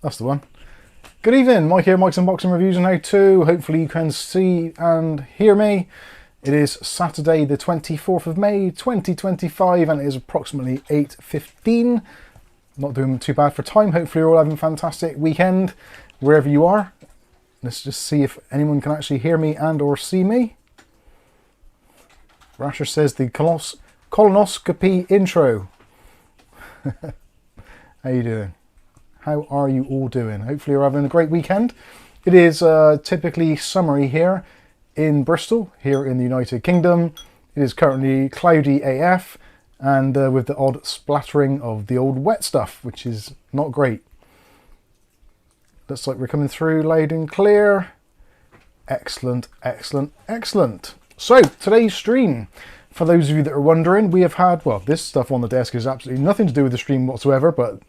That's the one. Good evening, Mike here, Mike's Unboxing Reviews and How To. Hopefully you can see and hear me. It is Saturday the 24th of May 2025 and it is approximately 8:15. Not doing too bad for time. Hopefully you're all having a fantastic weekend wherever you are. Let's just see if anyone can actually hear me and or see me. Rasher says the colonoscopy intro. How you doing? How are you all doing? Hopefully you're having a great weekend. It is typically summery here in Bristol, here in the United Kingdom. It is currently cloudy AF and with the odd splattering of the old wet stuff, which is not great. Looks like we're coming through loud and clear. Excellent, excellent, excellent. So today's stream, for those of you that are wondering, we have had, well, this stuff on the desk is absolutely nothing to do with the stream whatsoever, but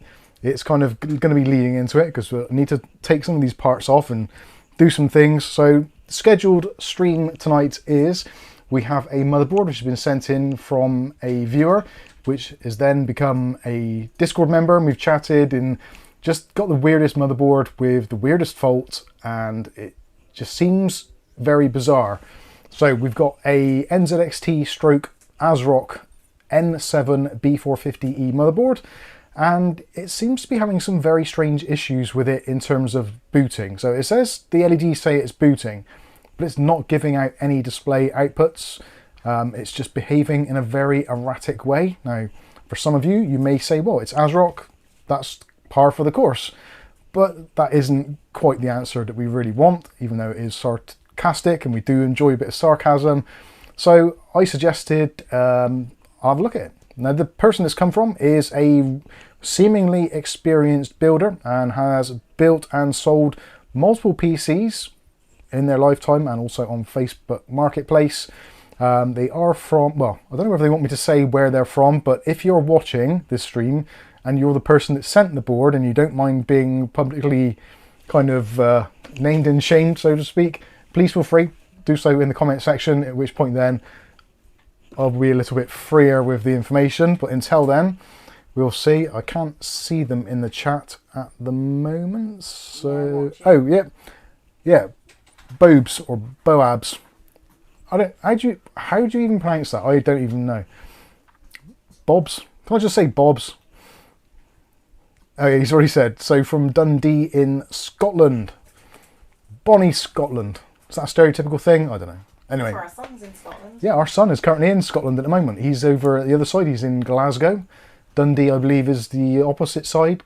it's kind of going to be leading into it because we need to take some of these parts off and do some things. So scheduled stream tonight is we have a motherboard which has been sent in from a viewer, which has then become a Discord member, and we've chatted and just got the weirdest motherboard with the weirdest fault, and it just seems very bizarre. So we've got a NZXT stroke ASRock N7 B650E motherboard, and it seems to be having some very strange issues with it in terms of booting. So it says the LEDs say it's booting, but it's not giving out any display outputs. It's just behaving in a very erratic way. Now, for some of you, you may say, well, it's ASRock, that's par for the course. But that isn't quite the answer that we really want, even though it is sarcastic and we do enjoy a bit of sarcasm. So I suggested I'll have a look at it. Now, the person it's come from is a seemingly experienced builder and has built and sold multiple PCs in their lifetime and also on Facebook Marketplace. They are from, well, I don't know if they want me to say where they're from, but if you're watching this stream and you're the person that sent the board and you don't mind being publicly kind of named and shamed, so to speak, please feel free, do so in the comment section, at which point then I'll be a little bit freer with the information. But until then, we'll see. I can't see them in the chat at the moment. So, oh, yeah. Yeah. Bobs or Boabs. I don't, how do you even pronounce that? I don't even know. Bobs? Can I just say Bobs? Oh, yeah, he's already said. So from Dundee in Scotland. Bonnie, Scotland. Is that a stereotypical thing? I don't know. Anyway. Our son's in Scotland. Yeah, our son is currently in Scotland at the moment. He's over at the other side. He's in Glasgow. Dundee, I believe, is the opposite side.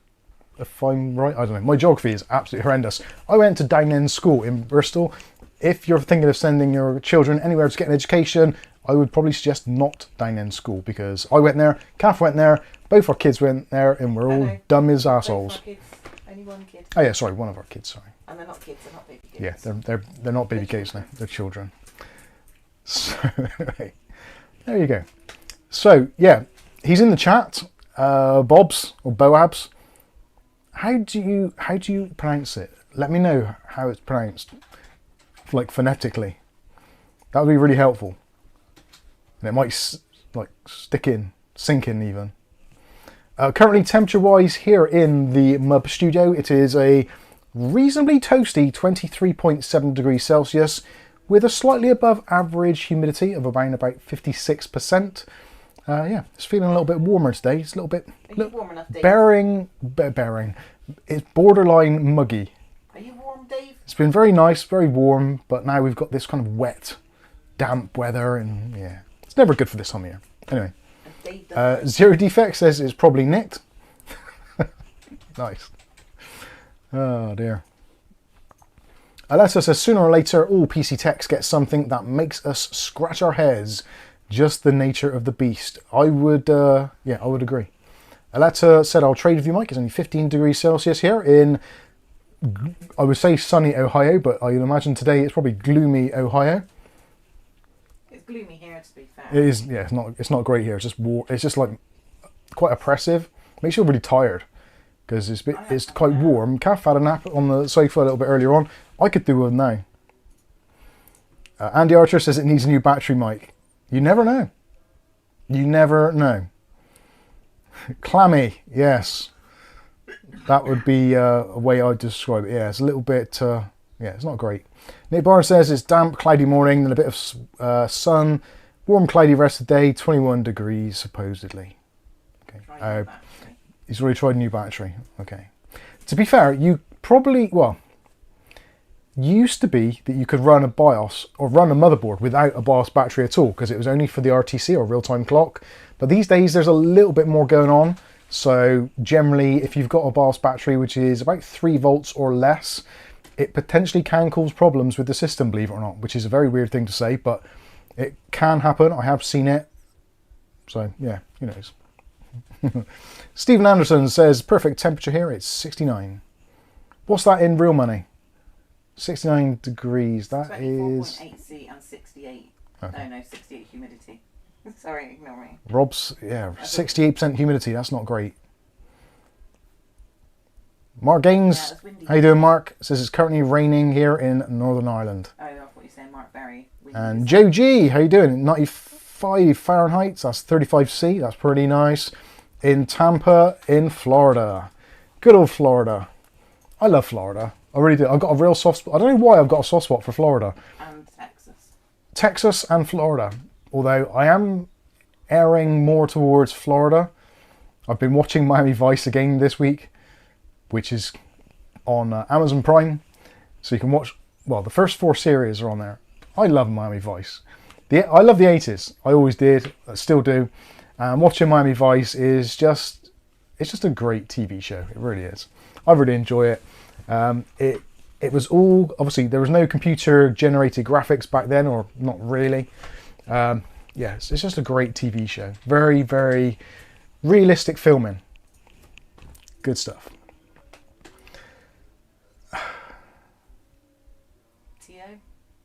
If I'm right, I don't know. My geography is absolutely horrendous. I went to Downend School in Bristol. If you're thinking of sending your children anywhere to get an education, I would probably suggest not Downend School, because I went there, Kath went there, both our kids went there, and we're all dumb as assholes. Only one kid. Oh yeah, sorry, one of our kids, sorry. And they're not kids, they're not baby kids. Yeah, they're not baby kids now, they're children. So anyway, there you go. So yeah, he's in the chat, Bobs or Boabs. How do you pronounce it? Let me know how it's pronounced, like phonetically. That would be really helpful, and it might like sink in even. Currently, temperature-wise, here in the Mub Studio, it is a reasonably toasty 23.7 degrees Celsius with a slightly above average humidity of around about 56%. Yeah, it's feeling a little bit warmer today. It's a little bit warm enough, Dave? bearing. It's borderline muggy. Are you warm, Dave? It's been very nice, very warm, but now we've got this kind of wet, damp weather, and yeah, it's never good for this time of year. Anyway. Zero Defect says it's probably nicked. Nice. Oh dear. Alessa says sooner or later all PC techs get something that makes us scratch our heads. Just the nature of the beast. I would, yeah, I would agree. Aletta said I'll trade with you, Mike. It's only 15 degrees Celsius here in, I would say sunny Ohio, but I imagine today it's probably gloomy Ohio. It's gloomy here, to be fair. It is, yeah, it's not great here. It's just it's just like quite oppressive. Makes you really tired because it's quite warm. Kath had a nap on the sofa a little bit earlier on. I could do one now. Andy Archer says it needs a new battery, Mike. You never know. You never know. Clammy, yes. That would be a way I'd describe it. Yeah, it's a little bit, yeah, it's not great. Nick Barnes says it's damp, cloudy morning, then a bit of sun, warm, cloudy rest of the day, 21 degrees supposedly. Okay. He's already tried a new battery. Okay. To be fair, you probably, well, used to be that you could run a BIOS or run a motherboard without a BIOS battery at all because it was only for the RTC or real-time clock. But these days there's a little bit more going on. So generally, if you've got a BIOS battery which is about 3 volts or less, it potentially can cause problems with the system, believe it or not, which is a very weird thing to say, but it can happen. I have seen it. So yeah, who knows. Stephen Anderson says, perfect temperature here, it's 69. What's that in real money? 69 degrees, that is... 24.8 C and 68. Okay. No, 68 humidity. Sorry, ignore me. Rob's, yeah, 68% humidity, that's not great. Mark Gaines, how you doing, Mark? Says it's currently raining here in Northern Ireland. Oh, I thought you were saying Mark Berry. And Joe G, how you doing? 95 Fahrenheit, that's 35 C, that's pretty nice. In Tampa, in Florida. Good old Florida. I love Florida. I really do. I've got a real soft spot. I don't know why I've got a soft spot for Florida. And Texas. Texas and Florida. Although I am erring more towards Florida. I've been watching Miami Vice again this week, which is on Amazon Prime. So you can watch, well, the first 4 series are on there. I love Miami Vice. I love the 80s. I always did. I still do. Watching Miami Vice is just, it's just a great TV show. It really is. I really enjoy it. It was all, obviously there was no computer generated graphics back then, or not really. Yeah, it's just a great TV show. Very, very realistic filming. Good stuff.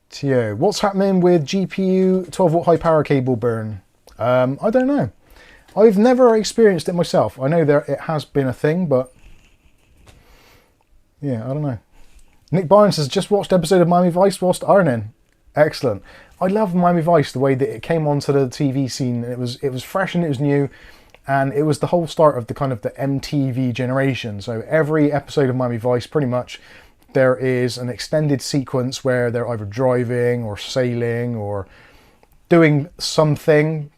TO, what's happening with GPU 12 volt high power cable burn? I don't know. I've never experienced it myself. I know it has been a thing, but yeah, I don't know. Nick Barnes has just watched episode of Miami Vice whilst ironing. Excellent. I love Miami Vice, the way that it came onto the TV scene. It was fresh and it was new, and it was the whole start of the kind of the MTV generation. So every episode of Miami Vice, pretty much, there is an extended sequence where they're either driving or sailing or doing something,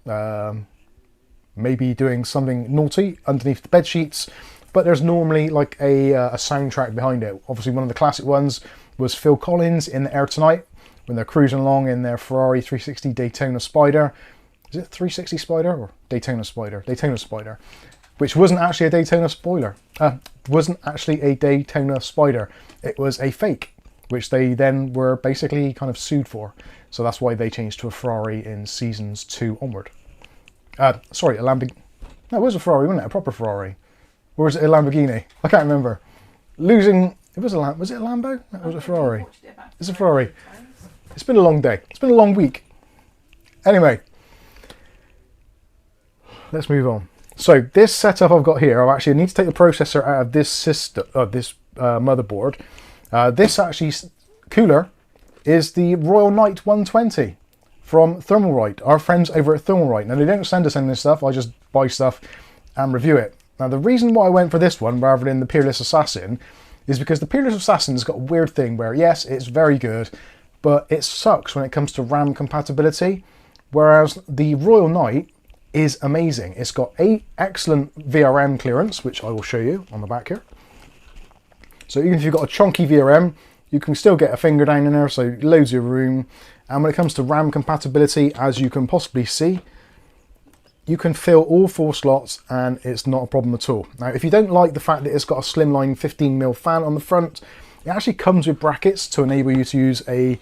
maybe doing something naughty underneath the bed sheets, but there's normally like a soundtrack behind it. Obviously one of the classic ones was Phil Collins in The Air Tonight, when they're cruising along in their Ferrari 360 Daytona Spider. Is it 360 Spider or Daytona Spider? Daytona Spider, which wasn't actually a Daytona spoiler. Wasn't actually a Daytona Spider. It was a fake, which they then were basically kind of sued for. So that's why they changed to a Ferrari in seasons 2 onward. Sorry, a Lamborghini. No, it was a Ferrari, wasn't it? A proper Ferrari. Or was it a Lamborghini? I can't remember. Losing... Was it a Lambo? That was a Ferrari. It's a Ferrari. It's been a long day. It's been a long week. Anyway. Let's move on. So this setup I've got here, I need to take the processor out of this system, this motherboard. This actually cooler is the Royal Knight 120 from Thermalright, our friends over at Thermalright. Now they don't send us any of this stuff, I just buy stuff and review it. Now the reason why I went for this one rather than the Peerless Assassin is because the Peerless Assassin's got a weird thing where, yes, it's very good, but it sucks when it comes to RAM compatibility, whereas the Royal Knight is amazing. It's got excellent VRM clearance, which I will show you on the back here. So even if you've got a chunky VRM, you can still get a finger down in there, so loads of room. And when it comes to RAM compatibility, as you can possibly see, you can fill all 4 slots and it's not a problem at all. Now, if you don't like the fact that it's got a slimline 15mm fan on the front, it actually comes with brackets to enable you to use a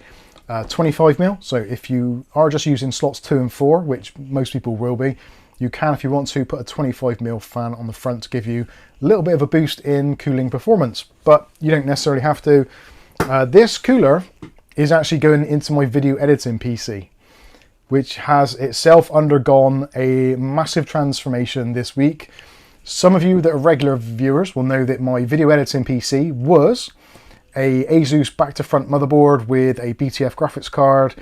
25mm. So if you are just using slots 2 and 4, which most people will be, you can, if you want to, put a 25mm fan on the front to give you a little bit of a boost in cooling performance, but you don't necessarily have to. This cooler is actually going into my video editing PC, which has itself undergone a massive transformation this week. Some of you that are regular viewers will know that my video editing PC was a Asus back to front motherboard with a BTF graphics card,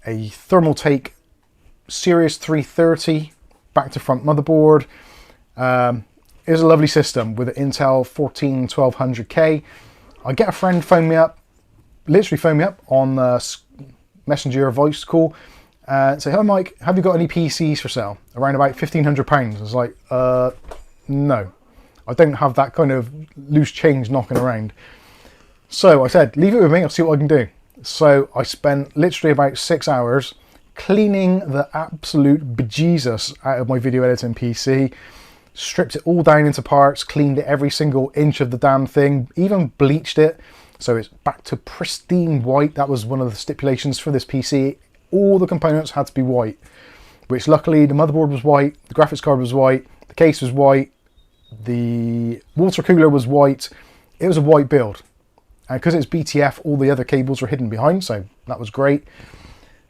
a Thermaltake Series 330 back to front motherboard, is a lovely system with an Intel 1200K. I get a friend phone me up, literally phone me up on Messenger or voice call, and say, "Hi Mike, have you got any PCs for sale? Around about £1,500. I was like, no, I don't have that kind of loose change knocking around. So I said, leave it with me, I'll see what I can do. So I spent literally about 6 hours cleaning the absolute bejesus out of my video editing PC, stripped it all down into parts, cleaned it every single inch of the damn thing, even bleached it so it's back to pristine white. That was one of the stipulations for this PC. All the components had to be white, which luckily the motherboard was white, the graphics card was white, the case was white, the water cooler was white. It was a white build, and because it's BTF, all the other cables were hidden behind, so that was great.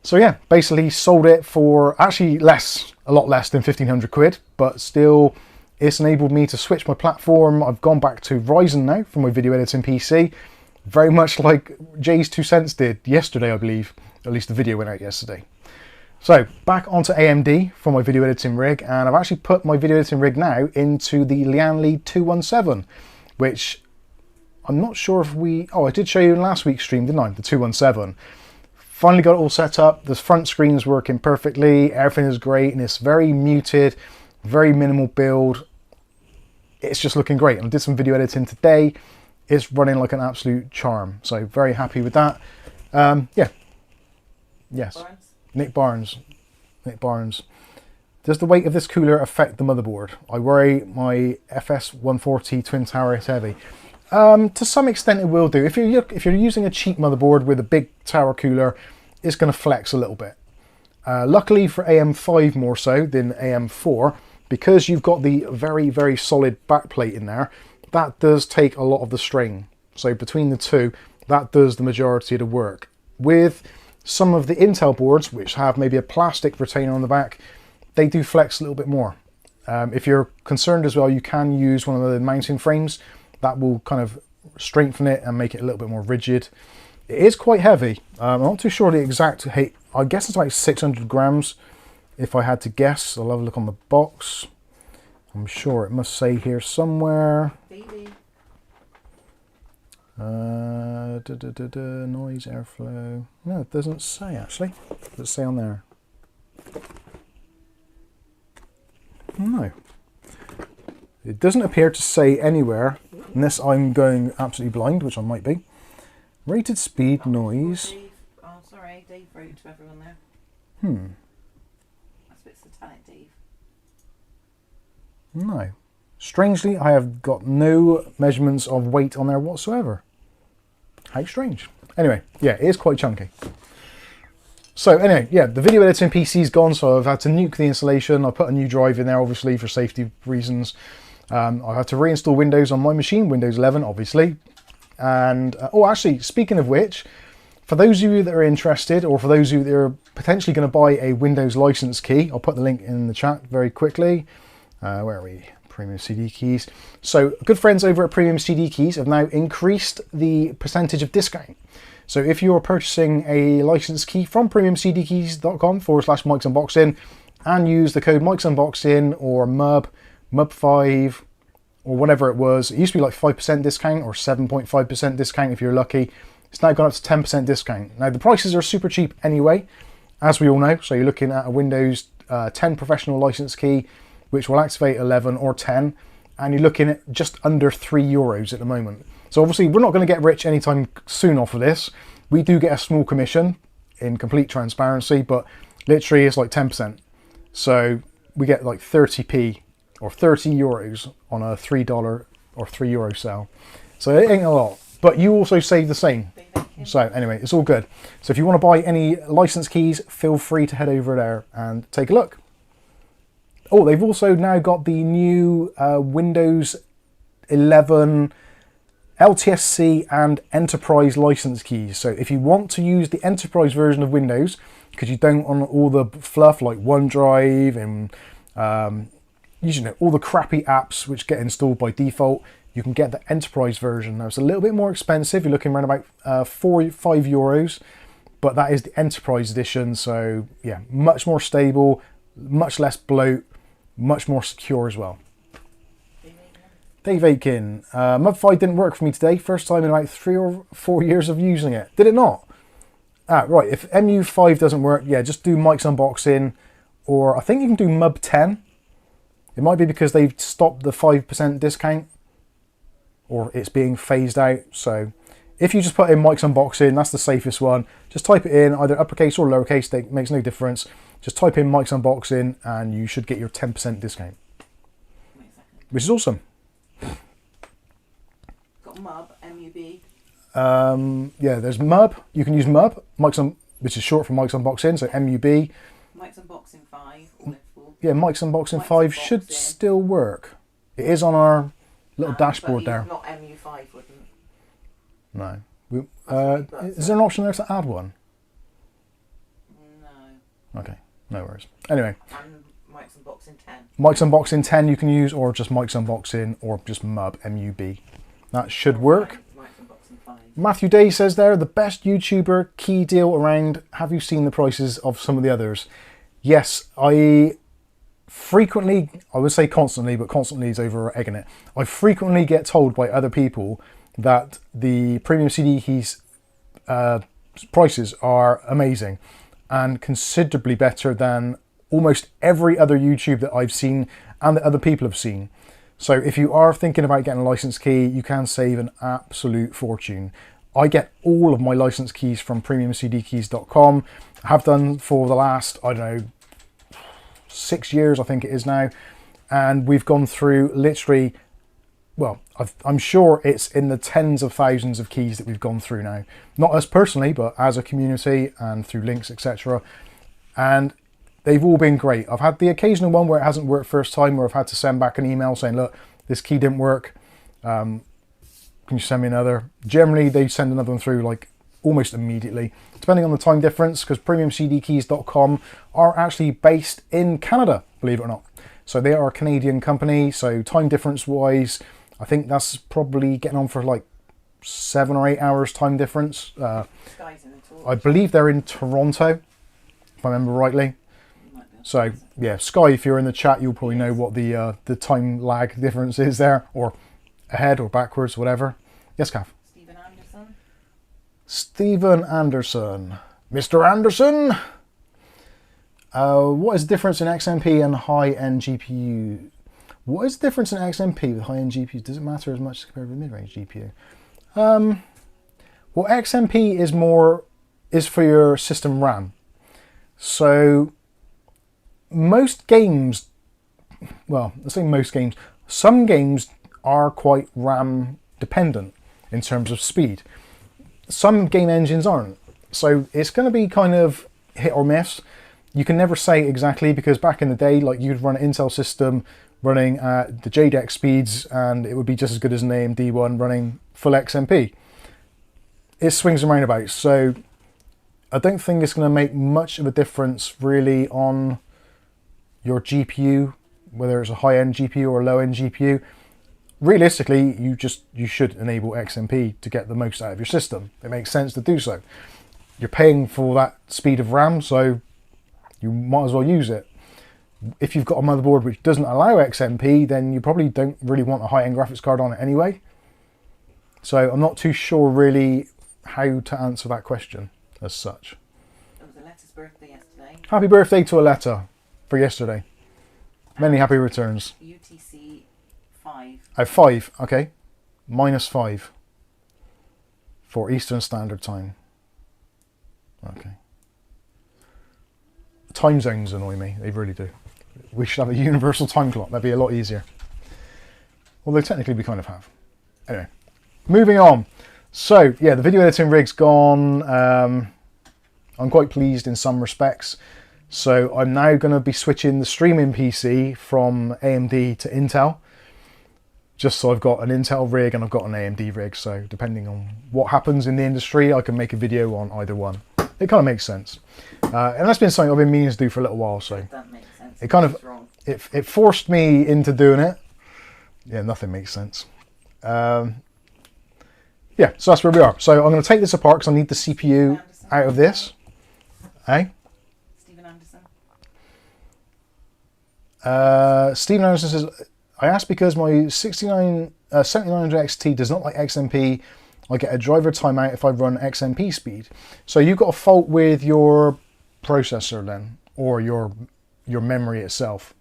So yeah, basically sold it for actually a lot less than 1,500 quid, but still it's enabled me to switch my platform. I've gone back to Ryzen now for my video editing PC, very much like Jay's 2 cents did yesterday, I believe. At least the video went out yesterday. So back onto AMD for my video editing rig, and I've actually put my video editing rig now into the Lian Li 217, which I'm not sure if I did show you in last week's stream, didn't I? The 217. Finally got it all set up. The front screen's working perfectly. Everything is great, and it's very muted, very minimal build. It's just looking great. And I did some video editing today. It's running like an absolute charm. So very happy with that. Yeah. Yes. Barnes. Nick Barnes. Does the weight of this cooler affect the motherboard? I worry my FS140 Twin Tower is heavy. To some extent it will do. If you're using a cheap motherboard with a big tower cooler, it's going to flex a little bit. Luckily for AM5 more so than AM4, because you've got the very, very solid backplate in there, that does take a lot of the strain. So between the two, that does the majority of the work. With some of the Intel boards, which have maybe a plastic retainer on the back, they do flex a little bit more. If you're concerned as well, you can use one of the mounting frames. That will kind of strengthen it and make it a little bit more rigid. It is quite heavy. I'm not too sure the exact weight. I guess it's like 600 grams if I had to guess. I'll have a look on the box. I'm sure it must say here somewhere. Noise, airflow. No, it doesn't say actually. Does it say on there? No. It doesn't appear to say anywhere, unless I'm going absolutely blind, which I might be. Rated speed, noise. Dave, oh, sorry, Dave wrote to everyone there. That's a bit satanic, Dave. No. Strangely, I have got no measurements of weight on there whatsoever. How strange. Anyway, yeah, it is quite chunky. So anyway, yeah, the video editing PC's gone, so I've had to nuke the installation. I put a new drive in there, obviously, for safety reasons. I had to reinstall Windows on my machine, Windows 11, obviously. And, oh, actually, speaking of which, for those of you that are interested, or for those of you that are potentially going to buy a Windows license key, I'll put the link in the chat very quickly. Where are we? Premium CD keys. So good friends over at Premium CD Keys have now increased the percentage of discount. So if you're purchasing a license key from premiumcdkeys.com/Mike's Unboxing and use the code Mike's Unboxing or MUB5 or whatever it was, it used to be like 5% discount or 7.5% discount if you're lucky. It's now gone up to 10% discount. Now the prices are super cheap anyway, as we all know. So you're looking at a Windows 10 professional license key, which will activate 11 or 10, and you're looking at just under €3 at the moment. So obviously we're not going to get rich anytime soon off of this. We do get a small commission in complete transparency, but literally it's like 10%. So we get like 30p or €30 on a $3 or €3 sale. So it ain't a lot, but you also save the same. So anyway, it's all good. So if you want to buy any license keys, feel free to head over there and take a look. Oh, they've also now got the new Windows 11 LTSC and Enterprise license keys. So if you want to use the Enterprise version of Windows, because you don't want all the fluff like OneDrive and all the crappy apps which get installed by default, you can get the Enterprise version. Now it's a little bit more expensive. You're looking around about €5, but that is the Enterprise edition. So yeah, much more stable, much less bloat, much more secure as well. Dave Aiken, Mud5 didn't work for me today. First time in about 3 or 4 years of using it. Did it not? Ah, right. If MU5 doesn't work, yeah, just do Mike's Unboxing, or I think you can do Mub10. It might be because they've stopped the 5% discount, or it's being phased out. So if you just put in Mike's Unboxing, that's the safest one. Just type it in, either uppercase or lowercase, it makes no difference. Just type in Mike's Unboxing and you should get your 10% discount. Which is awesome. Got Mub, M-U-B. Yeah, there's Mub. You can use Mub, which is short for Mike's Unboxing, so M-U-B. Mike's Unboxing 5, all in full. Yeah, Mike's Unboxing 5 should still work. It is on our little dashboard there. Not MU5 wouldn't. No. Is there an option there to add one? No. Okay, no worries. Anyway. And Mike's Unboxing 10. Mike's Unboxing 10 you can use, or just Mike's Unboxing, or just Mub, M-U-B. That should work. Mike's Unboxing 5. Matthew Day says there, the best YouTuber key deal around. Have you seen the prices of some of the others? Yes, I frequently, I would say constantly, but constantly is over egging it. I frequently get told by other people that the premium CD keys prices are amazing and considerably better than almost every other YouTube that I've seen and that other people have seen. So if you are thinking about getting a license key, you can save an absolute fortune. I get all of my license keys from premiumcdkeys.com. I have done for the last, I don't know, 6 years, I think it is now. And we've gone through literally, well, I'm sure it's in the tens of thousands of keys that we've gone through now. Not us personally, but as a community and through links, etc. And they've all been great. I've had the occasional one where it hasn't worked first time, where I've had to send back an email saying, look, this key didn't work. Can you send me another? Generally, they send another one through like almost immediately, depending on the time difference, because premiumcdkeys.com are actually based in Canada, believe it or not. So they are a Canadian company. So time difference wise, I think that's probably getting on for like 7 or 8 hours time difference. I believe they're in Toronto, if I remember rightly. So yeah, Sky, if you're in the chat, you'll probably know what the time lag difference is there, or ahead or backwards, whatever. Yes, Kath? Stephen Anderson. Stephen Anderson. Mr. Anderson! What is the difference in XMP and high-end GPU? What is the difference in XMP with high-end GPUs? Does it matter as much as compared with mid-range GPU? Well, XMP is for your system RAM. So most games, well, let's say most games, some games are quite RAM dependent in terms of speed. Some game engines aren't. So it's going to be kind of hit or miss. You can never say exactly, because back in the day, like you'd run an Intel system running at the JDEC speeds and it would be just as good as an AMD one running full XMP. It swings and roundabouts. So I don't think it's going to make much of a difference really on your GPU, whether it's a high-end GPU or a low-end GPU. Realistically, you should enable XMP to get the most out of your system. It makes sense to do so. You're paying for that speed of RAM, so you might as well use it. If you've got a motherboard which doesn't allow XMP, then you probably don't really want a high-end graphics card on it anyway. So I'm not too sure really how to answer that question as such. It was Aletta's birthday yesterday. Happy birthday to Aletta for yesterday. Many happy returns. UTC 5. Oh, 5, okay. -5 for Eastern Standard Time. Okay. Time zones annoy me, they really do. We should have a universal time clock, that'd be a lot easier. Although technically we kind of have. Anyway, moving on. So, yeah, the video editing rig's gone. I'm quite pleased in some respects. So I'm now going to be switching the streaming PC from AMD to Intel. Just so I've got an Intel rig and I've got an AMD rig. So depending on what happens in the industry, I can make a video on either one. It kind of makes sense. And that's been something I've been meaning to do for a little while. So That makes sense. it kind of, it forced me into doing it. Yeah, nothing makes sense. Yeah, so that's where we are. So I'm going to take this apart because I need the CPU out of this. Hey? Stephen Anderson. Stephen Anderson says, I asked because my 7900 XT does not like XMP. I get a driver timeout if I run XMP speed. So you've got a fault with your processor then, or your memory itself.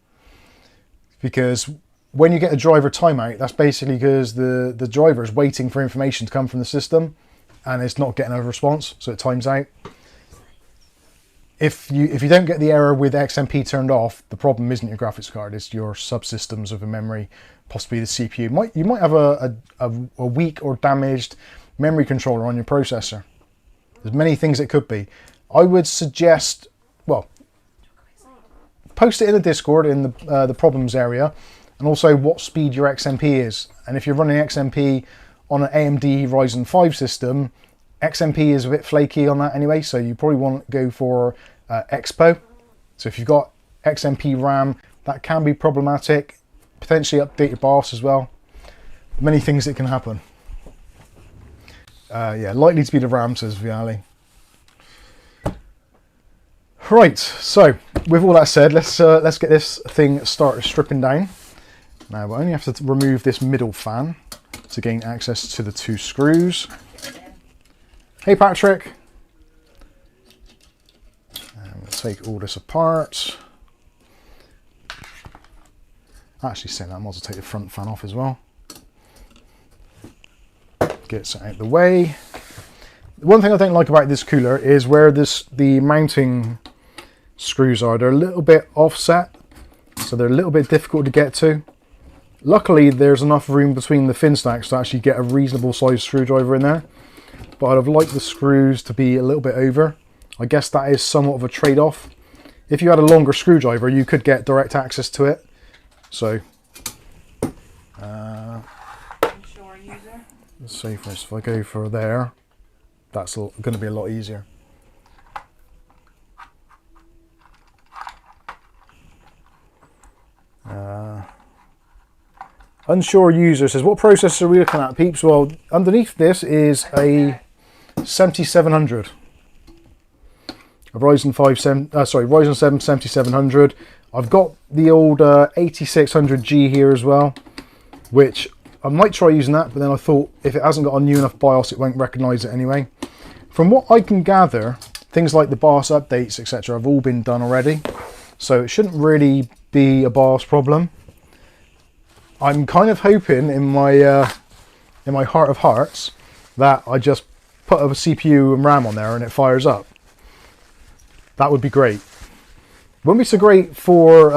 Because when you get a driver timeout, that's basically because the driver is waiting for information to come from the system and it's not getting a response, so it times out. If you don't get the error with XMP turned off, the problem isn't your graphics card, it's your subsystems of the memory, possibly the CPU. You might have a weak or damaged memory controller on your processor. There's many things it could be. I would suggest, well, post it in the Discord in the problems area, and also what speed your XMP is. And if you're running XMP on an AMD Ryzen 5 system, XMP is a bit flaky on that anyway, so you probably want to go for Expo. So if you've got XMP RAM, that can be problematic. Potentially update your BIOS as well. Many things that can happen. Yeah, likely to be the RAM, says Viali. Right, so with all that said, let's get this thing started stripping down. Now we only have to remove this middle fan to gain access to the 2 screws. Hey Patrick! And we'll take all this apart. Actually, saying that, I might as well take the front fan off as well. Get it out of the way. The one thing I don't like about this cooler is where the mounting screws are. They're a little bit offset, so they're a little bit difficult to get to. Luckily, there's enough room between the fin stacks to actually get a reasonable size screwdriver in there. But I'd have liked the screws to be a little bit over. I guess that is somewhat of a trade-off. If you had a longer screwdriver, you could get direct access to it. So, let's say first, if I go for there, that's going to be a lot easier. Unsure user says, what processor are we looking at, peeps? Well, underneath this is a 7700. A Ryzen 7 7700. I've got the old 8600G here as well, which I might try using that, but then I thought if it hasn't got a new enough BIOS, it won't recognise it anyway. From what I can gather, things like the BIOS updates, etc., have all been done already, so it shouldn't really be a BIOS problem. I'm kind of hoping in my heart of hearts that I just put a CPU and RAM on there and it fires up. That would be great. Wouldn't be so great for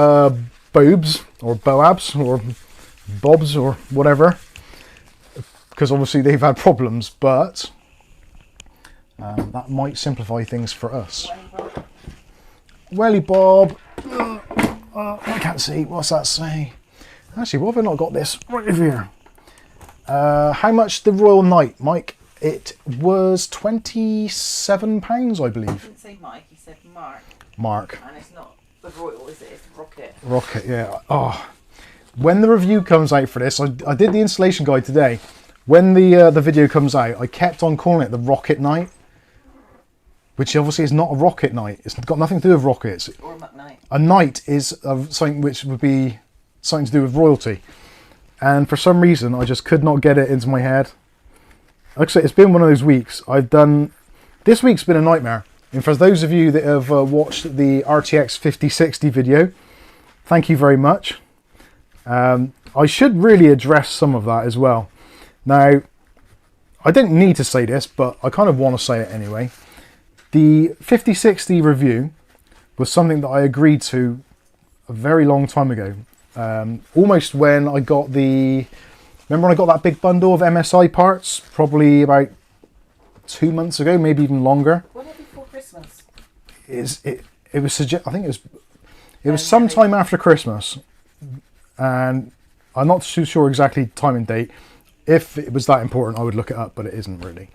Bobs or Boabs or Bobs or whatever, because obviously they've had problems, but that might simplify things for us. Welly Bob. I can't see. What's that say? Actually, what have I not got this right over here? How much the Royal Knight, Mike? It was £27, I believe. He didn't say Mike, he said Mark. Mark. And it's not the Royal, is it? It's Rocket. Rocket, yeah. Oh, when the review comes out for this, I did the installation guide today. When the video comes out, I kept on calling it the Rocket Knight, which obviously is not a rocket knight. It's got nothing to do with rockets. Or a McKnight. A knight is something which would be something to do with royalty. And for some reason, I just could not get it into my head. Like I say, it's been one of those weeks. This week's been a nightmare. And for those of you that have watched the RTX 5060 video, thank you very much. I should really address some of that as well. Now, I didn't need to say this, but I kind of want to say it anyway. The 5060 review was something that I agreed to a very long time ago. Almost when I got remember when I got that big bundle of MSI parts? Probably about 2 months ago, maybe even longer. Wasn't it before Christmas? It was I think it was sometime after Christmas, and I'm not too sure exactly time and date. If it was that important, I would look it up, but it isn't really.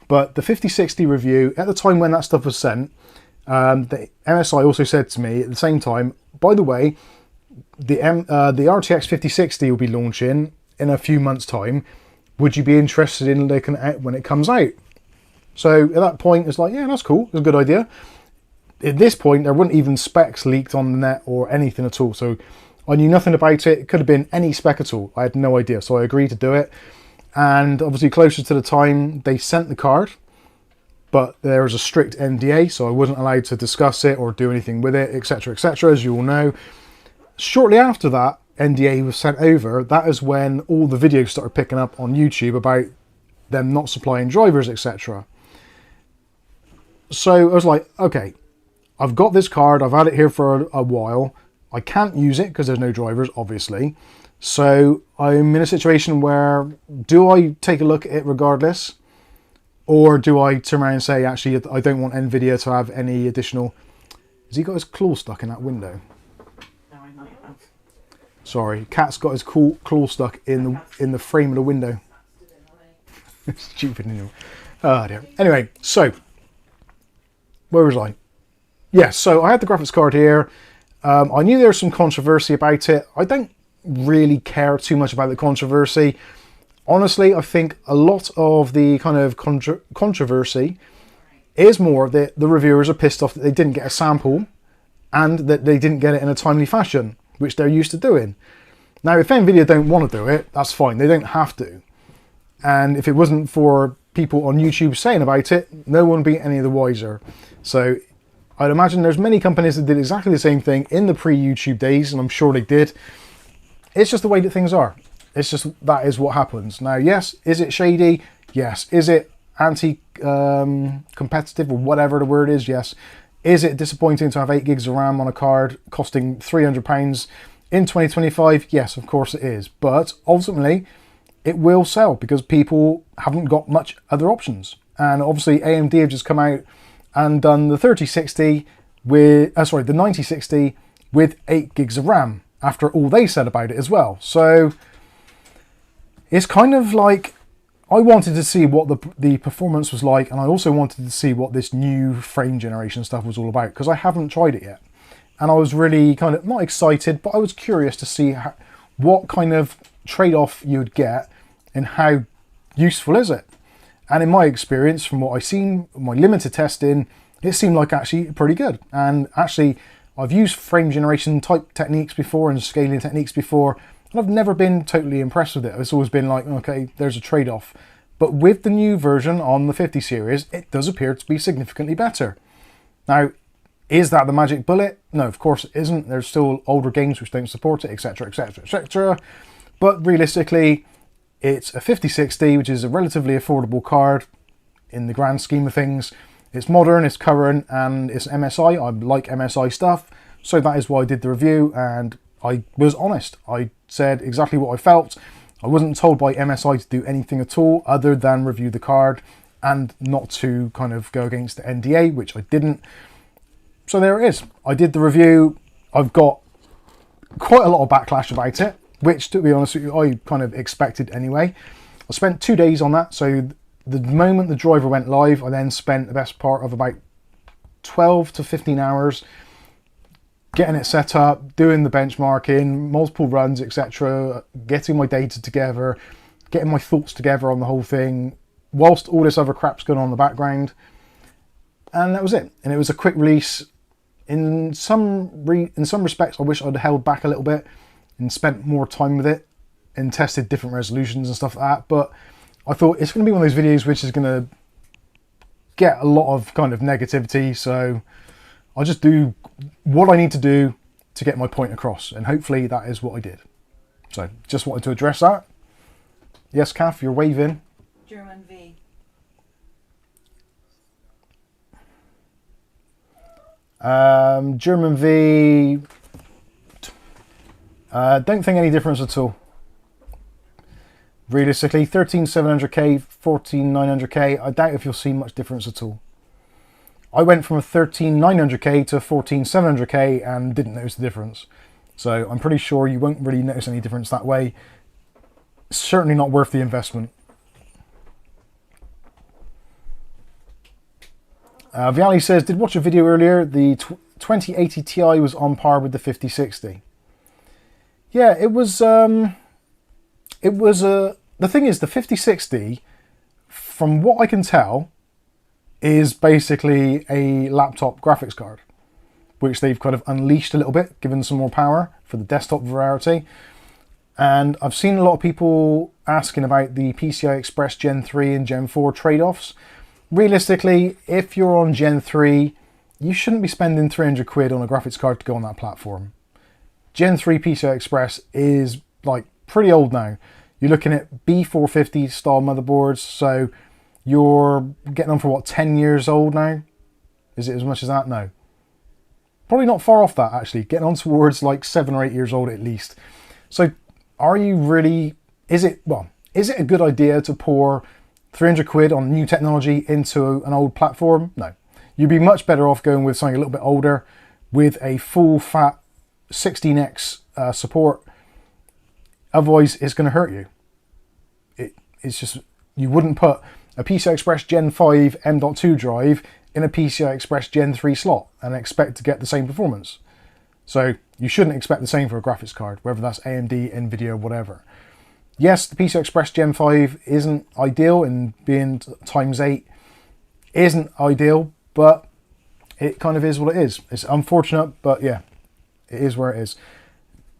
But the 5060 review, at the time when that stuff was sent, the MSI also said to me at the same time, by the way, the RTX 5060 will be launching in a few months' time. Would you be interested in looking at it when it comes out? So at that point, it's like, yeah, that's cool. It's a good idea. At this point, there weren't even specs leaked on the net or anything at all. So I knew nothing about it. It could have been any spec at all. I had no idea, so I agreed to do it. And obviously closer to the time, they sent the card, but there was a strict NDA, so I wasn't allowed to discuss it or do anything with it, etc, etc, as you all know. Shortly after that NDA was sent over, that is when all the videos started picking up on YouTube about them not supplying drivers, etc. So I was like, okay, I've got this card, I've had it here for a while, I can't use it because there's no drivers, obviously. So I'm in a situation where, do I take a look at it regardless? Or do I turn around and say, actually, I don't want NVIDIA to have any additional... Has he got his claw stuck in that window? No, I might have. Sorry, Cat's got his claw stuck in the frame of the window. Stupid, you know. Oh dear. Anyway, so where was I? Yeah, so I had the graphics card here. I knew there was some controversy about it. I don't really care too much about the controversy. Honestly, I think a lot of the kind of controversy is more that the reviewers are pissed off that they didn't get a sample and that they didn't get it in a timely fashion, which they're used to doing. Now, if NVIDIA don't want to do it, that's fine. They don't have to. And if it wasn't for people on YouTube saying about it, no one would be any the wiser. So I'd imagine there's many companies that did exactly the same thing in the pre-YouTube days, and I'm sure they did. It's just the way that things are. It's just, that is what happens. Now, yes, is it shady? Yes. Is it anti-competitive or whatever the word is? Yes. Is it disappointing to have 8 gigs of RAM on a card costing £300 in 2025? Yes, of course it is. But ultimately, it will sell because people haven't got much other options. And obviously AMD have just come out and done the 3060 with, the 9060 with 8 gigs of RAM after all they said about it as well. So it's kind of like, I wanted to see what the performance was like, and I also wanted to see what this new frame generation stuff was all about, because I haven't tried it yet. And I was really kind of, not excited, but I was curious to see what kind of trade-off you would get and how useful is it. And in my experience, from what I've seen, my limited testing, it seemed like actually pretty good. And actually, I've used frame generation type techniques before and scaling techniques before, and I've never been totally impressed with it. It's always been like, okay, there's a trade-off. But with the new version on the 50 series, it does appear to be significantly better. Now, is that the magic bullet? No, of course it isn't. There's still older games which don't support it, etc, etc, etc. But realistically, it's a 5060, which is a relatively affordable card in the grand scheme of things. It's modern, it's current, and it's MSI. I like MSI stuff, so that is why I did the review, and I was honest. I said exactly what I felt. I wasn't told by MSI to do anything at all other than review the card and not to kind of go against the NDA, which I didn't. So there it is. I did the review. I've got quite a lot of backlash about it, which, to be honest with you, I kind of expected anyway. I spent 2 days on that, so the moment the driver went live, I then spent the best part of about 12 to 15 hours getting it set up, doing the benchmarking, multiple runs, etc., getting my data together, getting my thoughts together on the whole thing, whilst all this other crap's going on in the background. And that was it. And it was a quick release. In some respects, I wish I'd held back a little bit and spent more time with it and tested different resolutions and stuff like that. But I thought it's going to be one of those videos which is going to get a lot of kind of negativity. So I'll just do what I need to do to get my point across. And hopefully that is what I did. So just wanted to address that. Yes, Kath, you're waving. German V. German V, don't think any difference at all. Realistically, 13700K, 14900K, I doubt if you'll see much difference at all. I went from a 13900K to a 14700K and didn't notice the difference. So I'm pretty sure you won't really notice any difference that way. Certainly not worth the investment. Viali says, did watch a video earlier. The 2080 Ti was on par with the 5060. Yeah, it was. The thing is, the 5060, from what I can tell, is basically a laptop graphics card which they've kind of unleashed a little bit, given some more power for the desktop variety. And I've seen a lot of people asking about the PCI Express Gen 3 and Gen 4 trade-offs. Realistically, if you're on Gen 3, you shouldn't be spending 300 quid on a graphics card to go on that platform. Gen 3 PCI Express is like pretty old now. You're looking at B650E style motherboards, so you're getting on for what, 10 years old now? Is it as much as that? No. Probably not far off that, actually. Getting on towards like 7 or 8 years old at least. So are you really, is it a good idea to pour 300 quid on new technology into an old platform? No. You'd be much better off going with something a little bit older with a full fat 16x support. Otherwise, it's going to hurt you. It's just, you wouldn't put a PCI Express Gen 5 M.2 drive in a PCI Express Gen 3 slot and expect to get the same performance. So you shouldn't expect the same for a graphics card, whether that's AMD, Nvidia, whatever. Yes, the PCI Express Gen 5 isn't ideal, and being ×8 isn't ideal, but it kind of is what it is. It's unfortunate, but yeah, it is where it is.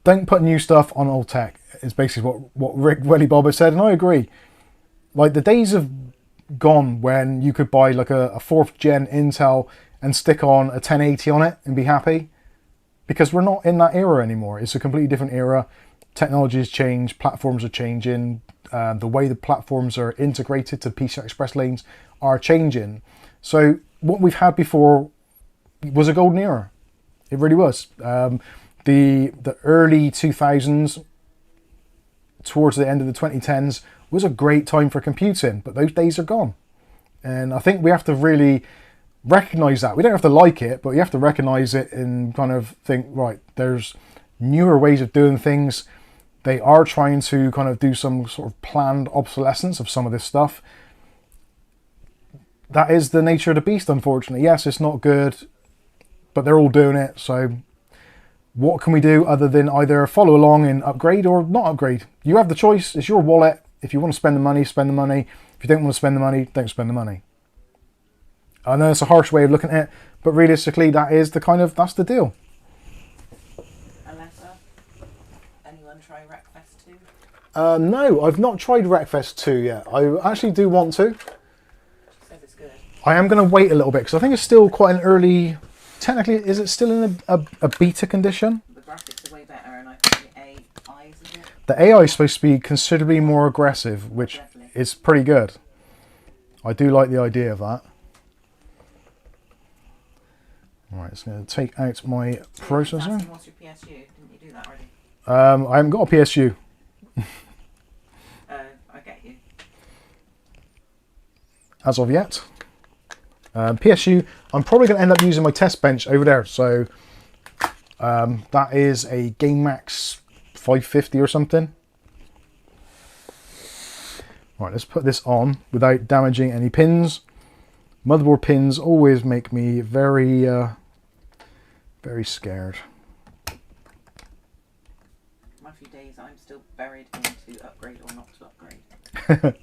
Don't put new stuff on old tech, is basically what Rick Welly Bobber said, and I agree. Like, the days have gone when you could buy like a 4th gen Intel and stick on a 1080 on it and be happy, because we're not in that era anymore. It's a completely different era. Technology has changed, platforms are changing, the way the platforms are integrated to PCI Express lanes are changing. So what we've had before was a golden era. It really was. The early 2000s towards the end of the 2010s was a great time for computing, but those days are gone. And I think we have to really recognize that. We don't have to like it, but we have to recognize it and kind of think, right, there's newer ways of doing things. They are trying to kind of do some sort of planned obsolescence of some of this stuff. That is the nature of the beast, unfortunately. Yes, it's not good, but they're all doing it. So what can we do other than either follow along and upgrade or not upgrade? You have the choice. It's your wallet. If you want to spend the money, spend the money. If you don't want to spend the money, don't spend the money. I know it's a harsh way of looking at it, but realistically, that's the deal. Alexa, anyone try Wreckfest 2? No, I've not tried Wreckfest 2 yet. I actually do want to. She said it's good. I am going to wait a little bit because I think it's still quite an early. Technically, is it still in a beta condition? The graphics are way better, and I think the AI is a bit. The AI is supposed to be considerably more aggressive, which is pretty good. I do like the idea of that. Right, it's going to take out my processor. What's your PSU? Didn't you do that already? I haven't got a PSU. I get you. As of yet. PSU, I'm probably going to end up using my test bench over there. So that is a GameMax 550 or something. Right, let's put this on without damaging any pins. Motherboard pins always make me very, very scared. My few days, I'm still buried into upgrade or not to upgrade.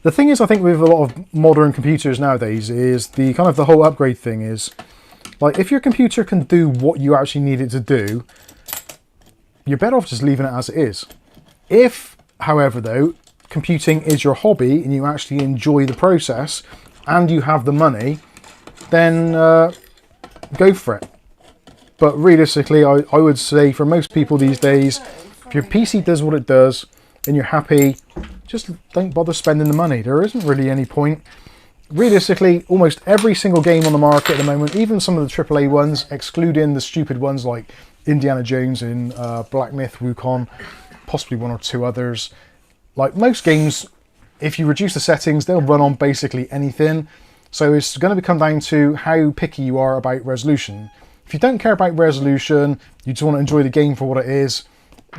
The thing is, I think with a lot of modern computers nowadays is the kind of the whole upgrade thing is, like, if your computer can do what you actually need it to do, you're better off just leaving it as it is. If, however, though, computing is your hobby and you actually enjoy the process and you have the money, then go for it. But realistically, I would say for most people these days, if your PC does what it does and you're happy, just don't bother spending the money. There isn't really any point. Realistically, almost every single game on the market at the moment, even some of the AAA ones, excluding the stupid ones like Indiana Jones and Black Myth Wukong, possibly one or two others, like most games, if you reduce the settings, they'll run on basically anything. So it's going to come down to how picky you are about resolution. If you don't care about resolution, you just want to enjoy the game for what it is,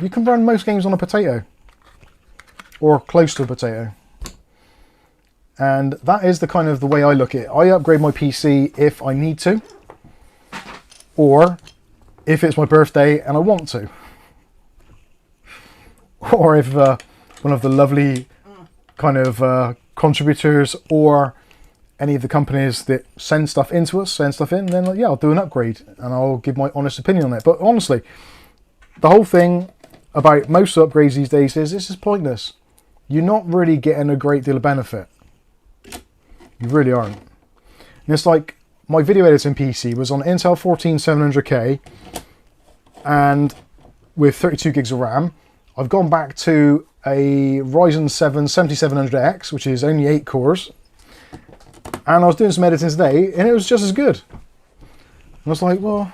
you can run most games on a potato. Or close to a potato. And that is the kind of the way I look at it. I upgrade my PC if I need to, or if it's my birthday and I want to, or if one of the lovely kind of contributors or any of the companies that send stuff into us, send stuff in, then like, yeah, I'll do an upgrade and I'll give my honest opinion on it. But honestly, the whole thing about most upgrades these days is this is pointless. You're not really getting a great deal of benefit. You really aren't. And it's like my video editing PC was on Intel 14700K and with 32 gigs of RAM. I've gone back to a Ryzen 7 7700X, which is only 8 cores. And I was doing some editing today and it was just as good. And I was like, well,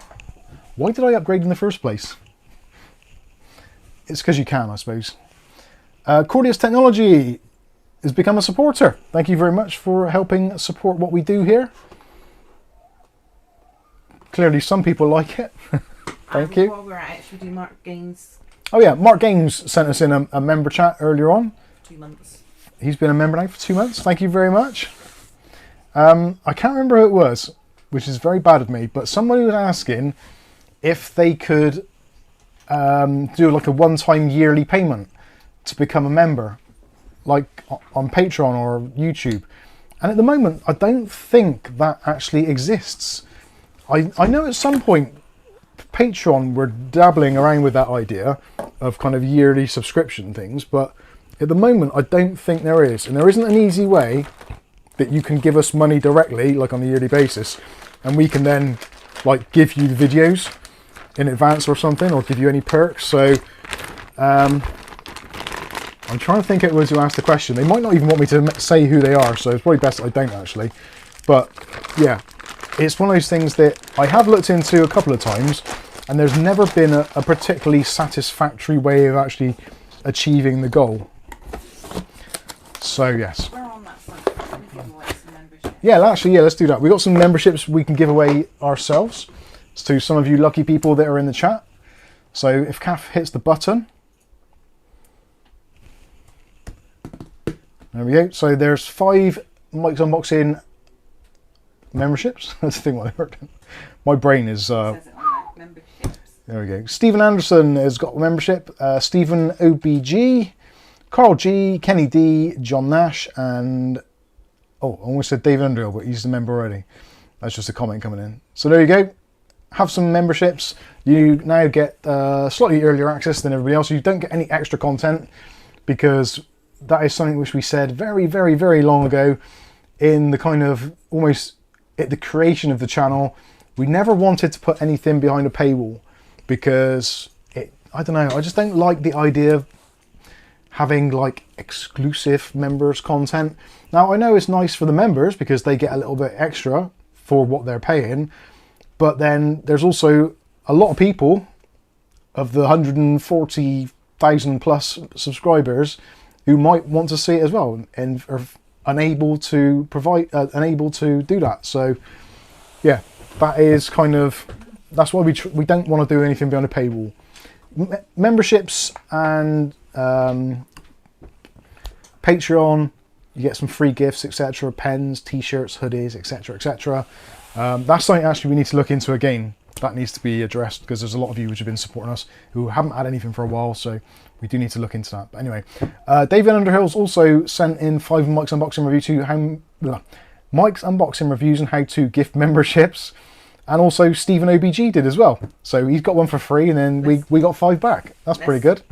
why did I upgrade in the first place? It's because you can, I suppose. Cordius Technology has become a supporter. Thank you very much for helping support what we do here. Clearly some people like it. Thank you. While we're at it, should we do Mark Gaines? Oh yeah, Mark Gaines sent us in a member chat earlier on. 2 months. He's been a member now for 2 months. Thank you very much. I can't remember who it was, which is very bad of me, but somebody was asking if they could do like a one-time yearly payment to become a member, like on Patreon or YouTube. And at the moment, I don't think that actually exists. I know at some point Patreon were dabbling around with that idea of kind of yearly subscription things, but at the moment I don't think there is. And there isn't an easy way that you can give us money directly, like on a yearly basis, and we can then like give you the videos in advance or something, or give you any perks. So I'm trying to think it was who asked the question. They might not even want me to say who they are, so it's probably best I don't actually. But yeah, it's one of those things that I have looked into a couple of times, and there's never been a particularly satisfactory way of actually achieving the goal. So yes. We're on that front. Can we give away some memberships? Yeah, actually, yeah, let's do that. We've got some memberships we can give away ourselves to some of you lucky people that are in the chat. So if Kath hits the button, there we go. So there's 5 Mike's Unboxing memberships. That's the thing what I heard. My brain is... Says it on there, memberships. There we go. Stephen Anderson has got a membership. Stephen OBG, Carl G, Kenny D, John Nash, and... Oh, I almost said Dave Underhill, but he's a member already. That's just a comment coming in. So there you go. Have some memberships. You now get slightly earlier access than everybody else. You don't get any extra content because that is something which we said very, very, very long ago in the kind of almost at the creation of the channel. We never wanted to put anything behind a paywall because I don't know, I just don't like the idea of having like exclusive members content. Now I know it's nice for the members because they get a little bit extra for what they're paying, but then there's also a lot of people of the 140,000 plus subscribers who might want to see it as well and are unable to unable to do that. So yeah, that is kind of, that's why we don't want to do anything behind a paywall. Memberships and Patreon, you get some free gifts, etc. Pens, t-shirts, hoodies, etc, etc. That's something actually we need to look into again. That needs to be addressed because there's a lot of you which have been supporting us who haven't had anything for a while, so we do need to look into that. But anyway, David Underhill's also sent in 5 Mike's Unboxing Mike's Unboxing reviews and how to gift memberships, and also Stephen OBG did as well. So he's got one for free, and then we got 5 back. That's pretty good.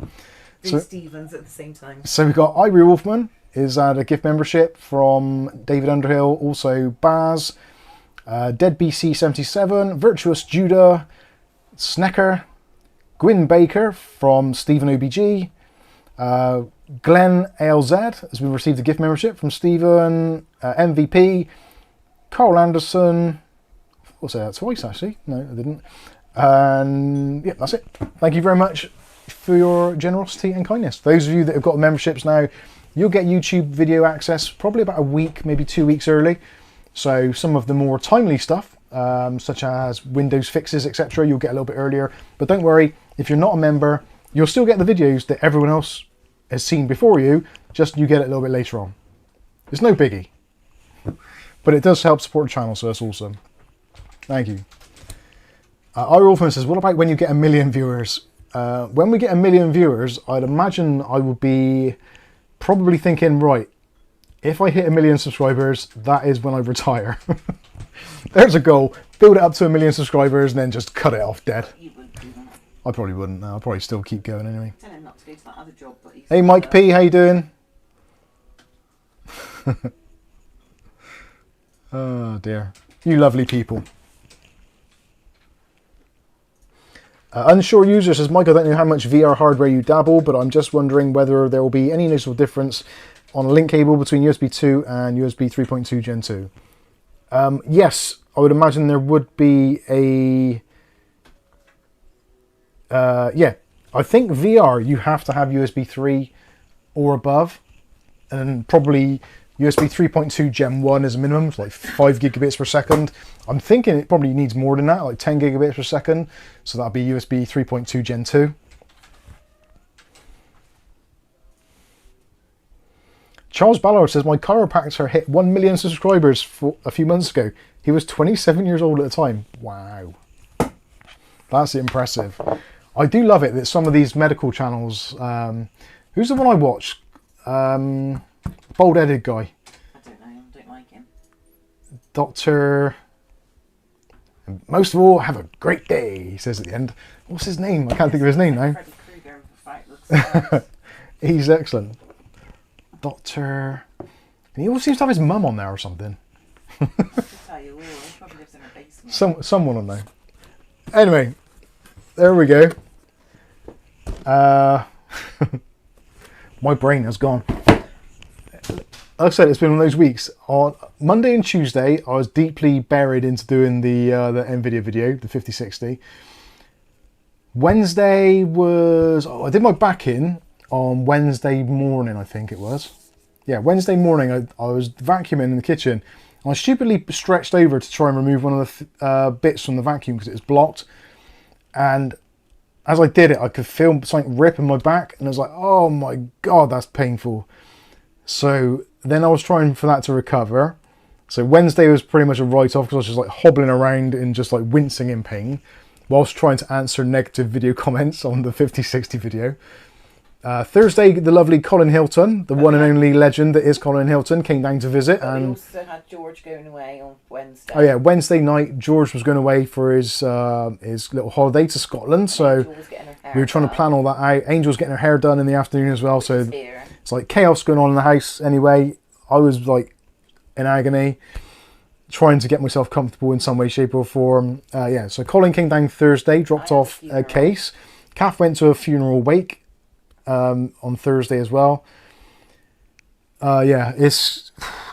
So Stevens at the same time. So we got Ivory Wolfman is at a gift membership from David Underhill, also Baz, Dead BC77, Virtuous Judah, Snecker, Gwyn Baker from Stephen OBG, Glenn ALZ has been received a gift membership from Stephen, MVP, Carl Anderson. I'll say that twice actually. No, I didn't. And yeah, that's it. Thank you very much for your generosity and kindness. Those of you that have got memberships now, you'll get YouTube video access probably about a week, maybe 2 weeks early. So some of the more timely stuff, such as Windows fixes, etc., you'll get a little bit earlier. But don't worry, if you're not a member, you'll still get the videos that everyone else has seen before you, just you get it a little bit later on. It's no biggie. But it does help support the channel, so that's awesome. Thank you. Ira Wolfman says, what about when you get 1 million viewers? When we get 1 million viewers, I'd imagine I would be probably thinking, right, If I hit 1 million subscribers, that is when I retire. There's a goal. Build it up to 1 million subscribers and then just cut it off dead. You wouldn't do that. I probably wouldn't. No, I'll probably still keep going anyway. Tell him not to go to that other job. But he's Hey, Mike P, how you doing? Oh dear. You lovely people. Unsure user says, Mike, I don't know how much VR hardware you dabble, but I'm just wondering whether there will be any noticeable difference on a link cable between USB 2 and USB 3.2 Gen 2. Yes, I would imagine there would be a... yeah, I think VR, you have to have USB 3 or above, and probably USB 3.2 Gen 1 is a minimum, it's like 5 gigabits per second. I'm thinking it probably needs more than that, like 10 gigabits per second, so that'll be USB 3.2 Gen 2. Charles Ballard says, my chiropractor hit 1 million subscribers a few months ago. He was 27 years old at the time. Wow. That's impressive. I do love it that some of these medical channels... who's the one I watch? Bald-headed guy. I don't know. I don't like him. Doctor... Most of all, have a great day, he says at the end. What's his name? I can't think of his name now. Freddy Krueger in Fight Looks. He's excellent. Doctor... He always seems to have his mum on there or something. I'll just tell you all. He probably lives in a basement. Someone will know. Anyway, there we go. My brain has gone. Like I said, it's been one of those weeks. On Monday and Tuesday, I was deeply buried into doing the NVIDIA video, the 5060. Wednesday was... I did my back in on Wednesday morning, I think it was. Yeah, Wednesday morning, I was vacuuming in the kitchen. I stupidly stretched over to try and remove one of the bits from the vacuum because it was blocked. And as I did it, I could feel something rip in my back. And I was like, oh my God, that's painful. So then I was trying for that to recover. So Wednesday was pretty much a write-off because I was just like hobbling around and just like wincing in pain whilst trying to answer negative video comments on the 5060 video. Thursday, the lovely Colin Hilton, the one and only legend that is Colin Hilton, came down to visit. But and we also had George going away on Wednesday. Oh yeah, Wednesday night, George was going away for his little holiday to Scotland. So we were trying to plan all that out. Angel's getting her hair done in the afternoon as well. So it's like chaos going on in the house anyway. I was like in agony, trying to get myself comfortable in some way, shape or form. Yeah, so Colin came down Thursday, dropped off a case. Kath went to a funeral wake on Thursday as well. Yeah,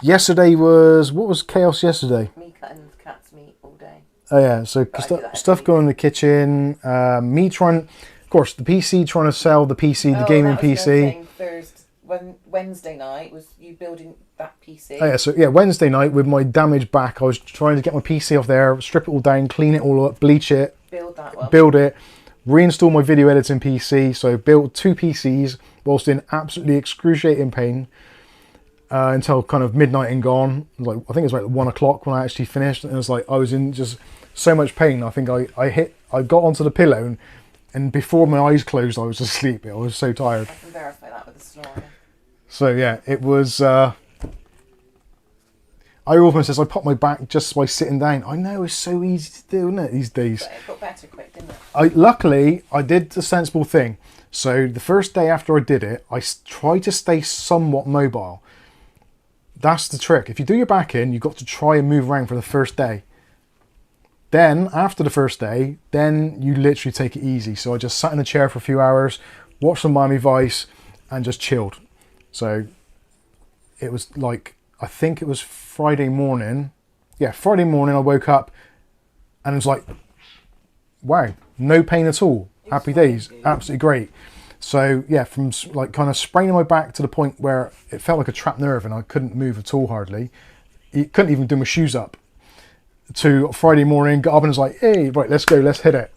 yesterday was... What was chaos yesterday? Me cutting cat's meat all day. Oh yeah, so stuff going in the kitchen. Me trying... Of course, the PC, trying to sell the PC, the gaming PC. Wednesday night was you building that PC. Oh yeah, so yeah, Wednesday night with my damaged back, I was trying to get my PC off there, strip it all down, clean it all up, bleach it. Build that one. Build it. Reinstall my video editing PC, so built 2 PCs whilst in absolutely excruciating pain until kind of midnight and gone. Like I think it was like 1 o'clock when I actually finished, and it was like I was in just so much pain. I think I got onto the pillow, and before my eyes closed, I was asleep. I was so tired. I can verify that with the snoring. So yeah, it was. I often says I pop my back just by sitting down. I know it's so easy to do, isn't it, these days? But it got better quick, didn't it? Luckily, I did the sensible thing. So the first day after I did it, I tried to stay somewhat mobile. That's the trick. If you do your back in, you've got to try and move around for the first day. Then, after the first day, then you literally take it easy. So I just sat in the chair for a few hours, watched some Miami Vice, and just chilled. So it was like... I think it was Friday morning. Yeah, Friday morning I woke up and it was like, wow, no pain at all. Happy days, absolutely great. So yeah, from like kind of spraining my back to the point where it felt like a trapped nerve and I couldn't move at all hardly. You couldn't even do my shoes up. To Friday morning, got up and was like, hey, right, let's go, let's hit it.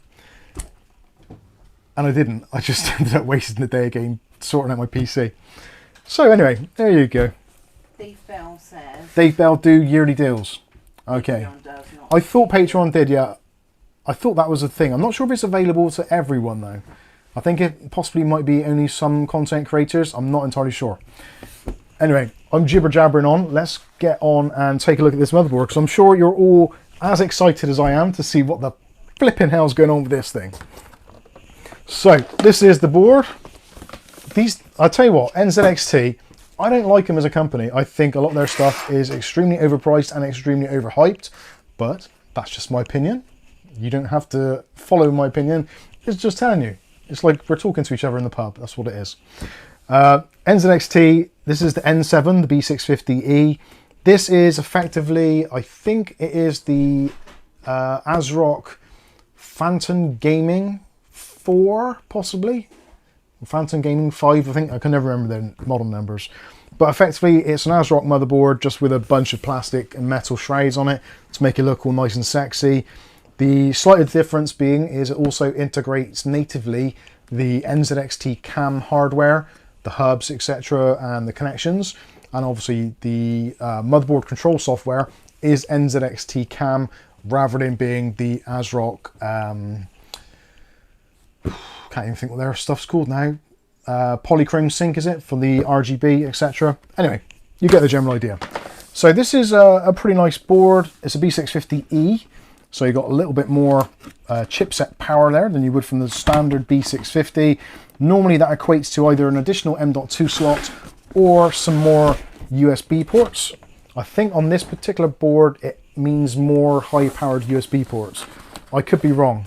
And I didn't. I just ended up wasting the day again sorting out my PC. So anyway, there you go. Dave Bell says... Dave Bell do yearly deals. Okay. I thought Patreon did, yeah. I thought that was a thing. I'm not sure if it's available to everyone, though. I think it possibly might be only some content creators. I'm not entirely sure. Anyway, I'm jibber jabbering on. Let's get on and take a look at this motherboard, because I'm sure you're all as excited as I am to see what the flipping hell's going on with this thing. So this is the board. I'll tell you what, NZXT, I don't like them as a company. I think a lot of their stuff is extremely overpriced and extremely overhyped, but that's just my opinion. You don't have to follow my opinion. It's just telling you. It's like we're talking to each other in the pub. That's what it is. NZXT, this is the N7, the B650E. This is effectively, I think it is the ASRock Phantom Gaming 4, possibly. Phantom Gaming 5, I think. I can never remember the model numbers. But effectively, it's an ASRock motherboard just with a bunch of plastic and metal shrouds on it to make it look all nice and sexy. The slight difference being is it also integrates natively the NZXT cam hardware, the hubs, etc., and the connections. And obviously the motherboard control software is NZXT cam rather than being the ASRock can't even think what their stuff's called now. Polychrome sync, is it, for the RGB, etc. Anyway, you get the general idea. So this is a pretty nice board. It's a B650E, so you got a little bit more chipset power there than you would from the standard B650. Normally that equates to either an additional M.2 slot or some more USB ports. I think on this particular board it means more high-powered USB ports. I could be wrong,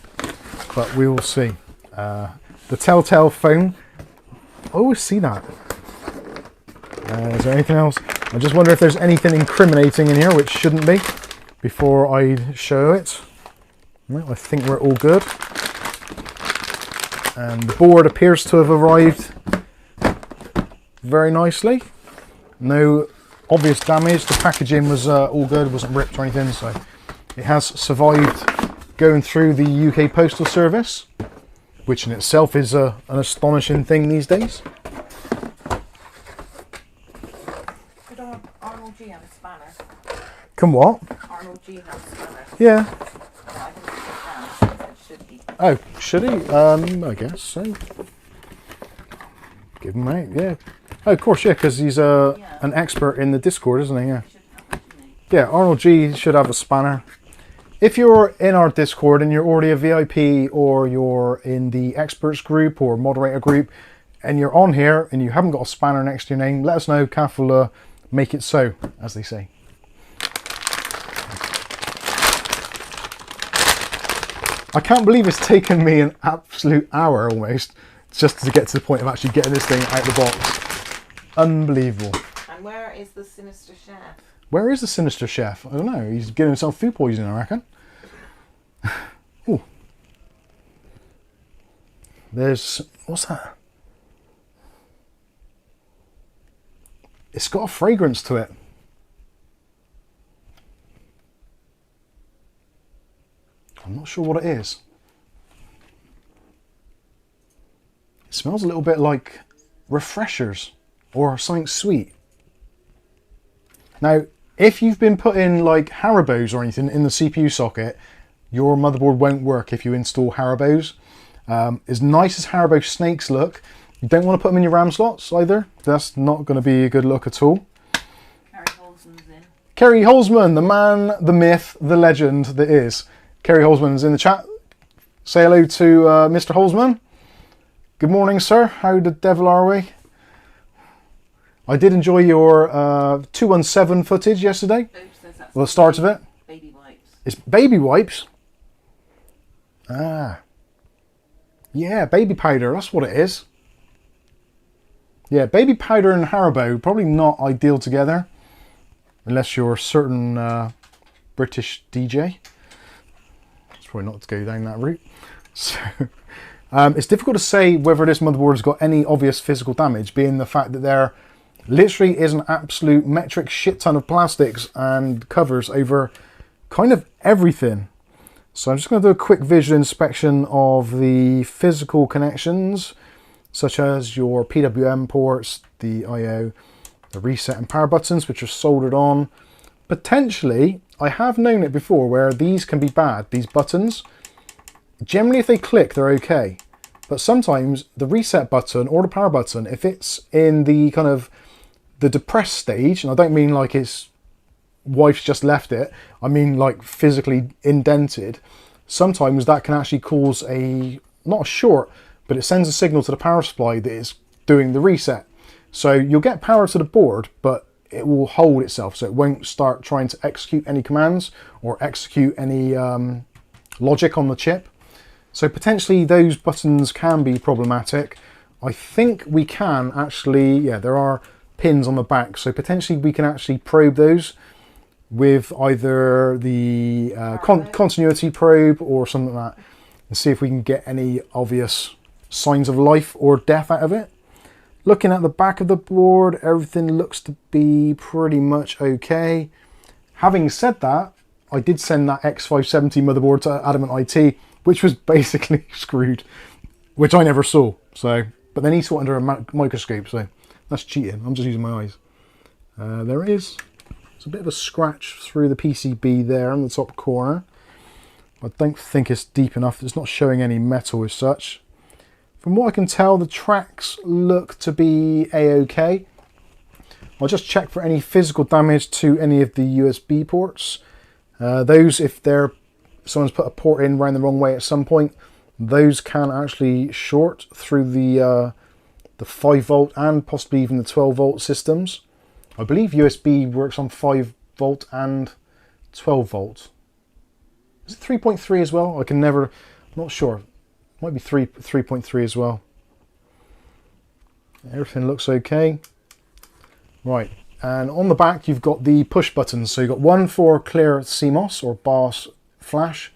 but we will see. The telltale phone, I always see that. Is there anything else? I just wonder if there's anything incriminating in here, which shouldn't be, before I show it. No, I think we're all good. And the board appears to have arrived very nicely. No obvious damage. The packaging was all good, wasn't ripped or anything, so it has survived going through the UK Postal Service, which in itself is an astonishing thing these days. Could Arnold G have a spanner? Can what? Arnold G have a spanner? Yeah. I think it can. It should he? Oh, should he? I guess so. Give him out, yeah. Oh, of course, yeah, because he's an expert in the Discord, isn't he? Yeah. He should have, shouldn't he? Yeah, Arnold G should have a spanner. If you're in our Discord and you're already a VIP, or you're in the experts group or moderator group, and you're on here and you haven't got a spanner next to your name, let us know. Kath will make it so, as they say. I can't believe it's taken me an absolute hour almost just to get to the point of actually getting this thing out of the box. Unbelievable. And where is the sinister chef? Where is the sinister chef? I don't know. He's getting himself food poisoning, I reckon. Ooh. There's... what's that? It's got a fragrance to it. I'm not sure what it is. It smells a little bit like refreshers or something sweet. Now, if you've been putting like Haribos or anything in the CPU socket, your motherboard won't work if you install Haribos. As nice as Haribo snakes look, you don't want to put them in your RAM slots either. That's not going to be a good look at all. Kerry Holzman's in. Kerry Holzman, the man, the myth, the legend that is. Kerry Holzman's in the chat. Say hello to Mr. Holzman. Good morning, sir. How the devil are we? I did enjoy your 217 footage yesterday. Well, the start of it. Baby wipes. It's baby wipes. Ah. Yeah, baby powder. That's what it is. Yeah, baby powder and Haribo, probably not ideal together. Unless you're a certain British DJ. It's probably not to go down that route. So, it's difficult to say whether this motherboard has got any obvious physical damage, being the fact that there literally is an absolute metric shit ton of plastics and covers over kind of everything. So I'm just going to do a quick visual inspection of the physical connections, such as your PWM ports, the I/O, the reset and power buttons, which are soldered on. Potentially, I have known it before where these can be bad, these buttons. Generally, if they click, they're okay. But sometimes the reset button or the power button, if it's in the kind of the depressed stage, and I don't mean like its wife's just left it, I mean like physically indented, sometimes that can actually cause not a short, but it sends a signal to the power supply that it's doing the reset. So you'll get power to the board, but it will hold itself, so it won't start trying to execute any commands or execute any logic on the chip. So potentially those buttons can be problematic. I think we can actually, yeah, there are pins on the back, so potentially we can actually probe those with either the continuity probe or something like that, and see if we can get any obvious signs of life or death out of it. Looking at the back of the board, everything looks to be pretty much okay. Having said that, I did send that X570 motherboard to Adamant IT, which was basically screwed, which I never saw. So, but then he saw it under a microscope, so that's cheating. I'm just using my eyes. There it is. It's a bit of a scratch through the PCB there in the top corner. I don't think it's deep enough. It's not showing any metal as such. From what I can tell, the tracks look to be a-okay. I'll just check for any physical damage to any of the USB ports. Those, if someone's put a port in around the wrong way at some point, those can actually short through the 5 volt and possibly even the 12 volt systems. I believe USB works on 5 volt and 12 volt. Is it 3.3 as well? I'm not sure. Might be 3.3 as well. Everything looks okay. Right, and on the back you've got the push buttons. So you've got one for clear CMOS or BIOS flash.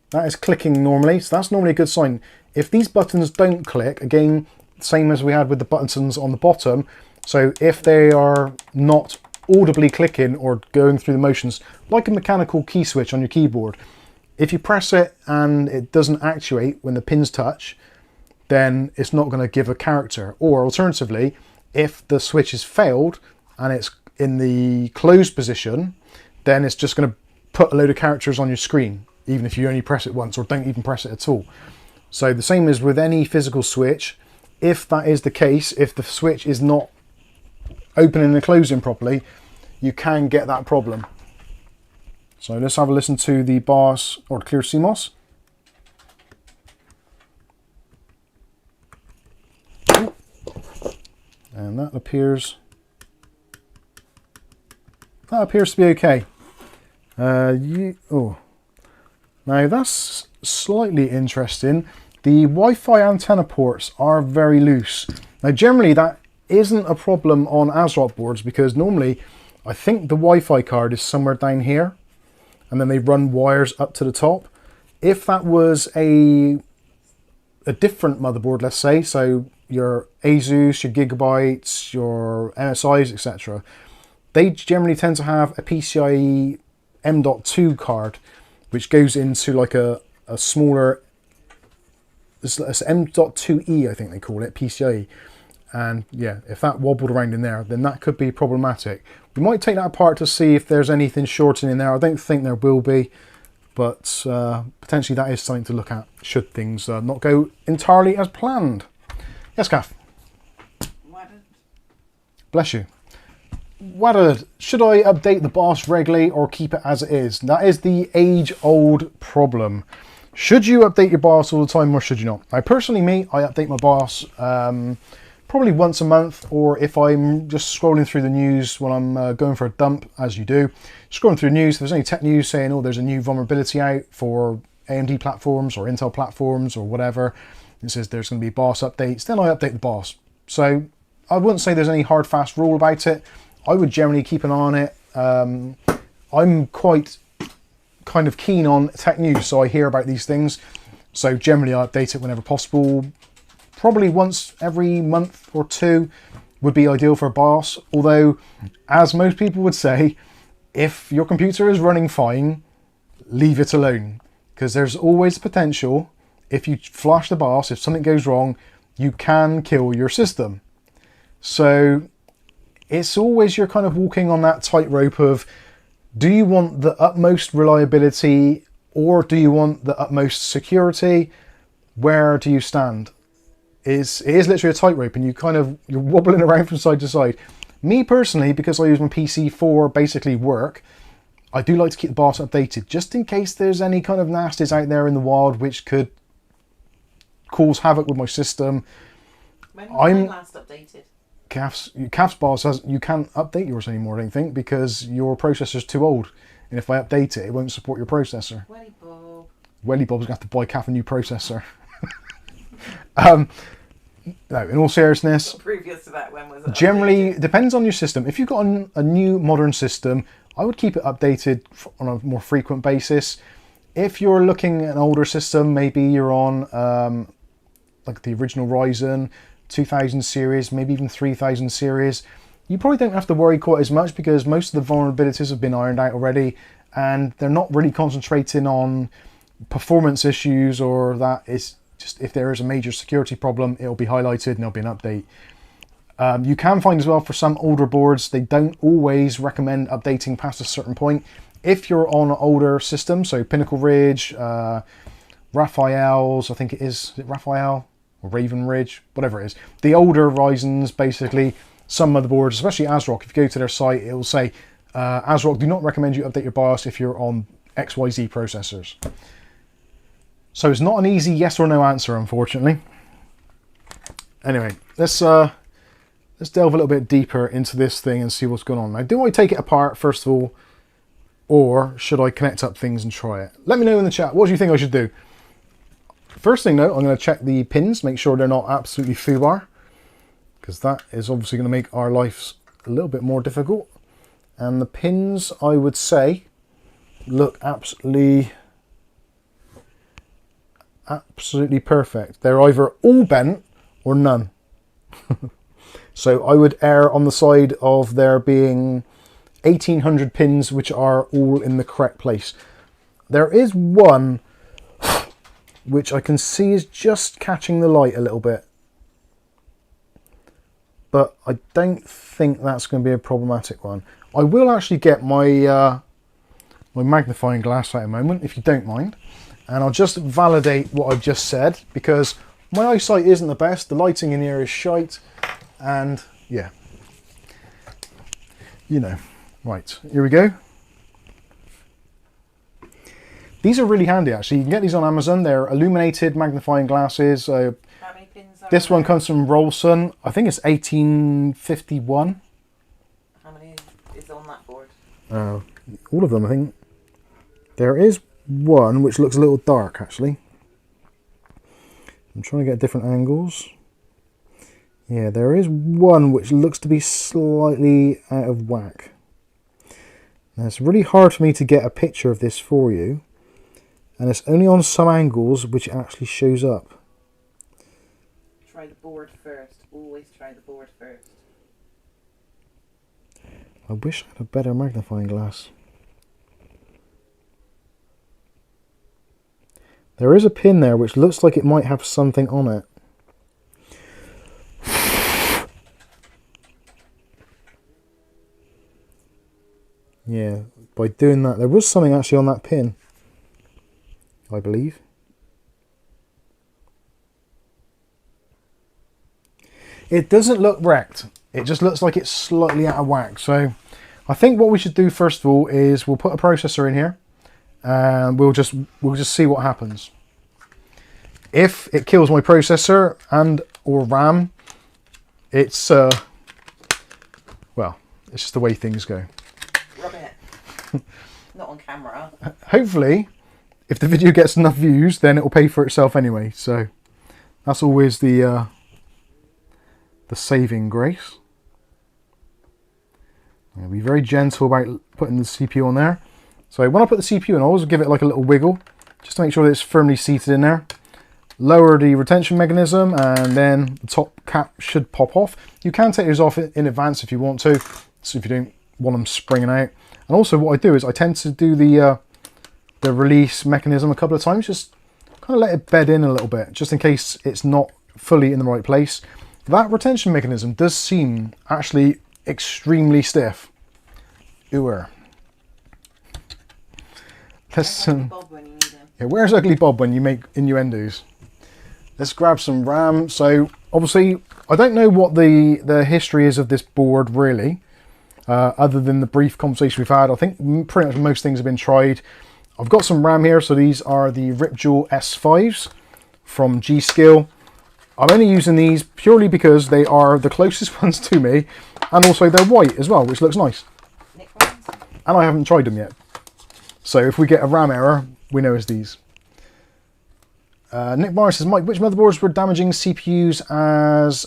That is clicking normally, so that's normally a good sign. If these buttons don't click, again, same as we had with the buttons on the bottom, so if they are not audibly clicking or going through the motions, like a mechanical key switch on your keyboard, if you press it and it doesn't actuate when the pins touch, then it's not going to give a character. Or alternatively, if the switch is failed and it's in the closed position, then it's just going to put a load of characters on your screen, even if you only press it once or don't even press it at all. So the same as with any physical switch, if that is the case, if the switch is not opening and closing properly, you can get that problem. So let's have a listen to the BIOS or clear CMOS. And that appears to be okay. Now that's slightly interesting. The Wi-Fi antenna ports are very loose. Now generally that isn't a problem on ASRock boards, because normally I think the Wi-Fi card is somewhere down here and then they run wires up to the top. If that was a different motherboard, let's say, so your Asus, your Gigabytes, your MSIs, etc., they generally tend to have a PCIe M.2 card, which goes into like a smaller, it's M.2E, I think they call it, PCIe. And yeah, if that wobbled around in there, then that could be problematic. We might take that apart to see if there's anything shorting in there. I don't think there will be, but potentially that is something to look at should things not go entirely as planned. Yes, Kath? Bless you. Should I update the BIOS regularly or keep it as it is? That is the age-old problem. Should you update your BIOS all the time or should you not? Now, personally, I update my BIOS probably once a month, or if I'm just scrolling through the news when I'm going for a dump, as you do. Scrolling through the news, if there's any tech news saying, oh, there's a new vulnerability out for AMD platforms or Intel platforms or whatever, it says there's going to be BIOS updates, then I update the BIOS. So I wouldn't say there's any hard, fast rule about it. I would generally keep an eye on it. I'm quite kind of keen on tech news, so I hear about these things. So generally I update it whenever possible. Probably once every month or two would be ideal for a BIOS. Although, as most people would say, if your computer is running fine, leave it alone. Because there's always the potential, if you flash the BIOS, if something goes wrong, you can kill your system. So it's always you're kind of walking on that tightrope of, do you want the utmost reliability or do you want the utmost security? Where do you stand? it is literally a tightrope, and you're wobbling around from side to side. Me personally, because I use my PC for basically work, I do like to keep the BIOS updated, just in case there's any kind of nasties out there in the wild which could cause havoc with my system. When was mine last updated? CAF's BIOS says you can't update yours anymore, I don't think, because your processor's too old. And if I update it, it won't support your processor. Welly Bob. Welly Bob's going to have to buy CAF a new processor. No, in all seriousness, Previous to that, when was it? generally, it depends on your system. If you've got a new modern system, I would keep it updated on a more frequent basis. If you're looking at an older system, maybe you're on like the original Ryzen 2000 series, maybe even 3000 series, you probably don't have to worry quite as much because most of the vulnerabilities have been ironed out already, and they're not really concentrating on performance issues, or that. It's just if there is a major security problem, it'll be highlighted and there'll be an update. You can find as well for some older boards, they don't always recommend updating past a certain point. If you're on an older system, so Pinnacle Ridge, Raphael's, I think is it Raphael or Raven Ridge, whatever it is. The older Ryzens, basically, some motherboards, especially ASRock, if you go to their site, it will say, ASRock do not recommend you update your BIOS if you're on XYZ processors. So it's not an easy yes or no answer, unfortunately. Anyway, let's delve a little bit deeper into this thing and see what's going on. Now, do I take it apart, first of all, or should I connect up things and try it? Let me know in the chat. What do you think I should do? First thing though, I'm going to check the pins, make sure they're not absolutely foobar, because that is obviously going to make our lives a little bit more difficult. And the pins, I would say, look absolutely perfect. They're either all bent or none. So I would err on the side of there being 1800 pins which are all in the correct place. There is one which I can see is just catching the light a little bit, but I don't think that's going to be a problematic one. I will actually get my my magnifying glass out in a moment, if you don't mind, and I'll just validate what I've just said, because my eyesight isn't the best, the lighting in here is shite, and yeah, you know. Right, here we go. These are really handy actually. You can get these on Amazon. They're illuminated magnifying glasses. How many pins are This one comes from Rolson. I think it's 1851. How many is on that board? All of them, I think. There is one which looks a little dark actually. I'm trying to get different angles. Yeah, there is one which looks to be slightly out of whack. Now, it's really hard for me to get a picture of this for you, and it's only on some angles which it actually shows up. Try the board first. Always try the board first. I wish I had a better magnifying glass. There is a pin there which looks like it might have something on it. Yeah, by doing that, there was something actually on that pin, I believe. It doesn't look wrecked. It just looks like it's slightly out of whack. So I think what we should do first of all is we'll put a processor in here and we'll just see what happens. If it kills my processor and or RAM, it's well, it's just the way things go. Rub it. Not on camera. Hopefully, if the video gets enough views, then it will pay for itself anyway. So that's always the saving grace. I'll be very gentle about putting the CPU on there. So when I put the CPU in, I always give it like a little wiggle, just to make sure that it's firmly seated in there. Lower the retention mechanism, and then the top cap should pop off. You can take those off in advance if you want to, so if you don't want them springing out. And also what I do is I tend to do the release mechanism a couple of times, just kind of let it bed in a little bit, just in case it's not fully in the right place. That retention mechanism does seem actually extremely stiff. Ooh. Let's Bob when you need him. yeah, where's Ugly Bob when you make innuendos? Let's grab some RAM. So obviously, I don't know what the history is of this board really, other than the brief conversation we've had. I think pretty much most things have been tried. I've got some RAM here, so these are the Ripjaw S5s from G-Skill. I'm only using these purely because they are the closest ones to me, and also they're white as well, which looks nice. And I haven't tried them yet. So if we get a RAM error, we know it's these. Nick Morris says, Mike, which motherboards were damaging CPUs as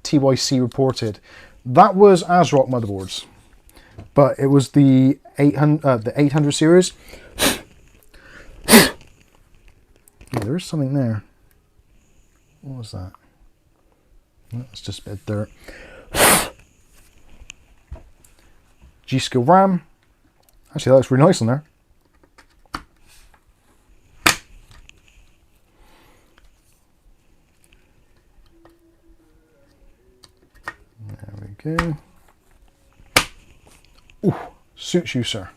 TYC reported? That was ASRock motherboards, but it was the 800 series. Yeah, there is something there. What was that? That's just a bit of dirt. G-Skill RAM. Actually, that looks really nice on there. There we go. Ooh, suits you, sir.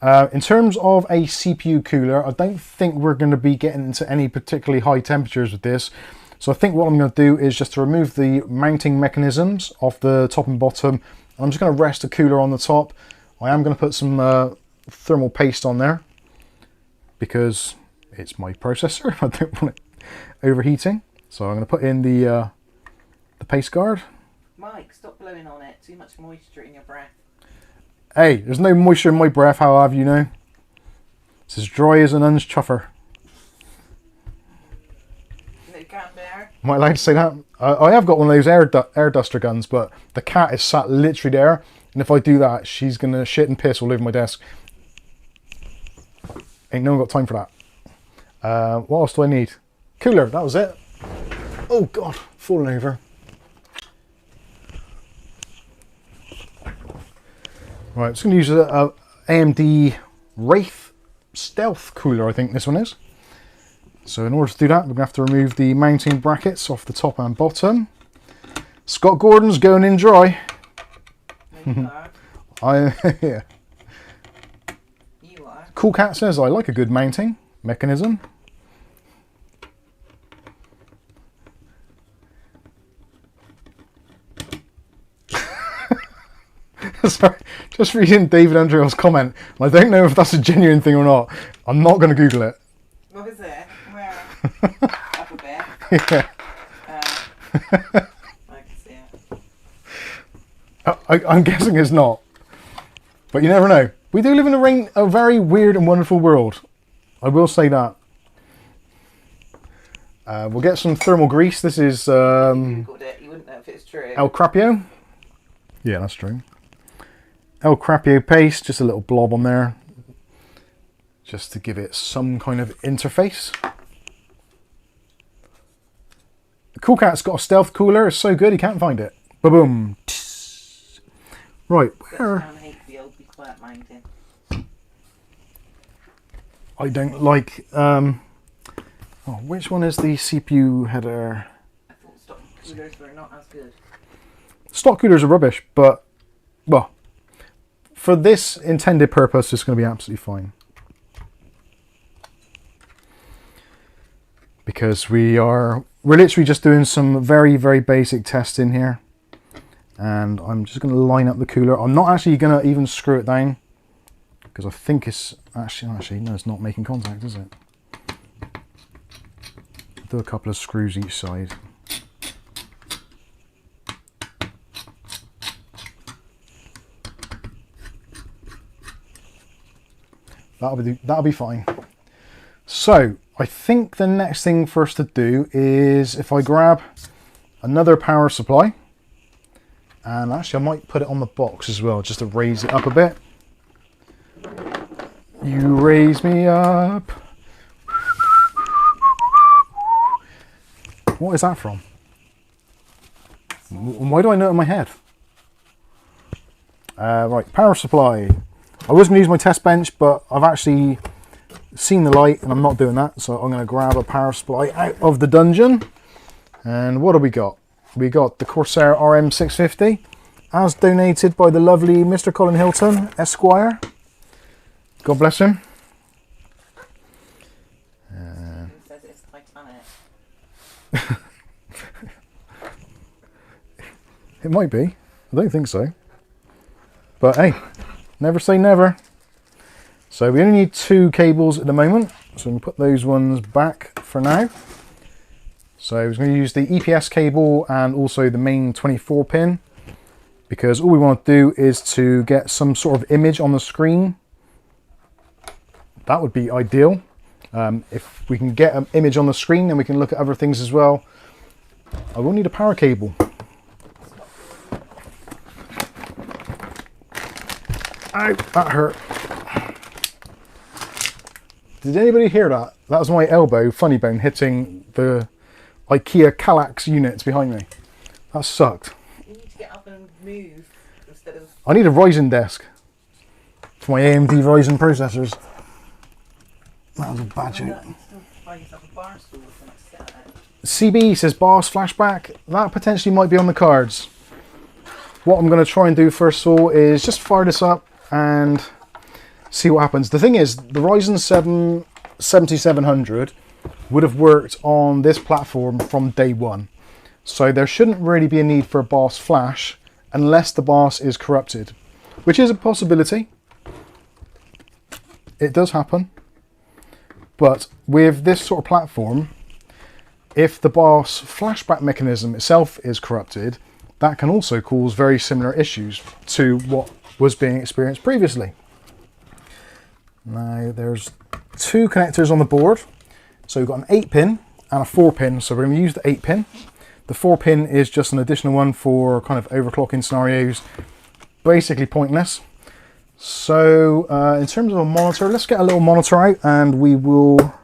In terms of a CPU cooler, I don't think we're going to be getting into any particularly high temperatures with this. So I think what I'm going to do is just to remove the mounting mechanisms off the top and bottom. I'm just going to rest the cooler on the top. I am going to put some thermal paste on there because it's my processor. I don't want it overheating. So I'm going to put in the paste guard. Mike, stop blowing on it. Too much moisture in your breath. Hey, there's no moisture in my breath, how have you know? It's as dry as an un's chuffer. No cat bear. Am I allowed to say that? I have got one of those air duster guns, but the cat is sat literally there, and if I do that, she's going to shit and piss all over my desk. Ain't no one got time for that. What else do I need? Cooler, that was it. Oh God, falling over. Right, I'm just going to use a AMD Wraith Stealth cooler, I think this one is. So in order to do that, we're going to have to remove the mounting brackets off the top and bottom. Scott Gordon's going in dry. No, you are. Yeah. You are. Cool Cat says, I like a good mounting mechanism. Sorry, just reading David Andrews' comment. I don't know if that's a genuine thing or not. I'm not going to Google it. What is it? Where? Up a bit. Yeah. I can see it. I'm guessing it's not. But you never know. We do live in a very weird and wonderful world. I will say that. We'll get some thermal grease. This is You Googled it. You wouldn't know if it's true. El Crapio. Yeah, that's true. El Crapio paste, just a little blob on there, just to give it some kind of interface. Cool Cat's got a stealth cooler, it's so good he can't find it. Ba-boom. Right, where... Be quiet, mountain. I don't like... oh, which one is the CPU header? I thought stock coolers were not as good. Stock coolers are rubbish, but... well... for this intended purpose, it's going to be absolutely fine. Because we're literally just doing some very, very basic testing here. And I'm just going to line up the cooler. I'm not actually going to even screw it down. Because I think it's actually, no, it's not making contact, is it? Do a couple of screws each side. That'll be fine. So I think the next thing for us to do is if I grab another power supply, and actually I might put it on the box as well, just to raise it up a bit. You raise me up. What is that from? Why do I know it in my head? Right, power supply. I was going to use my test bench, but I've actually seen the light and I'm not doing that. So I'm going to grab a power supply out of the dungeon. And what have we got? We got the Corsair RM650, as donated by the lovely Mr. Colin Hilton, Esquire. God bless him. It says it's like It might be. I don't think so. But hey, never say never. So we only need 2 cables at the moment. So we'll put those ones back for now. So we're going to use the EPS cable and also the main 24 pin, because all we want to do is to get some sort of image on the screen. That would be ideal. If we can get an image on the screen, then we can look at other things as well. I will need a power cable. Ow, that hurt. Did anybody hear that? That was my elbow, funny bone, hitting the IKEA Kallax units behind me. That sucked. You need to get up and move instead of... I need a Ryzen desk for my AMD Ryzen processors. That was a bad joke. CB says BIOS flashback. That potentially might be on the cards. What I'm going to try and do first of all is just fire this up and see what happens. The thing is, the Ryzen 7 7700 would have worked on this platform from day one. So there shouldn't really be a need for a BIOS flash unless the BIOS is corrupted, which is a possibility. It does happen. But with this sort of platform, if the BIOS flashback mechanism itself is corrupted, that can also cause very similar issues to what was being experienced previously. Now there's 2 connectors on the board. So we've got an 8-pin and a 4-pin. So we're going to use the 8-pin. The 4-pin is just an additional one for kind of overclocking scenarios. Basically pointless. So in terms of a monitor, let's get a little monitor out and we will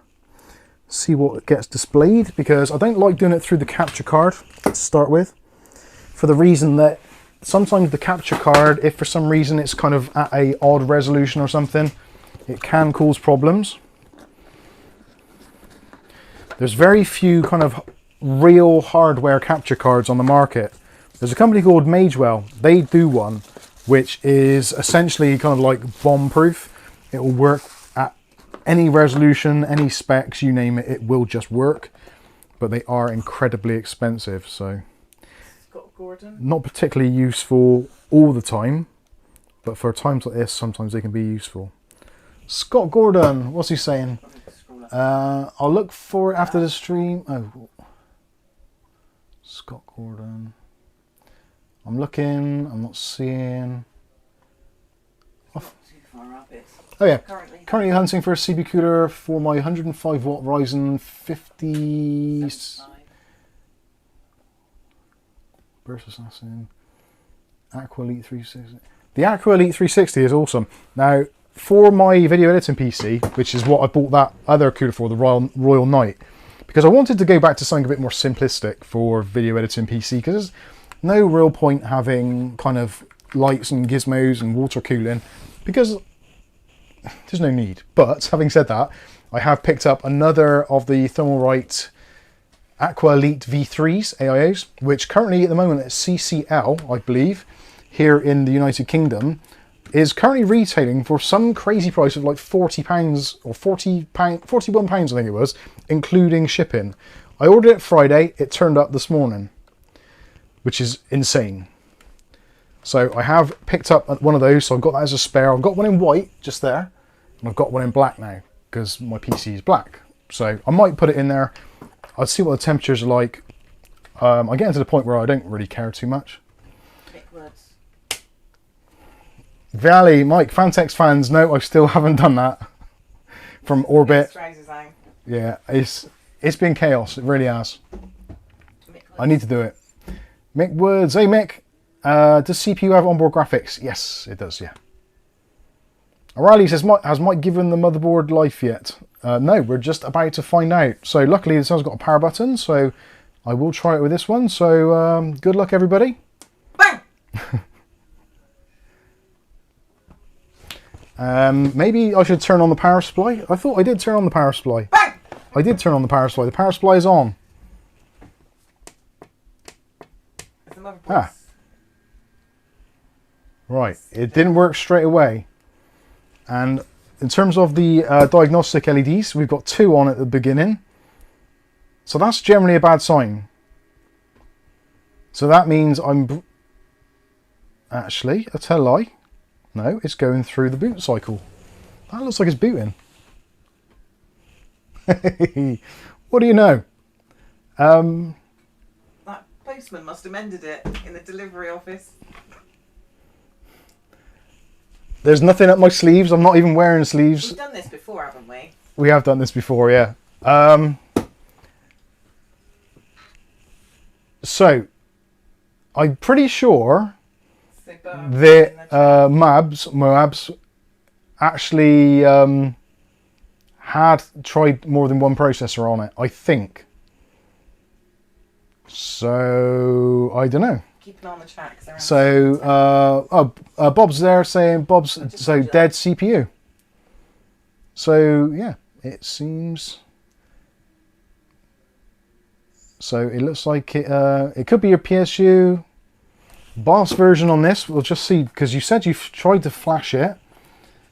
see what gets displayed, because I don't like doing it through the capture card to start with, for the reason that sometimes the capture card, if for some reason it's kind of at a odd resolution or something, it can cause problems. There's very few kind of real hardware capture cards on the market. There's a company called Magewell. They do one which is essentially kind of like bomb proof. It will work at any resolution, any specs, you name it, it will just work. But they are incredibly expensive, so not particularly useful all the time, but for times like this, sometimes they can be useful. Scott Gordon, what's he saying? I'll look for it after the stream. Oh, Scott Gordon. I'm looking, I'm not seeing. Oh yeah, currently hunting for a CPU cooler for my 105 watt Ryzen 50 Burst Assassin Aqua Elite 360. The Aqua Elite 360 is awesome. Now, for my video editing PC, which is what I bought that other cooler for, the Royal Knight, because I wanted to go back to something a bit more simplistic for video editing PC, because there's no real point having kind of lights and gizmos and water cooling, because there's no need. But having said that, I have picked up another of the Thermalright Aqua Elite V3s AIOs, which currently at the moment at CCL, I believe, here in the United Kingdom, is currently retailing for some crazy price of like £40 or £41 I think it was, including shipping. I ordered it Friday, it turned up this morning, which is insane. So I have picked up one of those, so I've got that as a spare. I've got one in white just there, and I've got one in black now because my PC is black. So I might put it in there. I'll see what the temperatures are like. I'm getting to the point where I don't really care too much. Valley, Mike, Fantex fans, no, I still haven't done that. From Orbit. Yeah, it's been chaos, it really has. I need to do it. Mick Woods, hey Mick, does CPU have onboard graphics? Yes, it does, yeah. O'Reilly says, has Mike given the motherboard life yet? No, we're just about to find out. So luckily this has got a power button, so I will try it with this one. So good luck everybody. Bang! Maybe I should turn on the power supply. I thought I did turn on the power supply. Bang! I did turn on the power supply. The power supply is on. Ah. Right, it didn't work straight away. And in terms of the diagnostic LEDs, we've got 2 on at the beginning. So that's generally a bad sign. So that means actually, I tell a lie. No, it's going through the boot cycle. That looks like it's booting. What do you know? That postman must have mended it in the delivery office. There's nothing up my sleeves. I'm not even wearing sleeves. We've done this before, haven't we? We have done this before, yeah. So, I'm pretty sure that Moabs actually had tried more than one processor on it, I think. So, I don't know. Keep an eye on the chat. So, Bob's there saying dead CPU. So, yeah, it seems... So it looks like it could be your PSU BIOS version on this. We'll just see, because you said you've tried to flash it.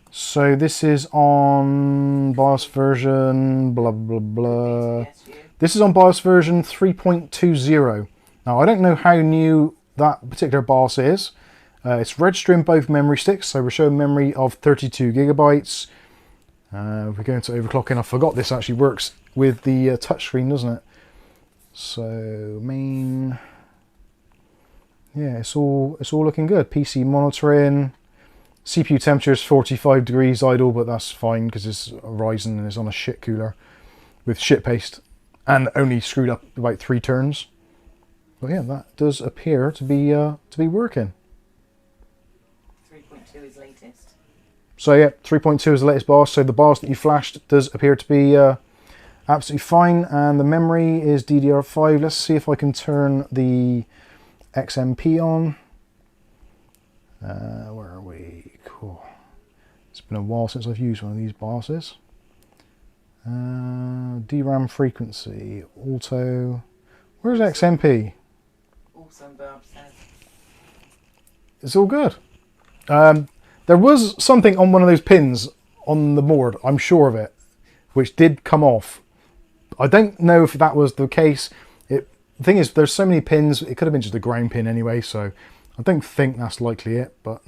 So this is on BIOS version blah blah blah. This is on BIOS version 3.20. Now I don't know how new that particular BIOS is. It's registering both memory sticks, so we're showing memory of 32 gigabytes. We're going to overclocking. I forgot this actually works with the touchscreen, doesn't it? So main, yeah, it's all looking good. PC monitoring, CPU temperature is 45 degrees idle, but that's fine because it's a Ryzen and it's on a shit cooler with shit paste and only screwed up about 3 turns. But yeah, that does appear to be working. 3.2 is latest. So yeah, 3.2 is the latest BIOS. So the BIOS that you flashed does appear to be absolutely fine, and the memory is DDR5. Let's see if I can turn the XMP on. Where are we? Cool. It's been a while since I've used one of these BIOSes. DRAM frequency, auto. Where's XMP? Awesome, Bob says. It's all good. There was something on one of those pins on the board, I'm sure of it, which did come off. I don't know if that was the case. The thing is, there's so many pins, it could have been just a ground pin anyway, so I don't think that's likely it, but...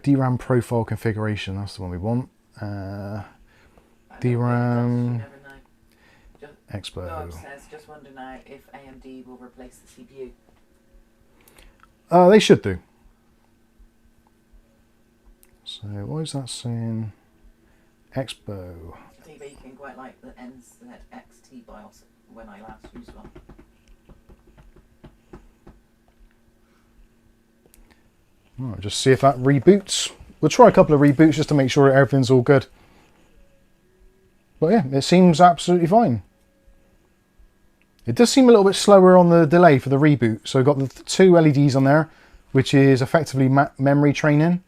DRAM profile configuration, that's the one we want. DRAM... Expo. Bob says, just wonder now if AMD will replace the CPU. They should do. So, why is that saying... Expo... Beacon quite like the NZXT BIOS when I last used one. Right, just see if that reboots. We'll try a couple of reboots just to make sure everything's all good. But yeah, it seems absolutely fine. It does seem a little bit slower on the delay for the reboot. So we've got the 2 LEDs on there, which is effectively memory training,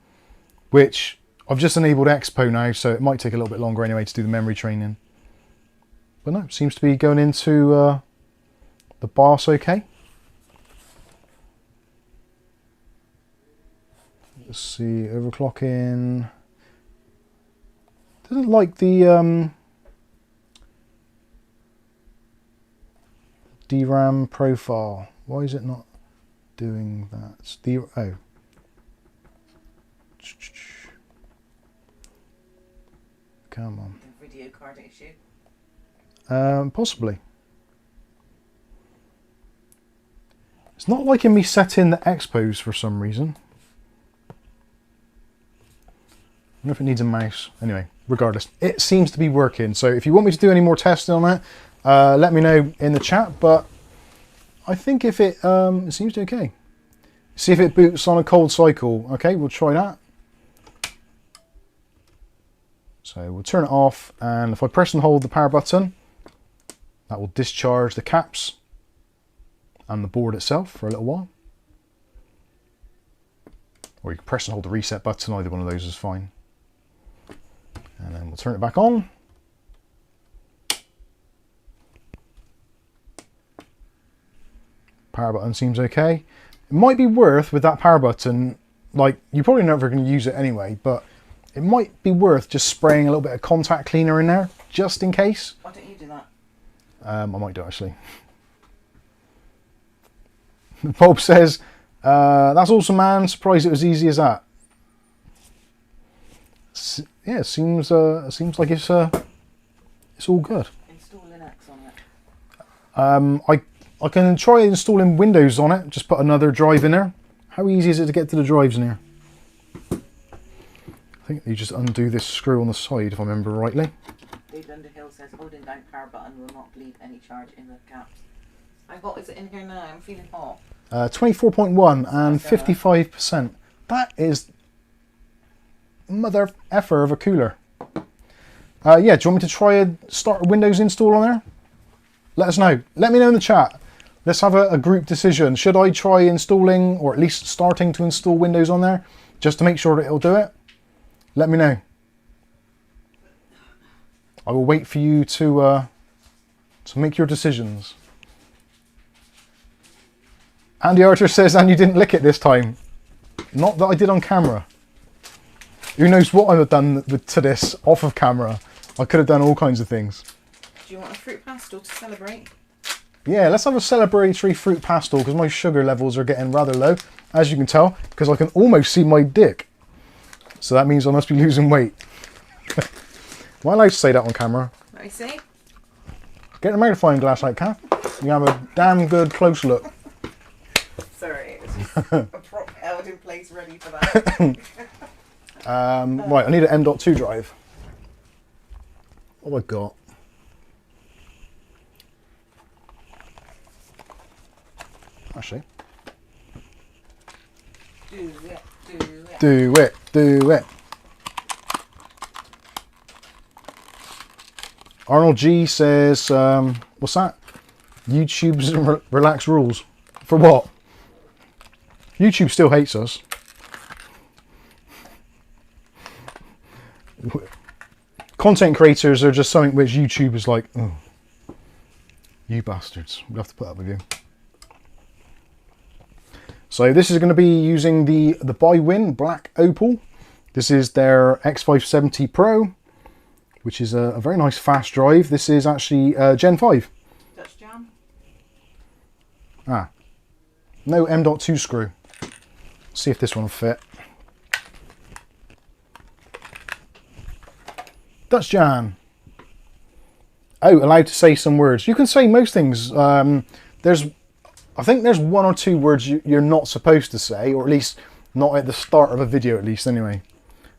which I've just enabled Expo now, so it might take a little bit longer anyway to do the memory training. But no, it seems to be going into the BIOS okay. Let's see, overclocking. Doesn't like the DRAM profile. Why is it not doing that? Oh. Come on. The video card issue. Possibly. It's not liking me setting the expos for some reason. I don't know if it needs a mouse. Anyway, regardless, it seems to be working. So if you want me to do any more testing on it, let me know in the chat. But I think if it seems to be okay. See if it boots on a cold cycle. Okay, we'll try that. So we'll turn it off, and if I press and hold the power button, that will discharge the caps and the board itself for a little while. Or you can press and hold the reset button, either one of those is fine. And then we'll turn it back on. Power button seems okay. It might be worth, with that power button, like, you're probably never going to use it anyway, but it might be worth just spraying a little bit of contact cleaner in there, just in case. Why don't you do that? I might do actually. Bob says, that's awesome, man. Surprised it was easy as that. Yeah, it seems like it's all good. Install Linux on it. I can try installing Windows on it. Just put another drive in there. How easy is it to get to the drives in here? I think you just undo this screw on the side, if I remember rightly. Dave Underhill says holding down power button will not bleed any charge in the caps. What is it in here now? I'm feeling hot. 24.1 and 55%. That is mother effer of a cooler. Yeah, do you want me to try a start a Windows install on there? Let us know. Let me know in the chat. Let's have a group decision. Should I try installing, or at least starting to install Windows on there, just to make sure that it'll do it? Let me know. I will wait for you to make your decisions. Andy Archer says, and you didn't lick it this time. Not that I did on camera. Who knows what I would have done to this off of camera. I could have done all kinds of things. Do you want a fruit pastel to celebrate? Yeah, let's have a celebratory fruit pastel because my sugar levels are getting rather low, as you can tell, because I can almost see my dick. So that means I must be losing weight. Am I allowed to say that on camera? Let me see. Get the magnifying glass out, Kath. You have a damn good close look. Sorry, it's just a prop held in place ready for that. Right, I need an M.2 drive. What have I got? Actually. Do it. Arnold G says, what's that? YouTube's relaxed rules. For what? YouTube still hates us. Content creators are just something which YouTube is like, oh, you bastards, we'll have to put up with you. So this is going to be using the BiWin Black Opal. This is their X570 Pro, which is a very nice fast drive. This is actually Gen 5. Dutch jam? Ah, no M.2 screw. Let's see if this one will fit. Dutch Jan. Oh, allowed to say some words. You can say most things. I think there's one or two words you're not supposed to say, or at least not at the start of a video, at least anyway.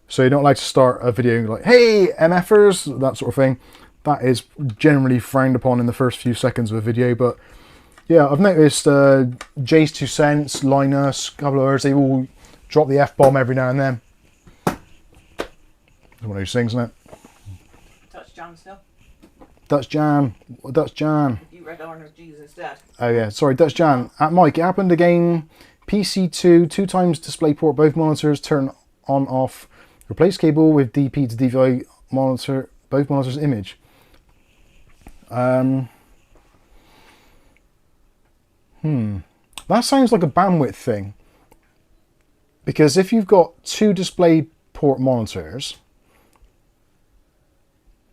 So you're not allowed to start a video like, hey, MFers, that sort of thing. That is generally frowned upon in the first few seconds of a video. But yeah, I've noticed Jay's 2 Cents, Linus, a couple of others, they all drop the F-bomb every now and then. It's one of those things, isn't it? Dutch jam still? Dutch Jan. Dutch Jan. You read Arnold G's instead. Oh yeah, sorry, Dutch Jan. At Mike, it happened again. PC2, 2 times DisplayPort, both monitors turn on off. Replace cable with DP to DVI monitor, both monitors image. That sounds like a bandwidth thing. Because if you've got 2 DisplayPort monitors,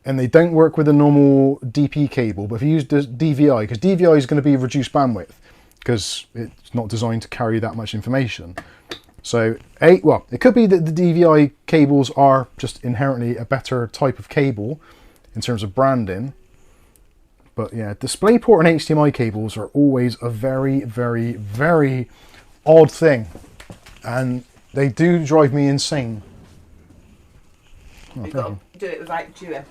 and they don't work with a normal DP cable, but if you use DVI, because DVI is going to be reduced bandwidth, because it's not designed to carry that much information. So, well, it could be that the DVI cables are just inherently a better type of cable in terms of branding. But yeah, DisplayPort and HDMI cables are always a very, very, very odd thing. And they do drive me insane. Oh, You've got to do it without chewing.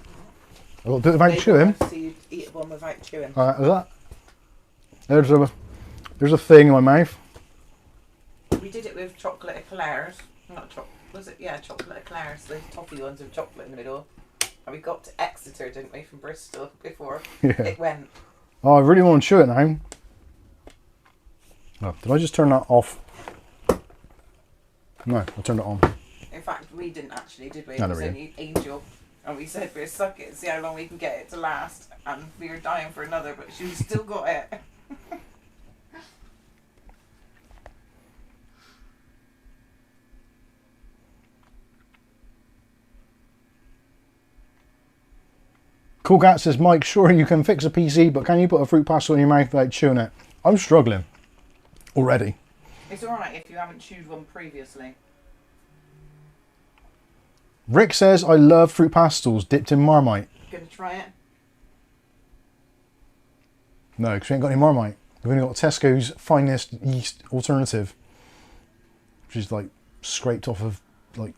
I'll do it without chewing. So you eat one without chewing. There's a thing in my mouth. We did it with chocolate eclairs. Not chocolate, was it? Yeah, chocolate eclairs. The toffee ones with chocolate in the middle. And we got to Exeter, didn't we, from Bristol before it went. Oh, I really want to chew it now. Oh, did I just turn that off? No, I turned it on. In fact, we didn't actually, did we? No, It was really. only Angel. And we said we'll suck it and see how long we can get it to last. And we were dying for another, but she still got it. Cool Cat says, Mike, sure you can fix a PC, but can you put a fruit pastel in your mouth without chewing it? I'm struggling already. It's alright if you haven't chewed one previously. Rick says, I love fruit pastels dipped in Marmite. Gonna try it? No, because we ain't got any Marmite. We've only got Tesco's finest yeast alternative, which is like scraped off of like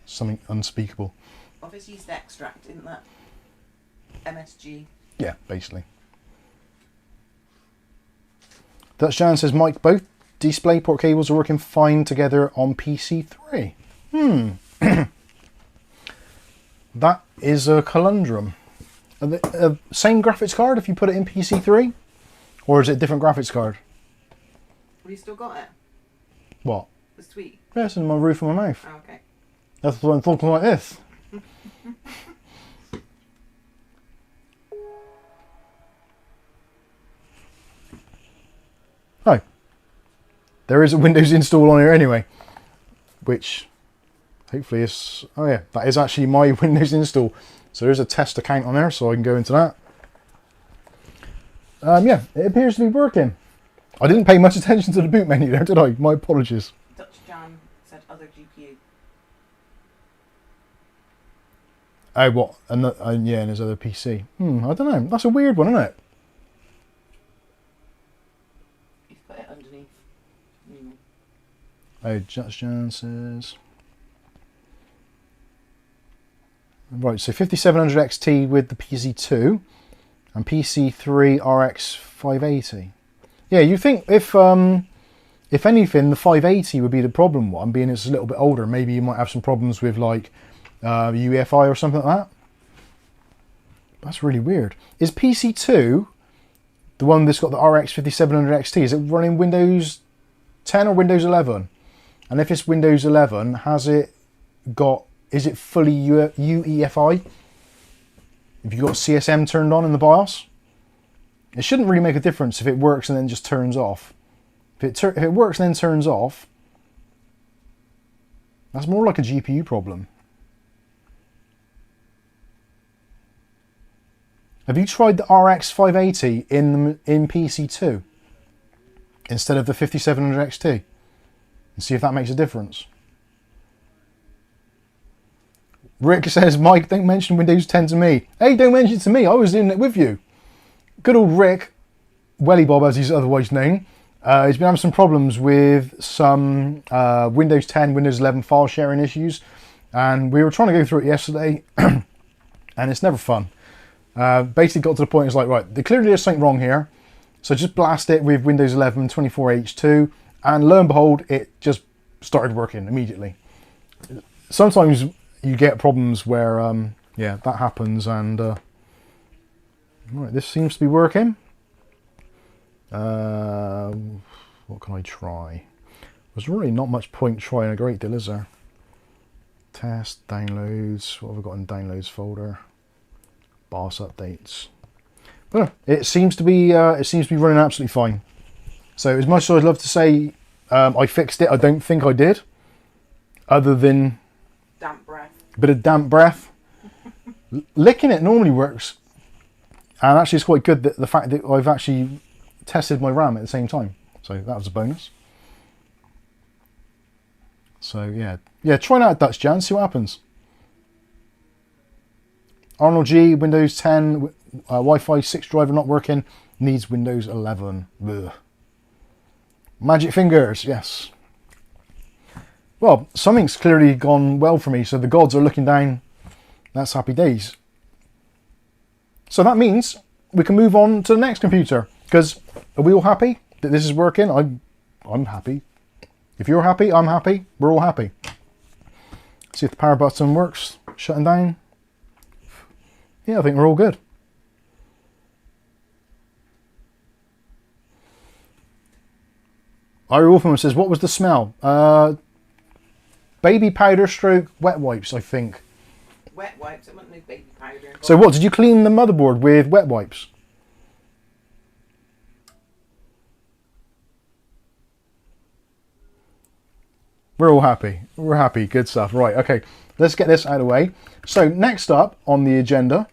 something unspeakable. Office yeast extract, isn't that MSG? Yeah, basically. Dutch Jan says, Mike, both DisplayPort cables are working fine together on PC3. That is a conundrum. Same graphics card if you put it in PC3? Or is it a different graphics card? Have you still got it? What? The sweet? Yeah, it's in my roof of my mouth. Oh, okay. That's why I'm talking like this. Oh. There is a Windows install on here anyway. Which hopefully is... Oh yeah, that is actually my Windows install. So there's a test account on there, so I can go into that. Yeah, it appears to be working. I didn't pay much attention to the boot menu there, did I? My apologies. Dutch Jan said other GPU. Oh, what? Yeah, and there's other PC. I don't know. That's a weird one, isn't it? You've put it underneath. Oh, Dutch Jan says... Right, so 5700 XT with the PC2 and PC3 RX 580. Yeah, you think if anything, the 580 would be the problem one, being it's a little bit older. Maybe you might have some problems with like UEFI or something like that. That's really weird. Is PC2, the one that's got the RX 5700 XT, is it running Windows 10 or Windows 11? And if it's Windows 11, has it got... Is it fully UEFI? If you've got CSM turned on in the BIOS? It shouldn't really make a difference if it works and then just turns off. If it works and then turns off, that's more like a GPU problem. Have you tried the RX 580 in PC2 instead of the 5700 XT? And see if that makes a difference. Rick says, Mike, don't mention Windows 10 to me. Hey, don't mention it to me. I was in it with you. Good old Rick, Welly Bob as he's otherwise known, he's been having some problems with some Windows 10, Windows 11 file sharing issues. And we were trying to go through it yesterday, and it's never fun. Basically got to the point, it's like, right, clearly there's something wrong here. So just blast it with Windows 11 24H2, and lo and behold, it just started working immediately. Sometimes you get problems where, yeah, that happens, and right, this seems to be working. What can I try? There's really not much point trying a great deal, is there? Test, downloads, what have I got in downloads folder? BIOS updates. But it seems to be running absolutely fine. So as much as I'd love to say I fixed it, I don't think I did. Other than Damp breath. a bit of damp breath. Licking it normally works. And actually it's quite good that the fact that I've actually tested my RAM at the same time. So that was a bonus. So yeah, try it out, Dutch Jan, see what happens. Arnold G, Windows 10, Wi-Fi 6 driver not working, needs Windows 11. Ugh. Magic fingers, yes. Well, something's clearly gone well for me, so the gods are looking down. That's happy days. So that means we can move on to the next computer. Because are we all happy that this is working? I'm happy. If you're happy, I'm happy. We're all happy. See if the power button works. Shutting down. Yeah, I think we're all good. Ira Wolfman says, what was the smell? Baby powder stroke wet wipes, I think. Wet wipes, it wasn't no baby powder. So what, did you clean the motherboard with wet wipes? We're all happy. We're happy. Good stuff. Right, okay. Let's get this out of the way. So next up on the agenda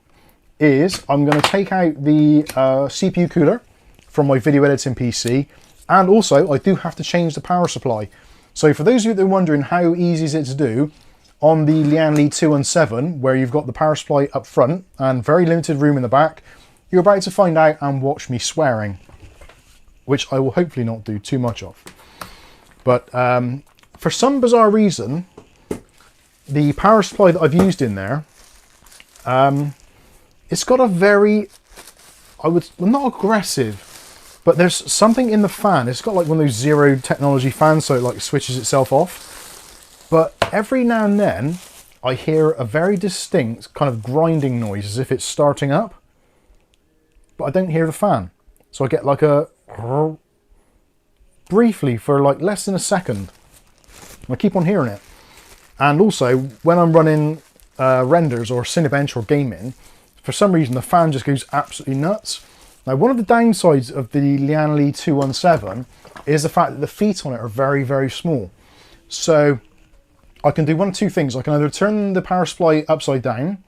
is I'm going to take out the CPU cooler from my video editing PC, and also I do have to change the power supply. So for those of you that are wondering how easy is it to do, on the Lian Li 217, where you've got the power supply up front and very limited room in the back, you're about to find out and watch me swearing, which I will hopefully not do too much of. But for some bizarre reason, the power supply that I've used in there, it's got a very, well, not aggressive, but there's something in the fan. It's got like one of those zero technology fans, so it like switches itself off. But every now and then, I hear a very distinct kind of grinding noise as if it's starting up, but I don't hear the fan. So I get like a briefly for like less than a second. I keep on hearing it. And also, when I'm running renders or Cinebench or gaming, for some reason the fan just goes absolutely nuts. Now, one of the downsides of the Lian Li 217 is the fact that the feet on it are very, very small. So I can do one of two things. I can either turn the power supply upside down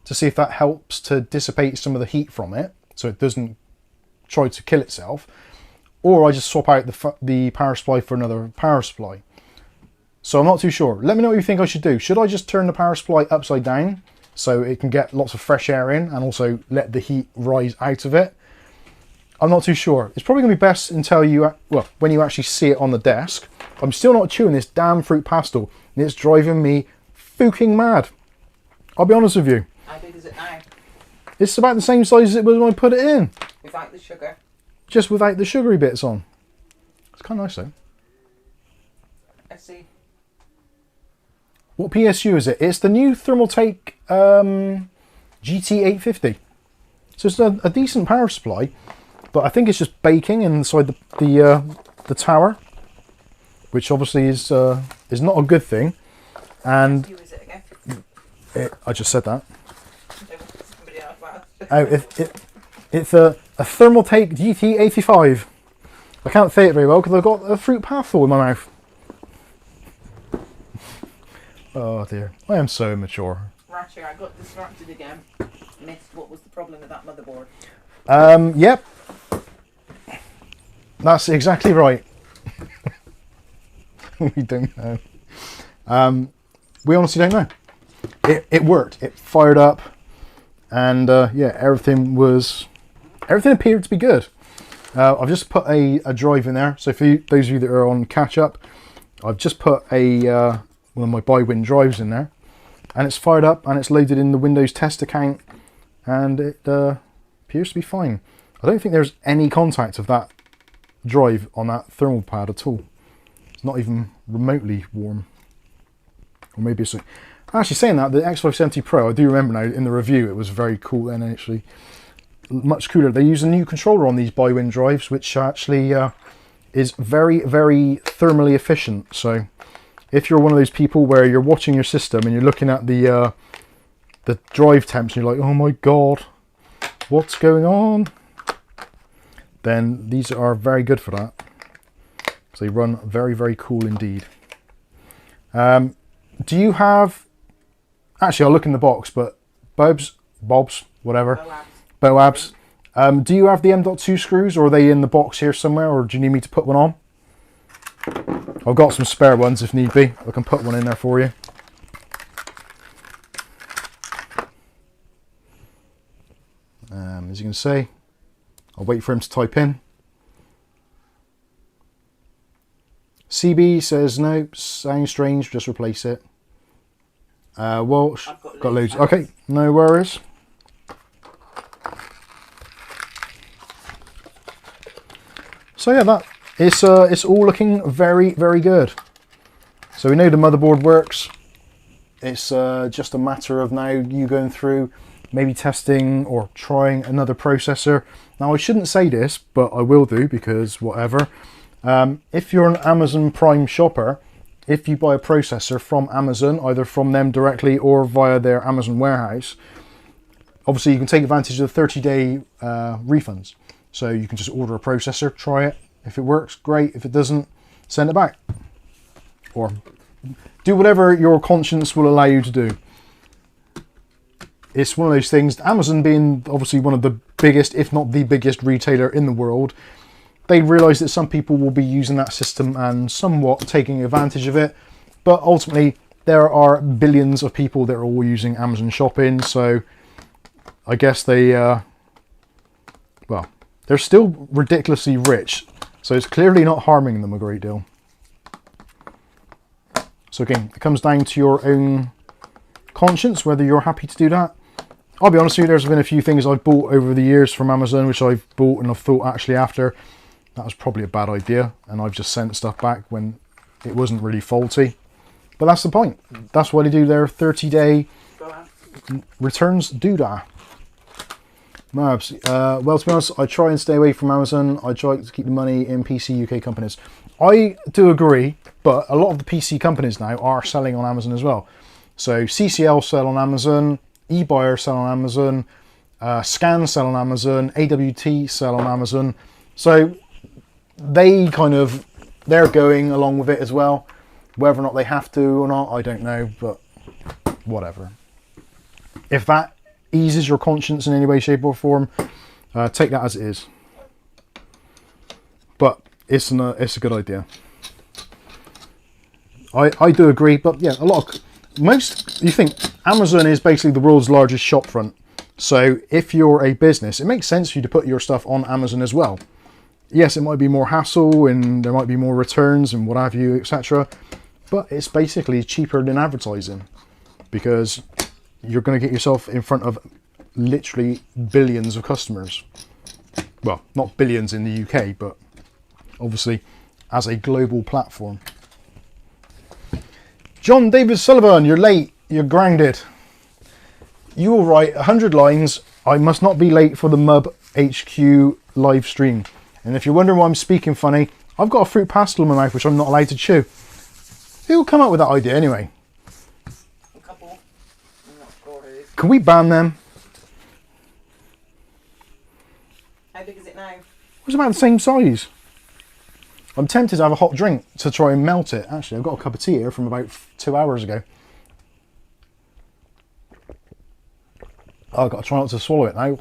to see if that helps to dissipate some of the heat from it, so it doesn't try to kill itself, or I just swap out the power supply for another power supply. So I'm not too sure. Let me know what you think I should do. Should I just turn the power supply upside down so it can get lots of fresh air in and also let the heat rise out of it? I'm not too sure. It's probably going to be best until you, well, when you actually see it on the desk. I'm still not chewing this damn fruit pastel, and it's driving me fucking mad. I'll be honest with you. How big is it now? It's about the same size as it was when I put it in. Without the sugar? Just without the sugary bits on. It's kind of nice though. Let's see. What PSU is it? It's the new Thermaltake GT850. So it's a decent power supply, but I think it's just baking inside the tower, which obviously is not a good thing. And PSU is it again? I just said that. Somebody else asked. Oh, it's a Thermaltake GT85. I can't say it very well because I've got a fruit pastel in my mouth. Oh dear, I am so immature. Ratchet, I got distracted again. Missed what was the problem with that motherboard. Yep. That's exactly right. We don't know. We honestly don't know. It worked. It fired up, and yeah, everything appeared to be good. I've just put a drive in there. So for those of you that are on catch up, I've just put one of my BiWin drives in there, and it's fired up and it's loaded in the Windows test account, and it appears to be fine. I don't think there's any contact of that drive on that thermal pad at all. It's not even remotely warm. Or maybe it's actually saying that the X570 Pro, I do remember now in the review it was very cool then, actually much cooler. They use a new controller on these BiWin drives, which actually is very, very thermally efficient. So if you're one of those people where you're watching your system and you're looking at the drive temps and you're like, oh my god, what's going on? Then these are very good for that. So they run very, very cool indeed. Do you have, actually I'll look in the box, but Bob's, whatever, Boabs. Do you have the M.2 screws, or are they in the box here somewhere, or do you need me to put one on? I've got some spare ones if need be. I can put one in there for you. As you can see, I'll wait for him to type in. CB says no, sounds strange, just replace it. Walsh, got loads. Okay, no worries. So yeah, it's all looking very, very good. So we know the motherboard works. It's just a matter of now you going through, maybe testing or trying another processor. Now I shouldn't say this, but I will do because whatever. If you're an Amazon Prime shopper, if you buy a processor from Amazon, either from them directly or via their Amazon warehouse, obviously you can take advantage of the 30-day refunds. So you can just order a processor, try it. If it works, great. If it doesn't, send it back. Or do whatever your conscience will allow you to do. it's one of those things, Amazon being obviously one of the biggest, if not the biggest retailer in the world, they realise that some people will be using that system and somewhat taking advantage of it. But ultimately, there are billions of people that are all using Amazon Shopping, so I guess they, well, they're still ridiculously rich, so it's clearly not harming them a great deal. So again, it comes down to your own conscience, whether you're happy to do that. I'll be honest with you, there's been a few things I've bought over the years from Amazon, which I've bought and I've thought actually after, that was probably a bad idea, and I've just sent stuff back when it wasn't really faulty. But that's the point. That's why they do their 30-day returns doodah. Mabs, well, to be honest, I try and stay away from Amazon. I try to keep the money in PC UK companies. I do agree, but a lot of the PC companies now are selling on Amazon as well. So CCL sell on Amazon, eBuyer sell on Amazon, Scan sell on Amazon, AWT sell on Amazon. So they they're going along with it as well. Whether or not they have to or not, I don't know, but whatever. If that eases your conscience in any way, shape or form, take that as it is. But it's a good idea. I do agree, but yeah, you think Amazon is basically the world's largest shop front. So if you're a business, it makes sense for you to put your stuff on Amazon as well. Yes, it might be more hassle and there might be more returns and what have you, etc. But it's basically cheaper than advertising, because you're going to get yourself in front of literally billions of customers. Well, not billions in the UK, but obviously as a global platform. John David Sullivan, you're late, you're grounded. You will write 100 lines. I must not be late for the Mub HQ live stream. And if you're wondering why I'm speaking funny, I've got a fruit pastel in my mouth which I'm not allowed to chew. Who come up with that idea anyway? A couple. I'm not sure who. Can we ban them? How big is it now? It's about the same size. I'm tempted to have a hot drink to try and melt it. Actually, I've got a cup of tea here from about 2 hours ago. Oh, I've got to try not to swallow it now.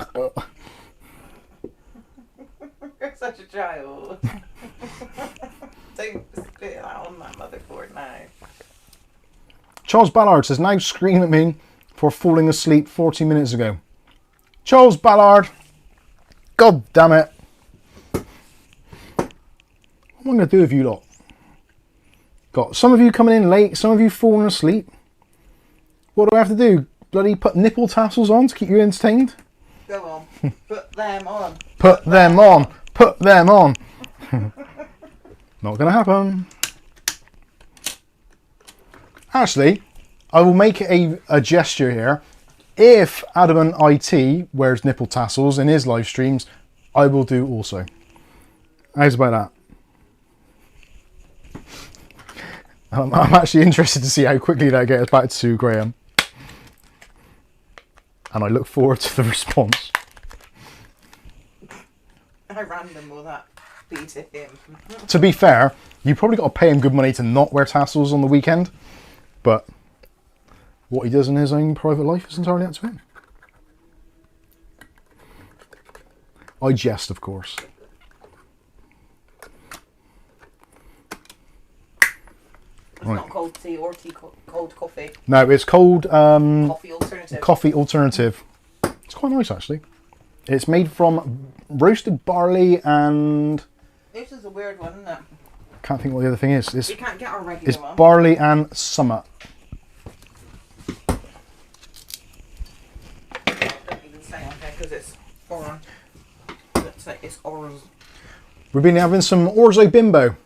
You're such a child. Don't spit that on that motherboard now. Charles Ballard says, now scream at me for falling asleep 40 minutes ago. Charles Ballard! God damn it! What am I going to do with you lot? Got some of you coming in late, some of you falling asleep. What do I have to do? Bloody put nipple tassels on to keep you entertained? Go on. Put them on. Put them on. Put them on. Not going to happen. Actually, I will make a gesture here. If Adamant IT wears nipple tassels in his live streams, I will do also. How's about that? I'm actually interested to see how quickly that gets back to Graham. And I look forward to the response. How random will that be to him? To be fair, you probably got to pay him good money to not wear tassels on the weekend. But what he does in his own private life is entirely up to him. I jest, of course. It's not cold tea or cold coffee. No, it's cold Coffee alternative. coffee alternative. It's quite nice actually. It's made from roasted barley and... This is a weird one, isn't it? Can't think what the other thing is. We can't get our regular It's one. barley and summit. Don't even say on here because it's orange. Let's say it's orange. We've been having some Orzo Bimbo.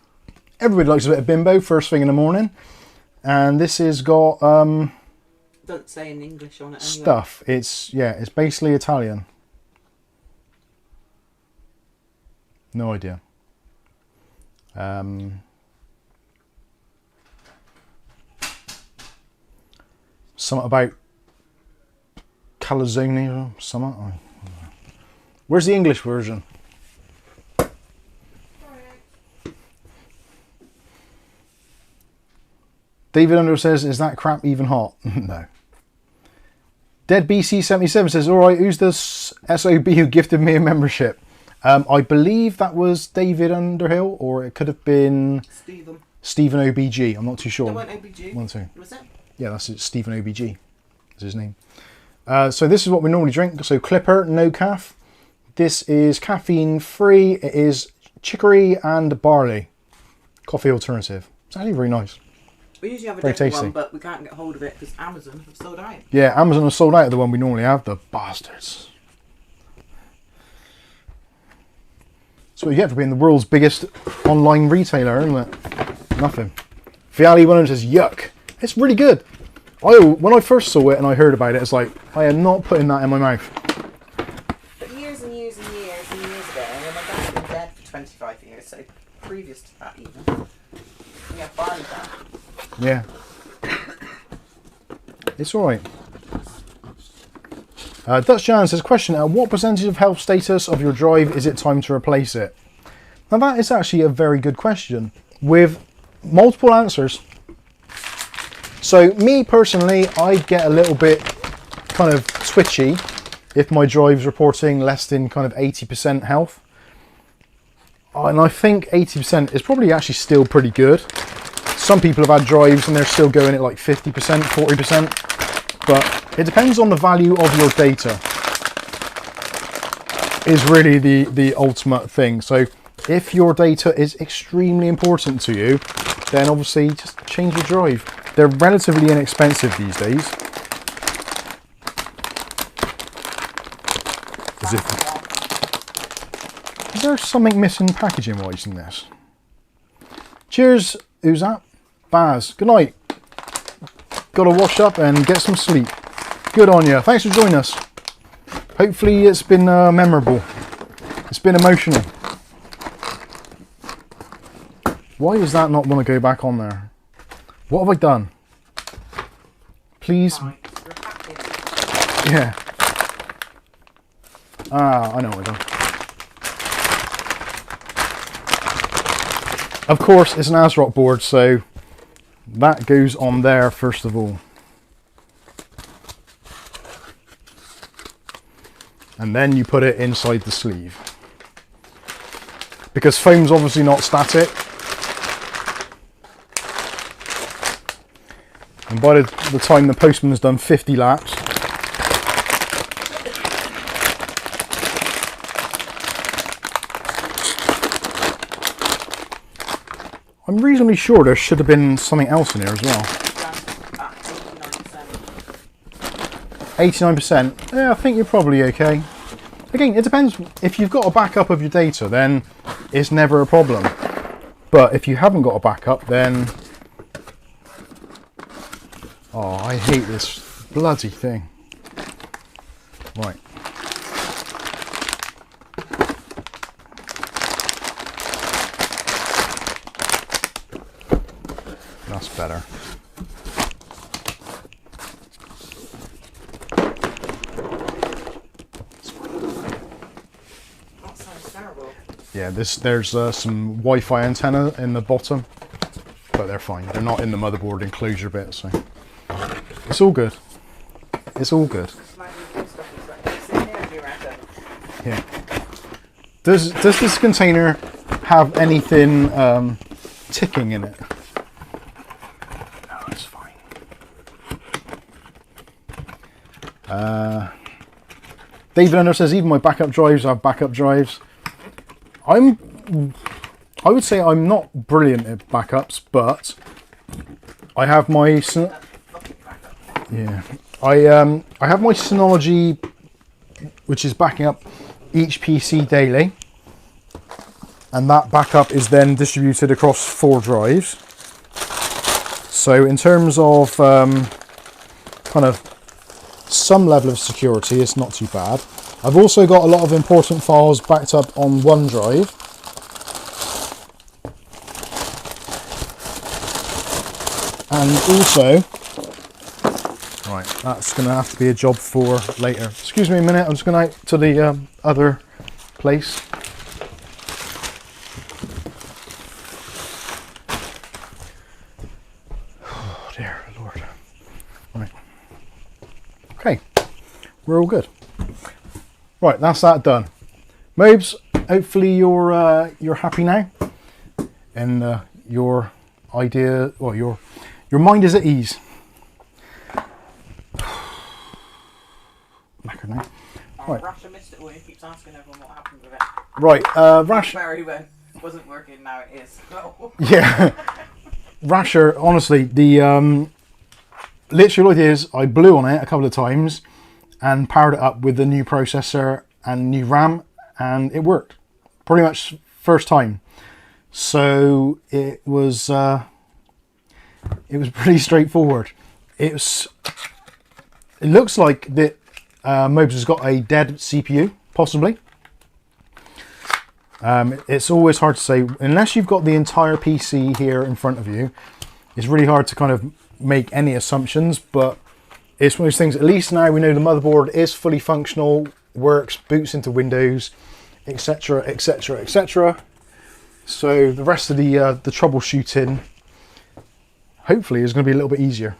Everybody likes a bit of Bimbo first thing in the morning. And this has got Don't say in English on it anyway. stuff. It's basically Italian. No idea. Something about calzone or something. Where's the English version? David Under says, is that crap even hot? No. DeadBC77 says, all right, who's the SOB who gifted me a membership? I believe that was David Underhill, or it could have been Stephen OBG. I'm not too sure. It went OBG. One, two. Was it? Yeah, that's it. Stephen OBG is his name. So this is what we normally drink. So Clipper, no caff. This is caffeine free. It is chicory and barley. Coffee alternative. It's actually very nice. We usually have a Very different tasty. one, but we can't get hold of it because Amazon have sold out. Yeah, Amazon has sold out of the one we normally have. The bastards. That's what you get for being the world's biggest online retailer, isn't it? Nothing. Viali100 says, yuck. It's really good. When I first saw it and I heard about it, it's like, I am not putting that in my mouth. But years and years and years and years ago, and my dad's been dead for 25 years, so previous to that even, we had barley that. Yeah. It's alright. Dutch Jan says, question, at what percentage of health status of your drive is it time to replace it? Now that is actually a very good question with multiple answers. So me personally, I get a little bit kind of twitchy if my drive's reporting less than kind of 80% health. And I think 80% is probably actually still pretty good. Some people have had drives and they're still going at like 50%, 40%. But it depends on the value of your data is really the ultimate thing. So if your data is extremely important to you, then obviously just change your drive. They're relatively inexpensive these days. Is there something missing packaging wise in this? Cheers, who's that? Baz, good night. Gotta wash up and get some sleep. Good on you. Thanks for joining us. Hopefully it's been memorable. It's been emotional. Why does that not want to go back on there? What have I done? Please. Yeah. Ah, I know what I've done. Of course, it's an ASRock board, so that goes on there first of all. And then you put it inside the sleeve. Because foam's obviously not static. And by the time the postman's done 50 laps, I'm reasonably sure there should have been something else in here as well. 89%. Yeah, I think you're probably okay. Again, it depends. If you've got a backup of your data, then it's never a problem. But if you haven't got a backup, then... Oh, I hate this bloody thing. Right. That's better. That sounds terrible. Yeah, there's some Wi-Fi antenna in the bottom, but they're fine. They're not in the motherboard enclosure bit, so it's all good. It's all good. Yeah. Does this container have anything ticking in it? No, it's fine. David Under says even my backup drives have backup drives. I would say I'm not brilliant at backups, but I have my I have my Synology, which is backing up each PC daily, and that backup is then distributed across 4 drives. So in terms of kind of some level of security, it's not too bad. I've also got a lot of important files backed up on OneDrive. And also, right, that's going to have to be a job for later. Excuse me a minute, I'm just going out to the other place. Oh dear Lord. Right. Okay. we're all good. Right, that's that done. Mobes, hopefully you're happy now, and your idea, well, your mind is at ease. Knackered now. Right. Rasher missed it all. He keeps asking everyone what happened with it. Right, Rash. Very well. Wasn't working. Now it is. Yeah, Rasher. Honestly, the literal idea is I blew on it a couple of times and powered it up with the new processor and new RAM, and it worked pretty much first time. So it was pretty straightforward. It looks like that Mobes has got a dead CPU, possibly. It's always hard to say unless you've got the entire PC here in front of you. It's really hard to kind of make any assumptions, but it's one of those things. At least now we know the motherboard is fully functional, works, boots into Windows, etc, etc, etc. So the rest of the troubleshooting hopefully is going to be a little bit easier.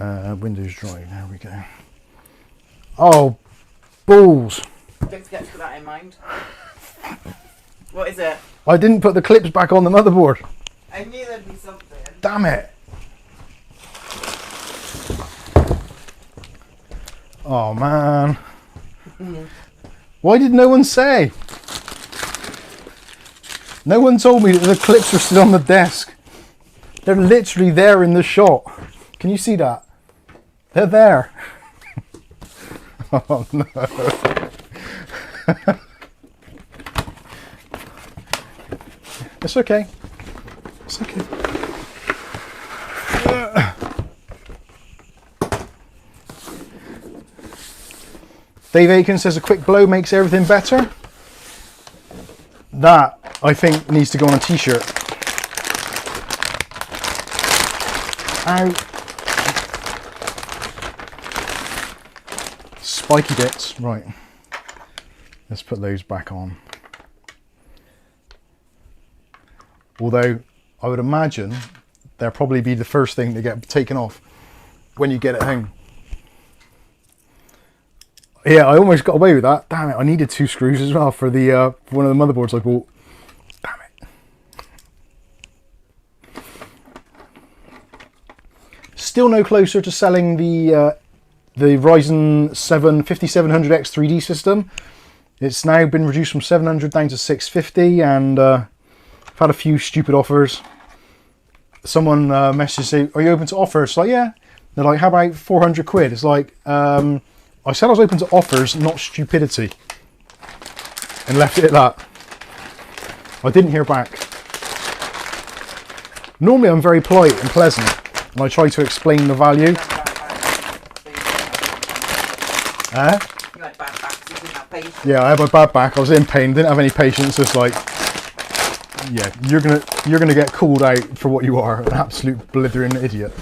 Windows Drive, there we go. Oh, balls. Don't forget to put that in mind. What is it? I didn't put the clips back on the motherboard. I knew there'd be something. Damn it. Oh man. Why did no one say? No one told me that the clips were still on the desk. They're literally there in the shot. Can you see that? They're there. Oh no. It's okay. It's okay. Dave Aiken says a quick blow makes everything better. That, I think, needs to go on a t-shirt. Ow. Spiky bits. Right. Let's put those back on. Although, I would imagine they'll probably be the first thing to get taken off when you get it home. Yeah, I almost got away with that. Damn it, I needed 2 screws as well for the for one of the motherboards I bought. Damn it. Still no closer to selling the Ryzen 7 5700X 3D system. It's now been reduced from 700 down to 650, and I've had a few stupid offers. Someone messaged saying, "Are you open to offers?" It's like, yeah. They're like, "How about 400 quid?" It's like, I said I was open to offers, not stupidity. And left it at that. I didn't hear back. Normally I'm very polite and pleasant, and I try to explain the value. You had bad back, you didn't have patience. Yeah, I had my bad back, I was in pain, didn't have any patience, it's like, yeah, you're gonna get called out for what you are, an absolute blithering idiot.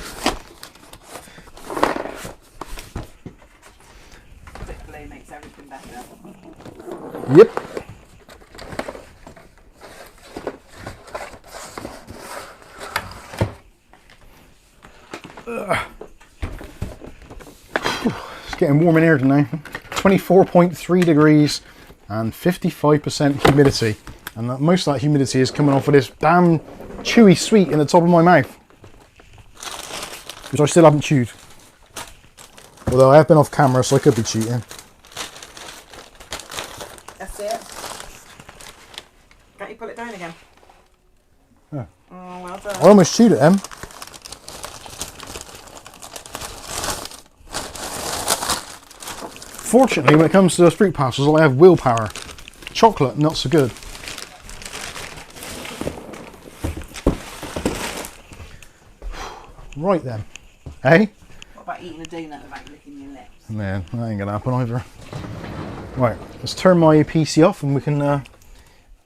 Makes everything better. Yep. It's getting warm in here tonight. 24.3 degrees and 55% humidity. And most of that humidity is coming off of this damn chewy sweet in the top of my mouth, which I still haven't chewed. Although I have been off camera, so I could be cheating. That's it. Can't you pull it down again? Yeah. Oh, well done. I almost chewed it then. Fortunately, when it comes to those fruit pastilles, I have willpower. Chocolate, not so good. Right then. Hey? What about eating a donut without licking your lips? Man, that ain't gonna happen either. Right, let's turn my PC off and we can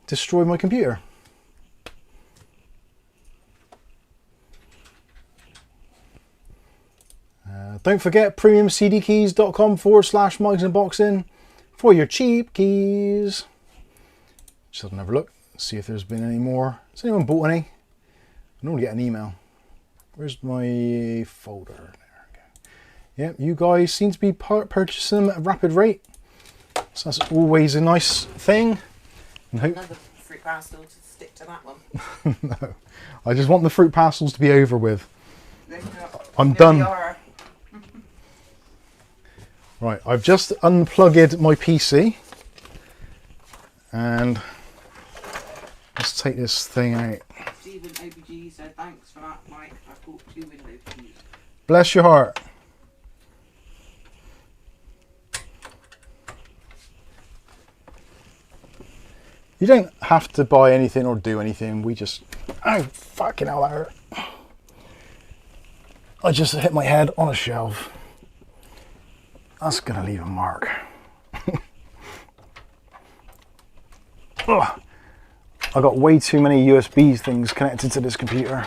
destroy my computer. Don't forget premiumcdkeys.com/Mike's Unboxing for your cheap keys. Just have another look, see if there's been any more. Has anyone bought any? I normally get an email. Where's my folder? There we go. Yeah, you guys seem to be purchasing them at a rapid rate. So that's always a nice thing. And hope... Another fruit pastel to stick to that one. No, I just want the fruit pastels to be over with. I'm There done. we are. Right, I've just unplugged my PC. And let's take this thing out. Stephen OBG said, thanks for that, Mike. I've bought 2 Windows keys. Bless your heart. You don't have to buy anything or do anything. We just... Oh, fucking hell, that hurt. I just hit my head on a shelf. That's going to leave a mark. Ugh. I got way too many USB things connected to this computer.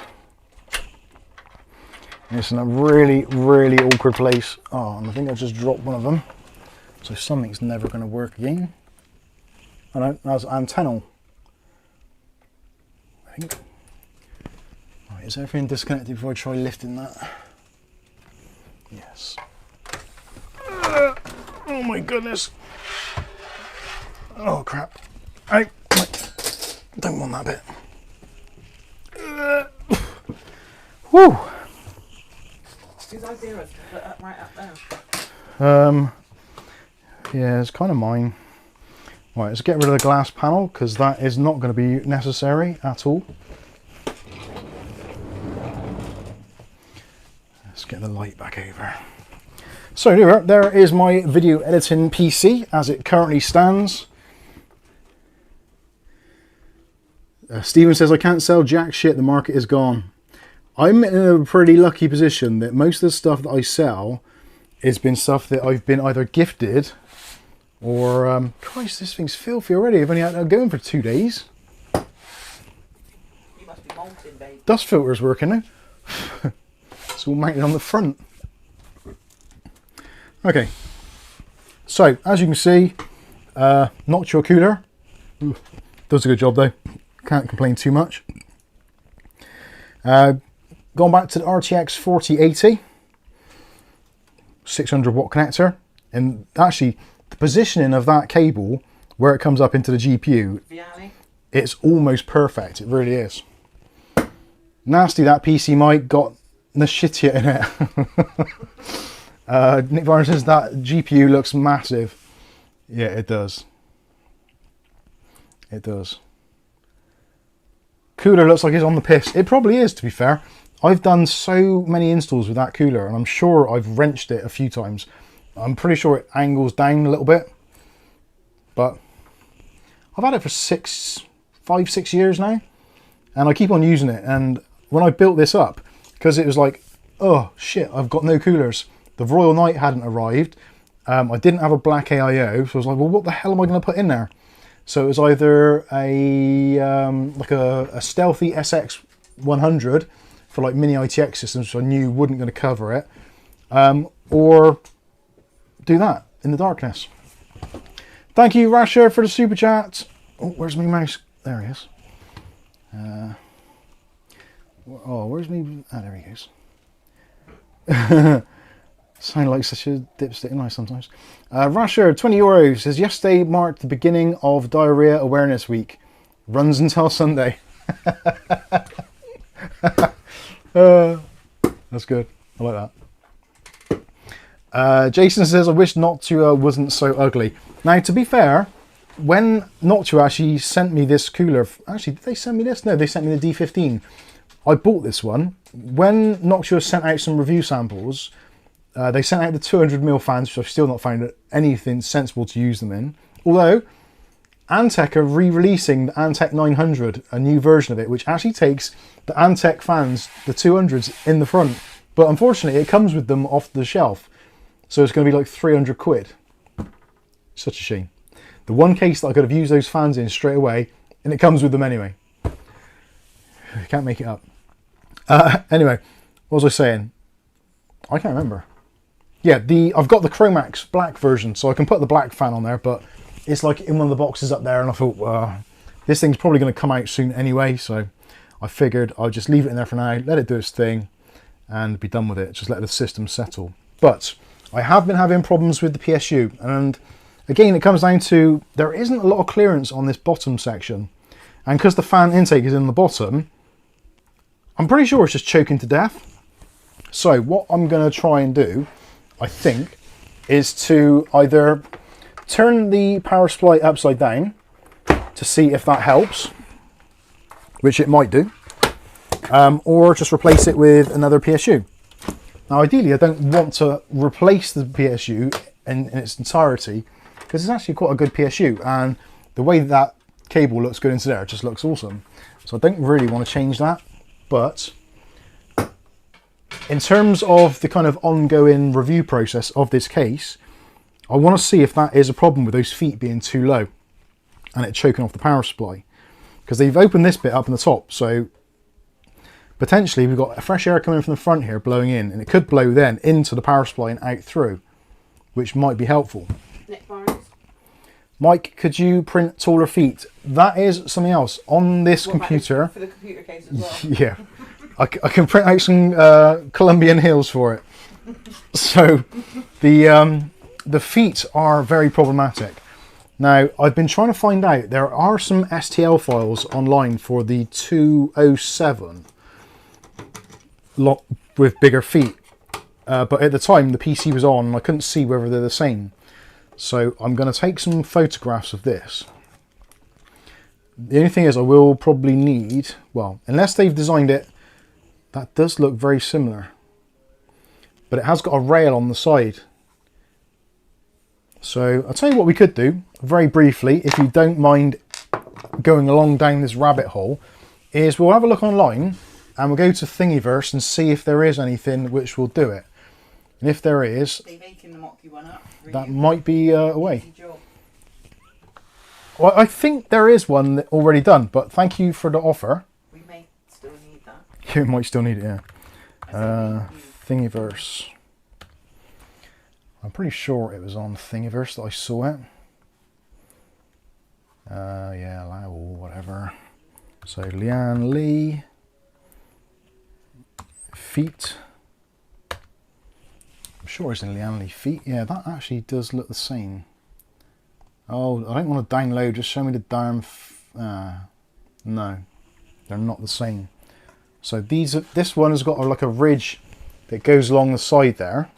It's in a really, really awkward place. Oh, and I think I just dropped one of them. So something's never going to work again. Oh no, that's antennal. I think. Right, is everything disconnected before I try lifting that? Yes. Oh my goodness. Oh crap. I don't want that bit. Whew. Whose idea was to put that right up there? Yeah, it's kind of mine. Right, let's get rid of the glass panel because that is not going to be necessary at all. Let's get the light back over. So there is my video editing PC as it currently stands. Stephen says, I can't sell jack shit, the market is gone. I'm in a pretty lucky position that most of the stuff that I sell has been stuff that I've been either gifted or, Christ, this thing's filthy already. I've only had it going for 2 days. You must be molten, babe. Dust filter's working now. It's all mounted on the front. Okay. So, as you can see, Noctua cooler. Ooh, does a good job though. Can't complain too much. Going back to the RTX 4080. 600 watt connector. And actually, the positioning of that cable, where it comes up into the GPU, Vianney? it's almost perfect. It really is. Nasty that PC mic got the shit in it. Nick Varner says that GPU looks massive. Yeah, it does. It does. Cooler looks like it's on the piss. It probably is, to be fair. I've done so many installs with that cooler, and I'm sure I've wrenched it a few times. I'm pretty sure it angles down a little bit, but I've had it for 5, 6 years now, and I keep on using it. And when I built this up, because it was like, oh shit, I've got no coolers. The Royal Knight hadn't arrived. I didn't have a black AIO, so I was like, well, what the hell am I going to put in there? So it was either like a stealthy SX100 for like mini ITX systems, which I knew wasn't going to cover it, or do that in the darkness. Thank you, Rasher, for the super chat. Oh, where's my mouse? There he is. Oh, where's me? Ah, there he goes. Sound like such a dipstick, nice sometimes. Rasher, 20 euros, says, yesterday marked the beginning of Diarrhea Awareness Week. Runs until Sunday. That's good. I like that. Jason says, I wish Noctua wasn't so ugly. Now, to be fair, when Noctua actually sent me this cooler, actually, did they send me this? No, they sent me the D15. I bought this one. When Noctua sent out some review samples, they sent out the 200mm fans, which I've still not found anything sensible to use them in. Although, Antec are re-releasing the Antec 900, a new version of it, which actually takes the Antec fans, the 200s, in the front. But unfortunately, it comes with them off the shelf. So it's going to be like 300 quid. Such a shame. The one case that I could have used those fans in straight away, and it comes with them anyway. Can't make it up. Anyway, what was I saying? I can't remember. Yeah, I've got the Chromax black version, so I can put the black fan on there, but it's like in one of the boxes up there, and I thought, this thing's probably going to come out soon anyway, so I figured I'll just leave it in there for now, let it do its thing, and be done with it. Just let the system settle. But I have been having problems with the PSU, and again, it comes down to there isn't a lot of clearance on this bottom section. And because the fan intake is in the bottom, I'm pretty sure it's just choking to death. So what I'm going to try and do, I think, is to either turn the power supply upside down to see if that helps, which it might do, or just replace it with another PSU. Now ideally I don't want to replace the PSU in its entirety, because it's actually quite a good PSU, and the way that cable looks good into there, it just looks awesome. So I don't really want to change that, but in terms of the kind of ongoing review process of this case, I want to see if that is a problem with those feet being too low and it choking off the power supply, because they've opened this bit up in the top, so potentially we've got fresh air coming from the front here blowing in, and it could blow then into the power supply and out through, which might be helpful. Neck bars. Mike, could you print taller feet? That is something else on this computer. For the computer case as well. Yeah, I can print out some Colombian heels for it. So the feet are very problematic. Now, I've been trying to find out, there are some STL files online for the 207 lot with bigger feet, but at the time the PC was on and I couldn't see whether they're the same. So I'm going to take some photographs of this. The only thing is I will probably need, well, unless they've designed it, that does look very similar, but it has got a rail on the side. So I'll tell you what we could do very briefly, if you don't mind going along down this rabbit hole, is we'll have a look online and we'll go to Thingiverse and see if there is anything which will do it. And if there is, that might be a way. Well, I think there is one that already done, but thank you for the offer. We may still need that. You might still need it, yeah. Thingiverse. I'm pretty sure it was on Thingiverse that I saw it. Yeah, allow or whatever. So Lian Li. Feet. I'm sure it's in Lian Li feet. Yeah, that actually does look the same. Oh, I don't want to download, just show me the darn... no, they're not the same. So this one has got like a ridge that goes along the side there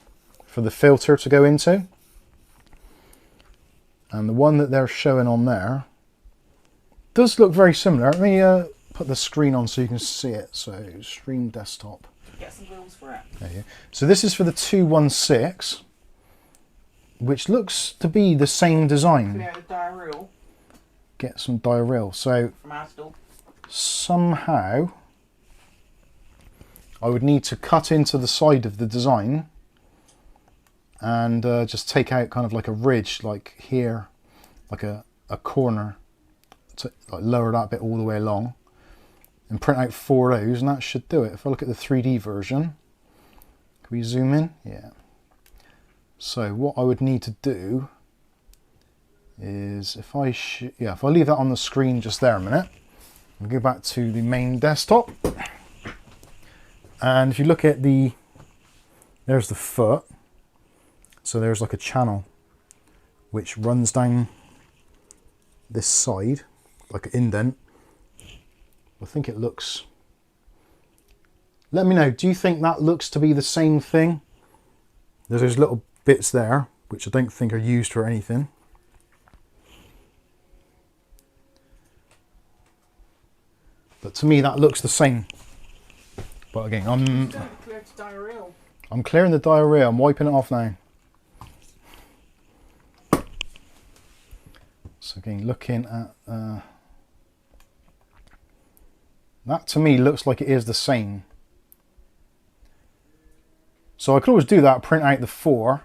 for the filter to go into. And the one that they're showing on there does look very similar. Let me put the screen on so you can see it. So stream desktop. Get some wheels for it. There you go. So this is for the 216, which looks to be the same design. Clear the dial. Get some dial. So From ASRock. somehow I would need to cut into the side of the design and just take out kind of like a ridge, like here, like a corner, to like lower that bit all the way along, and print out 4 of those, and that should do it. If I look at the 3D version, can we zoom in? Yeah. So what I would need to do is if I leave that on the screen just there a minute, I'll go back to the main desktop, and if you look at there's the foot. So there's like a channel which runs down this side, like an indent. I think it looks... Let me know, do you think that looks to be the same thing? There's those little bits there, which I don't think are used for anything. But to me that looks the same. But again, I'm clearing the diarrhea, I'm wiping it off now. So again, looking at that, to me looks like it is the same. So I could always do that, print out the 4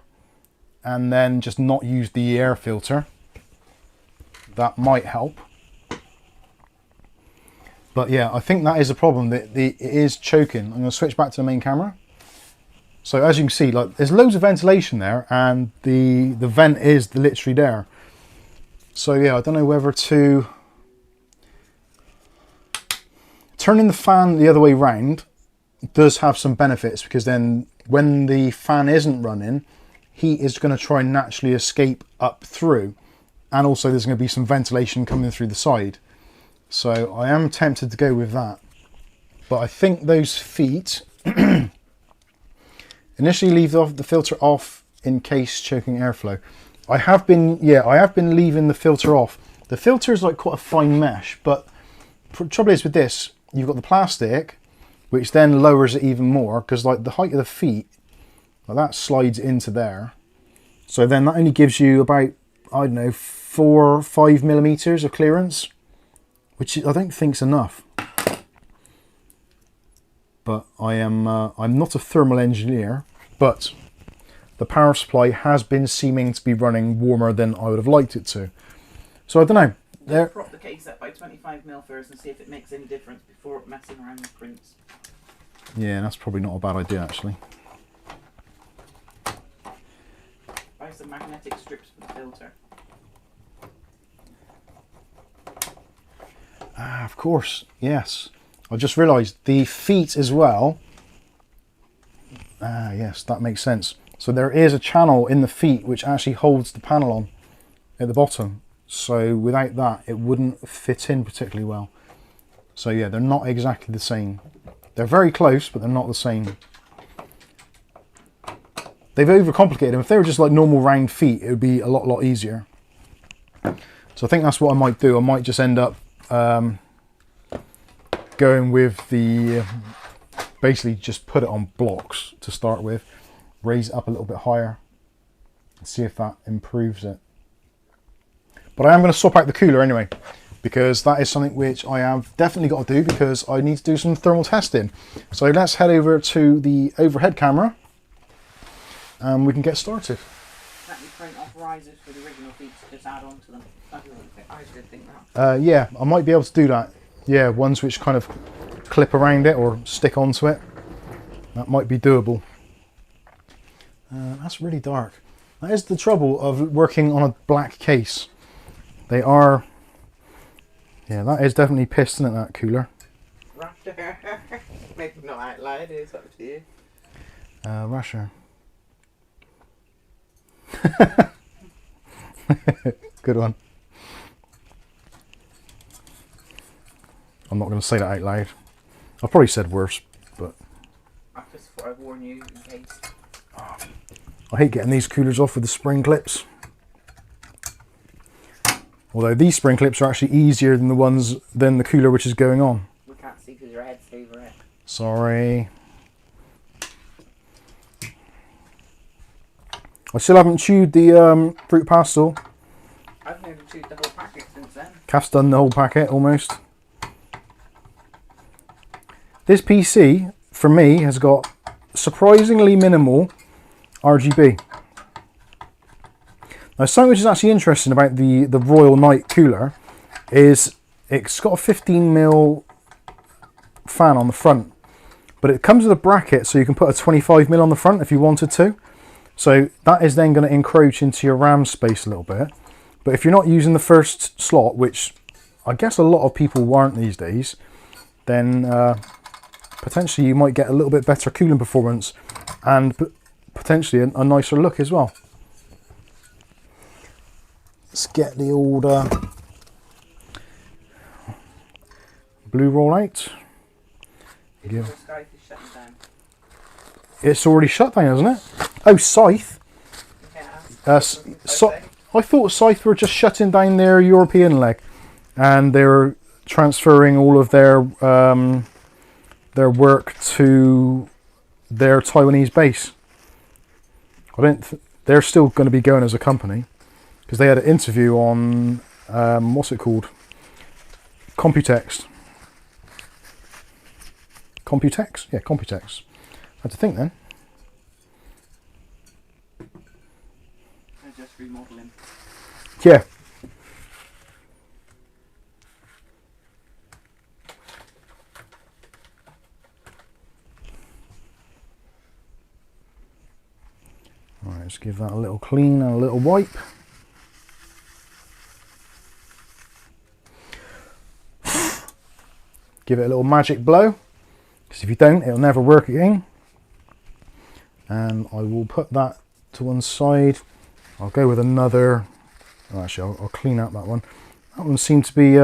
and then just not use the air filter. That might help. But yeah, I think that is a problem, that it is choking. I'm going to switch back to the main camera. So as you can see, like there's loads of ventilation there, and the vent is literally there. So yeah, I don't know whether to turn in the fan the other way round does have some benefits, because then when the fan isn't running, heat is going to try and naturally escape up through, and also there's going to be some ventilation coming through the side. So I am tempted to go with that, but I think those feet initially leave the filter off in case choking airflow. I have been leaving the filter off. The filter is like quite a fine mesh, but the trouble is with this, you've got the plastic, which then lowers it even more, because like the height of the feet, like that slides into there. So then that only gives you about, I don't know, 4 or 5 millimeters of clearance, which I don't think's enough. But I'm not a thermal engineer, but the power supply has been seeming to be running warmer than I would have liked it to. So I don't know. Prop the case up by 25mm first and see if it makes any difference before messing around with prints. Yeah, that's probably not a bad idea actually. Buy some magnetic strips for the filter. Ah, of course, yes. I just realised the feet as well. Ah, yes, that makes sense. So there is a channel in the feet which actually holds the panel on at the bottom. So without that, it wouldn't fit in particularly well. So yeah, they're not exactly the same. They're very close, but they're not the same. They've overcomplicated them. If they were just like normal round feet, it would be a lot easier. So I think that's what I might do. I might just end up going with the, basically just put it on blocks to start with, raise it up a little bit higher, and see if that improves it. But I am going to swap out the cooler anyway, because that is something which I have definitely got to do, because I need to do some thermal testing. So let's head over to the overhead camera and we can get started. Let me print off risers for the original feet to just add on to them. I did think that. Yeah, I might be able to do that. Yeah, ones which kind of clip around it or stick onto it. That might be doable. That's really dark. That is the trouble of working on a black case. They are, yeah, that is definitely pissed, isn't it, that cooler? Raptor. Maybe not out loud, it's up to you. Rasher. Good one. I'm not going to say that out loud. I've probably said worse, but I just thought I'd warn you in case. I hate getting these coolers off with the spring clips. Although these spring clips are actually easier than the cooler which is going on. We can't see because your head's over it. Sorry. I still haven't chewed the fruit pastel. I've never chewed the whole packet since then. Kath's done the whole packet almost. This PC, for me, has got surprisingly minimal RGB. Now, something which is actually interesting about the Royal Night cooler is it's got a 15mm fan on the front, but it comes with a bracket so you can put a 25mm on the front if you wanted to. So that is then going to encroach into your RAM space a little bit. But if you're not using the first slot, which I guess a lot of people aren't these days, then potentially you might get a little bit better cooling performance and potentially a nicer look as well. Let's get the old blue roll out. It's already shut down, isn't it? Oh, Scythe. Yeah. I thought Scythe were just shutting down their European leg, and they're transferring all of their work to their Taiwanese base. They're still going to be going as a company, because they had an interview on what's it called? Computex. Computex? Yeah, Computex. I had to think then. They're just remodeling. Yeah. Alright, let's give that a little clean and a little wipe. Give it a little magic blow. because if you don't, it'll never work again. And I will put that to one side. I'll go with another. Oh, actually, I'll clean out that one. That one seemed to be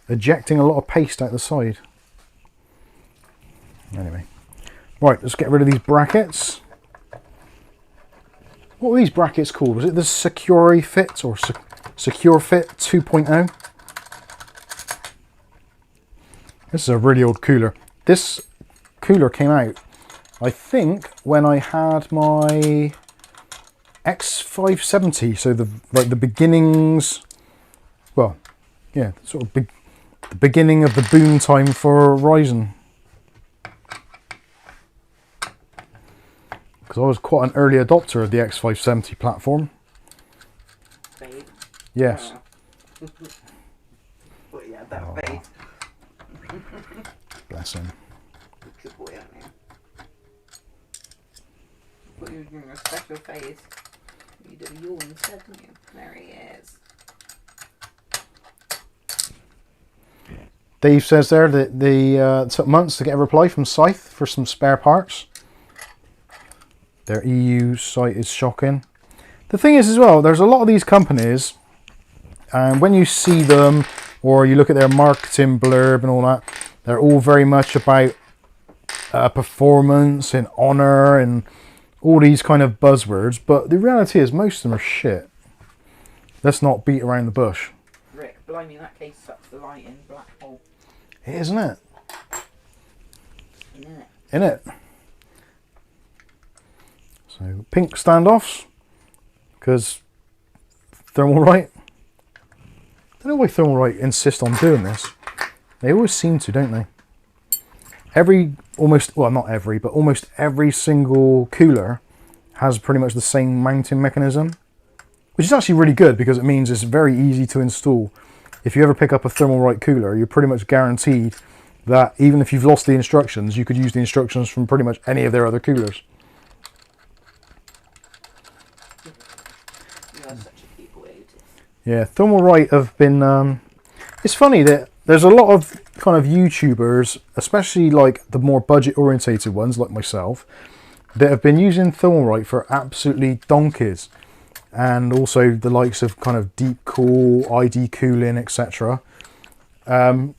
ejecting a lot of paste out the side. Anyway, right, let's get rid of these brackets. What were these brackets called? Was it the Secure Fit or Secure Fit 2.0? This is a really old cooler. This cooler came out, I think, when I had my X570. So the beginnings. Well, yeah, sort of the beginning of the boom time for Ryzen. Because I was quite an early adopter of the X570 platform. Babe. Yes. But yeah, that babe. Bless him. Good boy, aren't you? But you were doing a special phase. You did a yawn instead, didn't you? There he is. Dave says there that it took months to get a reply from Scythe for some spare parts. Their EU site is shocking. The thing is as well, there's a lot of these companies, and when you see them or you look at their marketing blurb and all that, they're all very much about performance and honor and all these kind of buzzwords, but the reality is most of them are shit. Let's not beat around the bush. Rick, blimey, in that case, sucks the light in black hole. It is, isn't it? Isn't it? In it. So pink standoffs, because Thermalright. I don't know why Thermalright insist on doing this. They always seem to, don't they? Almost every single cooler has pretty much the same mounting mechanism, which is actually really good because it means it's very easy to install. If you ever pick up a Thermalright cooler, you're pretty much guaranteed that even if you've lost the instructions, you could use the instructions from pretty much any of their other coolers. You are such a people autist. Yeah, Thermalright have been... it's funny that there's a lot of kind of YouTubers, especially like the more budget-orientated ones like myself, that have been using Thermalright for absolutely donkeys. And also the likes of kind of Deep Cool, ID Cooling, etc. And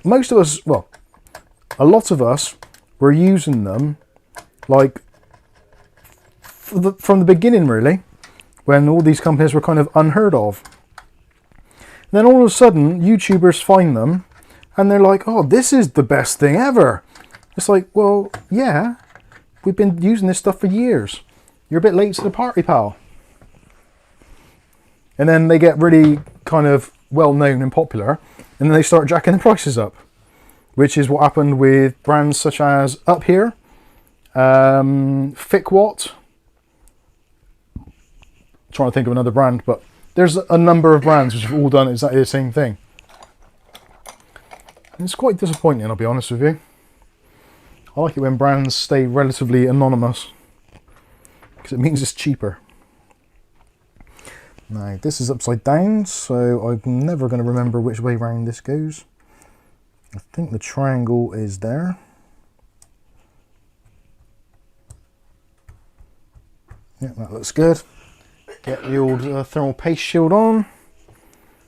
most of us, well, a lot of us were using them like from the beginning, really, when all these companies were kind of unheard of. And then all of a sudden, YouTubers find them and they're like, oh, this is the best thing ever. It's like, well, yeah, we've been using this stuff for years. You're a bit late to the party, pal. And then they get really kind of well known and popular, and then they start jacking the prices up, which is what happened with brands such as Up Here, Thickwatt. Trying to think of another brand, but there's a number of brands which have all done exactly the same thing. And it's quite disappointing, I'll be honest with you. I like it when brands stay relatively anonymous, because it means it's cheaper. Now, this is upside down, so I'm never going to remember which way round this goes. I think the triangle is there. Yeah, that looks good. Get the old thermal paste shield on.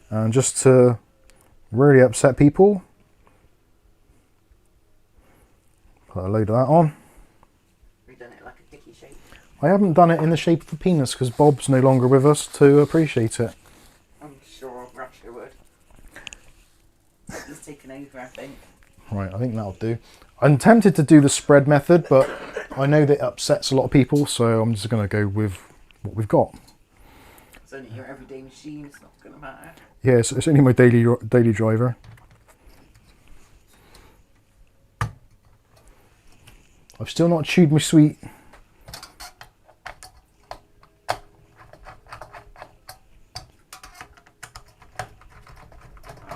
And just to really upset people, put a load of that on. We've done it like a dicky shape. I haven't done it in the shape of a penis because Bob's no longer with us to appreciate it. I'm sure Russia would. He's taken over, I think. Right, I think that'll do. I'm tempted to do the spread method, but I know that upsets a lot of people, so I'm just going to go with what we've got. It's only your everyday machine, it's not going to matter. Yeah, it's only my daily driver. I've still not chewed my sweet.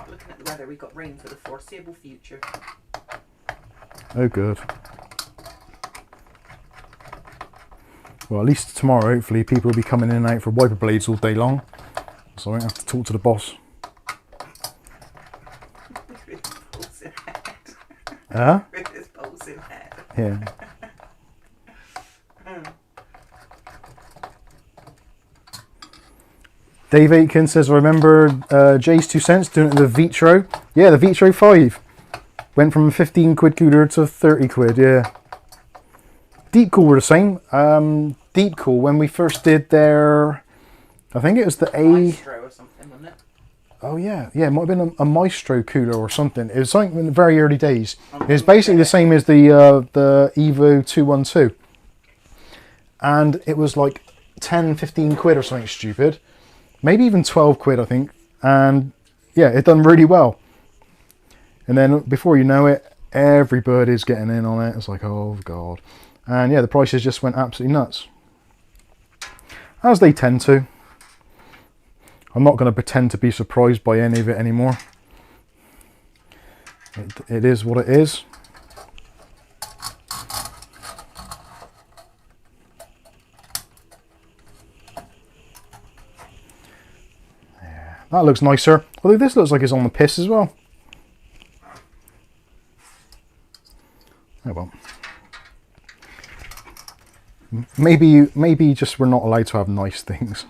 Looking at the weather, we've got rain for the foreseeable future. Oh, good. Well, at least tomorrow, hopefully, people will be coming in and out for wiper blades all day long. So I won't have to talk to the boss. With his balls in head. Huh? With his Yeah. Dave Aitken says, I remember Jay's 2 cents doing it with the Vitro. Yeah, the Vitro 5. Went from a 15 quid cooler to 30 quid, yeah. Deep Cool were the same. Deep Cool, when we first did their, I think it was the Maestro or something, wasn't it? Oh yeah, yeah, it might have been a Maestro cooler or something. It was something in the very early days. It's basically the same as the Evo 212. And it was like 10, 15 quid or something stupid. Maybe even 12 quid, I think. And yeah, it done really well. And then before you know it, everybody's getting in on it. It's like, oh God. And yeah, the prices just went absolutely nuts. As they tend to. I'm not going to pretend to be surprised by any of it anymore. It is what it is. Yeah, that looks nicer. Although this looks like it's on the piss as well. Oh well. Maybe just we're not allowed to have nice things.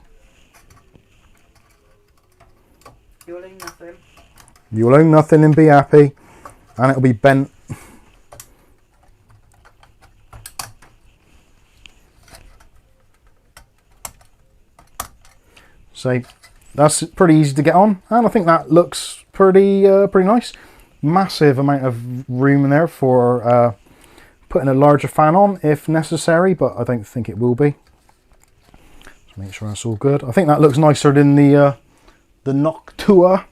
You'll own nothing. You'll own nothing and be happy, and it'll be bent. So that's pretty easy to get on, and I think that looks pretty nice. Massive amount of room in there for putting a larger fan on if necessary, but I don't think it will be. Just make sure that's all good. I think that looks nicer than the Noctua.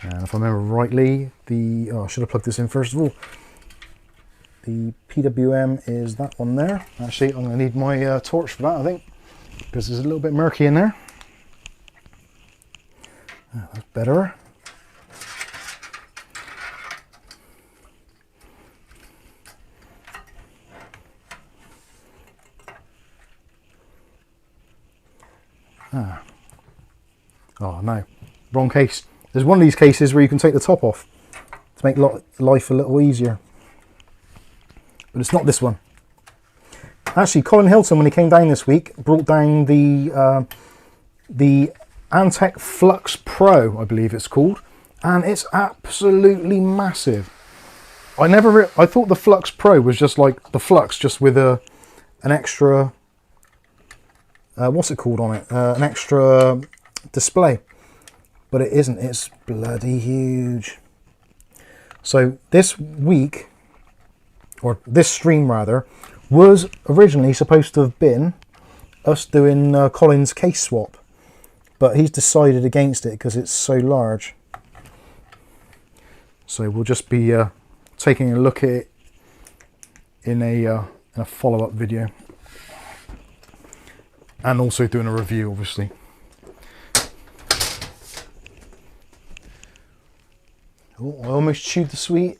And if I remember rightly, I should have plugged this in first of all. The PWM is that one there. Actually, I'm going to need my torch for that, I think, because there's a little bit murky in there. That's better. Oh no, wrong case. There's one of these cases where you can take the top off to make life a little easier. But it's not this one. Actually, Colin Hilton, when he came down this week, brought down the Antec Flux Pro, I believe it's called. And it's absolutely massive. I thought the Flux Pro was just like the Flux, just with an extra... what's it called on it? An extra display, but it isn't. It's bloody huge. So this week, or this stream rather, was originally supposed to have been us doing Colin's case swap, but he's decided against it because it's so large. So we'll just be taking a look at it in a follow-up video. And also doing a review, obviously. Oh, I almost chewed the sweet.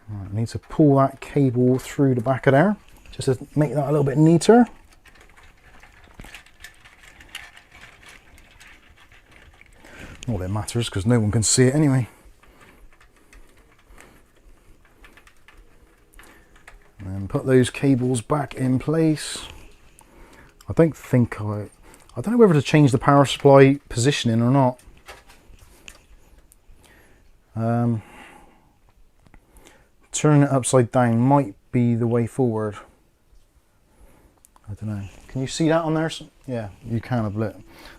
Right, I need to pull that cable through the back of there, just to make that a little bit neater. Not that it matters, because no one can see it anyway. And put those cables back in place. I don't know whether to change the power supply positioning or not. Turning it upside down might be the way forward. I don't know. Can you see that on there? Yeah, you can a bit.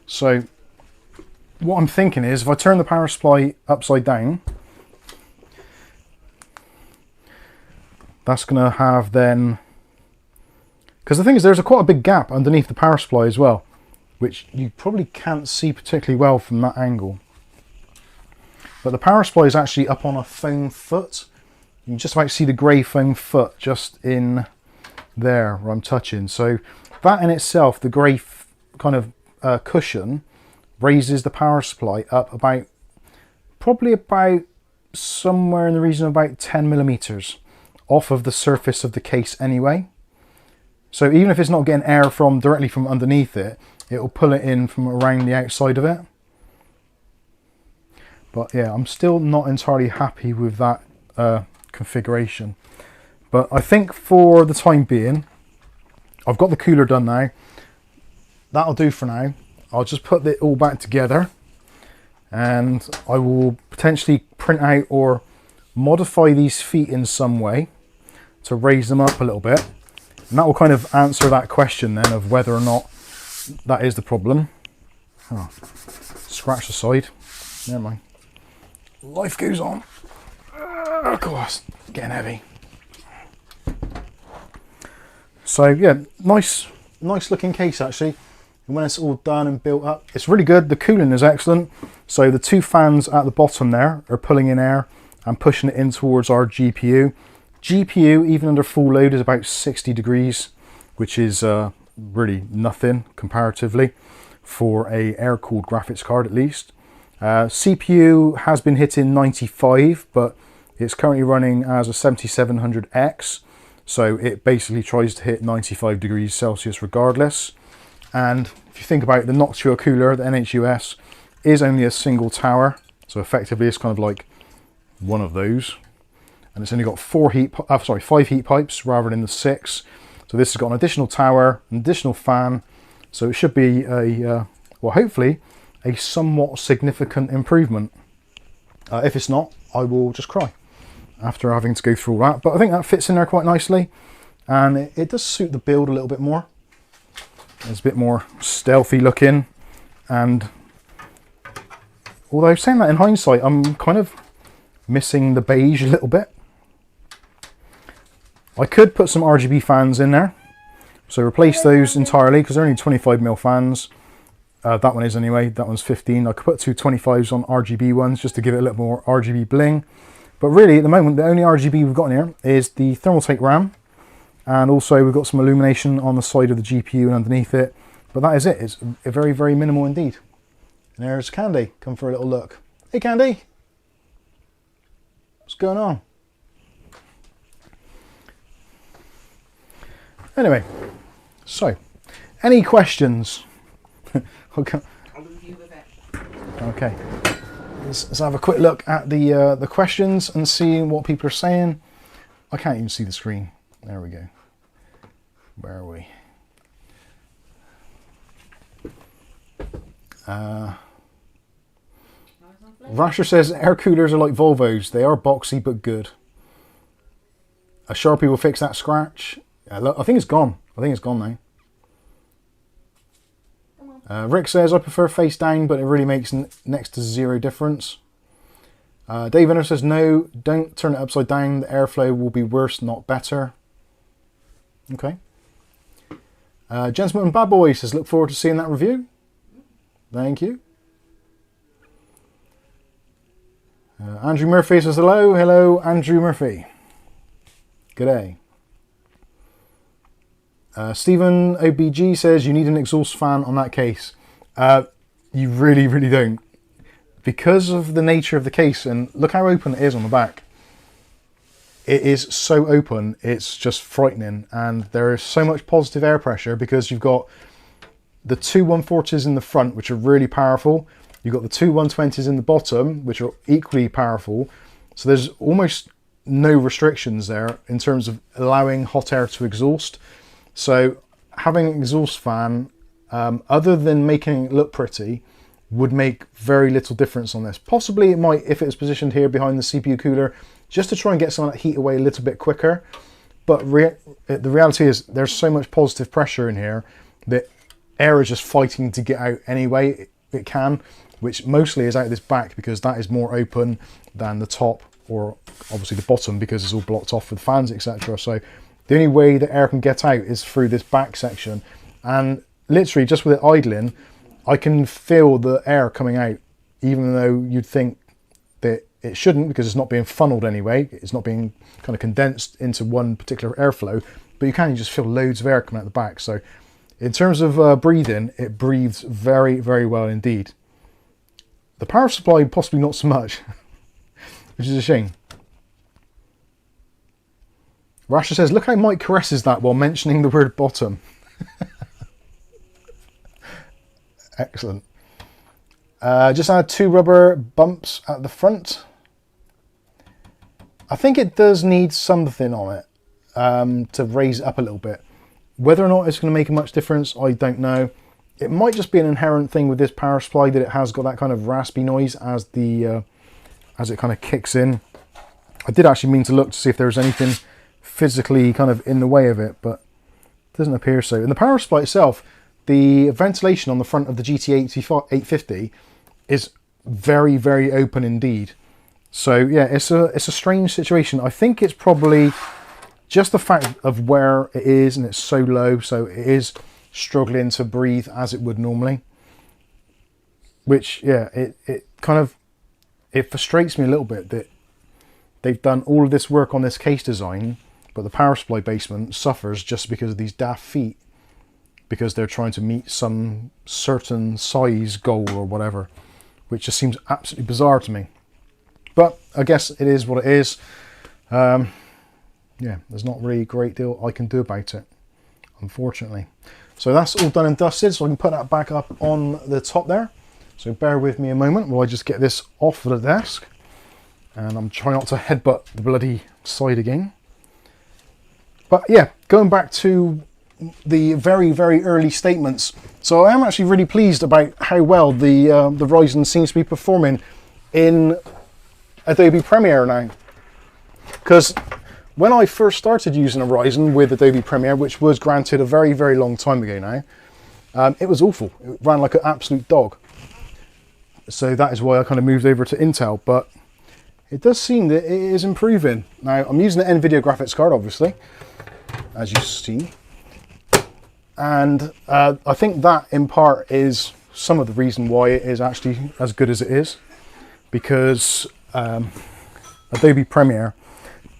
So what I'm thinking is, if I turn the power supply upside down, that's going to have then, because the thing is, there's quite a big gap underneath the power supply as well, which you probably can't see particularly well from that angle. But the power supply is actually up on a foam foot. You can just about see the grey foam foot just in there where I'm touching. So that in itself, the grey kind of cushion, raises the power supply up probably about somewhere in the region of about 10 millimeters off of the surface of the case anyway. So even if it's not getting air directly from underneath it, it will pull it in from around the outside of it. But yeah, I'm still not entirely happy with that configuration. But I think for the time being, I've got the cooler done now. That'll do for now. I'll just put it all back together, and I will potentially print out or modify these feet in some way to raise them up a little bit. And that will kind of answer that question then of whether or not that is the problem. Oh, scratch the side. Never mind. Life goes on. Oh, God, it's getting heavy. So yeah, nice looking case actually. And when it's all done and built up, it's really good. The cooling is excellent. So the two fans at the bottom there are pulling in air and pushing it in towards our GPU. GPU, even under full load, is about 60 degrees, which is really nothing comparatively for a air-cooled graphics card at least. CPU has been hitting 95, but it's currently running as a 7700X. So it basically tries to hit 95 degrees Celsius regardless. And if you think about it, the Noctua cooler, the NHUS, is only a single tower. So effectively it's kind of like one of those. And it's only got 5 heat pipes rather than the 6. So this has got an additional tower, an additional fan. So it should be a, well, hopefully a somewhat significant improvement. If it's not, I will just cry after having to go through all that. But I think that fits in there quite nicely. And it does suit the build a little bit more. It's a bit more stealthy looking. And although saying that in hindsight, I'm kind of missing the beige a little bit. I could put some RGB fans in there. So replace those entirely because they're only 25mm fans. That one is anyway, that one's 15. I could put two 25s on RGB ones just to give it a little more RGB bling. But really, at the moment, the only RGB we've got in here is the Thermaltake RAM. And also we've got some illumination on the side of the GPU and underneath it. But that is it. It's very, very minimal indeed. And there's Candy. Come for a little look. Hey, Candy. What's going on? Anyway, so, any questions? Okay. I'll leave you with it. Okay. Let's have a quick look at the questions and see what people are saying. I can't even see the screen. There we go. Where are we? Rasher says air coolers are like Volvos. They are boxy but good. A Sharpie will fix that scratch. I think it's gone. I think it's gone now. Rick says, I prefer face down, but it really makes next to zero difference. Dave Inner says, no, don't turn it upside down. The airflow will be worse, not better. Okay. Gentleman Bad Boy says, look forward to seeing that review. Thank you. Andrew Murphy says, hello. Hello, Andrew Murphy. G'day. Stephen OBG says you need an exhaust fan on that case. You really, really don't. Because of the nature of the case, and look how open it is on the back. It is so open, it's just frightening. And there is so much positive air pressure because you've got the two 140s in the front, which are really powerful. You've got the two 120s in the bottom, which are equally powerful. So there's almost no restrictions there in terms of allowing hot air to exhaust. So having an exhaust fan, other than making it look pretty, would make very little difference on this. Possibly it might if it was positioned here behind the CPU cooler, just to try and get some of that heat away a little bit quicker. But the reality is there's so much positive pressure in here that air is just fighting to get out anyway. It can, which mostly is out this back because that is more open than the top or obviously the bottom because it's all blocked off with fans, etc. So the only way the air can get out is through this back section. And literally just with it idling, I can feel the air coming out, even though you'd think that it shouldn't because it's not being funneled anyway. It's not being kind of condensed into one particular airflow, but you can just feel loads of air coming out the back. So in terms of breathing, it breathes very, very well indeed. The power supply, possibly not so much, which is a shame. Rasha says, look how Mike caresses that while mentioning the word bottom. Excellent. Just add 2 rubber bumps at the front. I think it does need something on it to raise it up a little bit. Whether or not it's going to make a much difference, I don't know. It might just be an inherent thing with this power supply that it has got that kind of raspy noise as it kind of kicks in. I did actually mean to look to see if there was anything physically kind of in the way of it, but it doesn't appear so. In the power supply itself, the ventilation on the front of the GT850 is very, very open indeed. So yeah, it's a strange situation. I think it's probably just the fact of where it is, and it's so low, so it is struggling to breathe as it would normally. Which, yeah, it kind of, it frustrates me a little bit that they've done all of this work on this case design, but the power supply basement suffers just because of these daft feet, because they're trying to meet some certain size goal or whatever, which just seems absolutely bizarre to me. But I guess it is what it is. Yeah, there's not really a great deal I can do about it, unfortunately. So that's all done and dusted, so I can put that back up on the top there. So bear with me a moment while I just get this off the desk. And I'm trying not to headbutt the bloody side again. But yeah, going back to the very, very early statements. So I am actually really pleased about how well the Ryzen seems to be performing in Adobe Premiere now. Because when I first started using a Ryzen with Adobe Premiere, which was granted a very, very long time ago now, it was awful. It ran like an absolute dog. So that is why I kind of moved over to Intel, but it does seem that it is improving. Now, I'm using an NVIDIA graphics card, obviously, as you see. And I think that, in part, is some of the reason why it is actually as good as it is. Because Adobe Premiere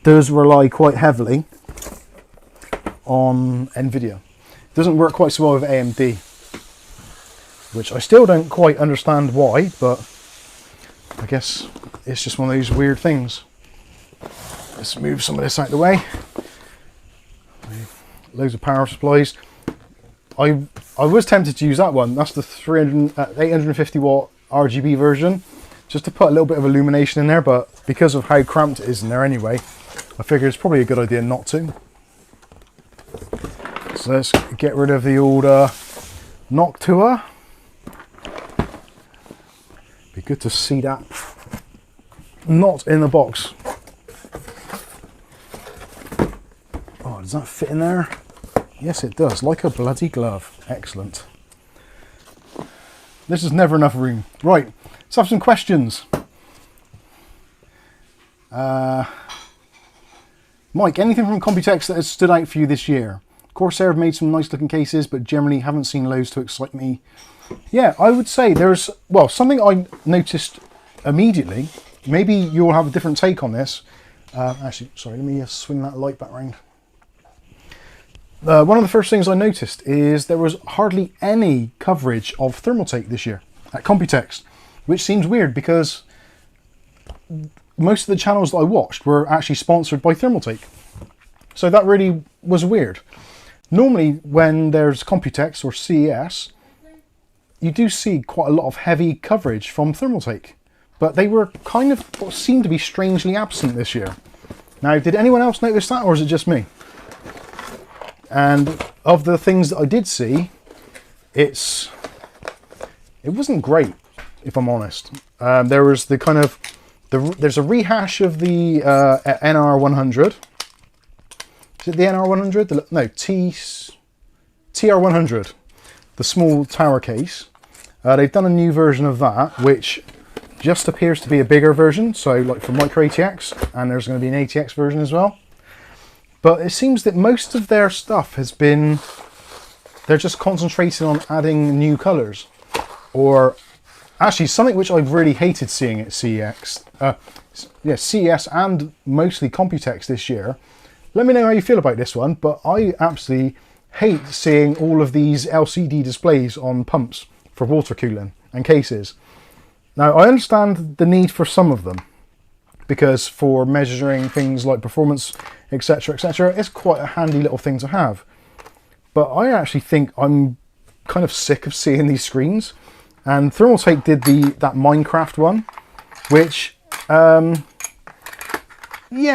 does rely quite heavily on NVIDIA. It doesn't work quite so well with AMD, which I still don't quite understand why, but I guess it's just one of those weird things. Let's move some of this out of the way. Loads of power supplies. I was tempted to use that one. That's the 850 watt RGB version, just to put a little bit of illumination in there, but because of how cramped it is in there anyway, I figure it's probably a good idea not to. So let's get rid of the old Noctua. Be good to see that not in the box. Oh, does that fit in there? Yes, it does, like a bloody glove. Excellent. This is never enough room. Right, let's have some questions. Mike, anything from Computex that has stood out for you this year? Corsair have made some nice looking cases, but generally haven't seen loads to excite me. Yeah, I would say there's, well, something I noticed immediately. Maybe you'll have a different take on this. Actually, sorry, let me swing that light back round. One of the first things I noticed is there was hardly any coverage of Thermaltake this year at Computex, which seems weird because most of the channels that I watched were actually sponsored by Thermaltake. So that really was weird. Normally when there's Computex or CES, you do see quite a lot of heavy coverage from Thermaltake, but they were kind of, seemed to be strangely absent this year. Now, did anyone else notice that, or is it just me? And of the things that I did see, it wasn't great, if I'm honest. There was the kind of, there's a rehash of the NR100. Is it the NR100? No, TR100, the small tower case. They've done a new version of that, which just appears to be a bigger version, so like for micro ATX, and there's going to be an ATX version as well. But it seems that most of their stuff has been, they're just concentrating on adding new colours. Or actually something which I've really hated seeing at CES and mostly Computex this year. Let me know how you feel about this one, but I absolutely hate seeing all of these LCD displays on pumps for water cooling and cases. Now, I understand the need for some of them, because for measuring things like performance, etc., etc., it's quite a handy little thing to have. But I actually think I'm kind of sick of seeing these screens. And Thermaltake did that Minecraft one, which, yeah,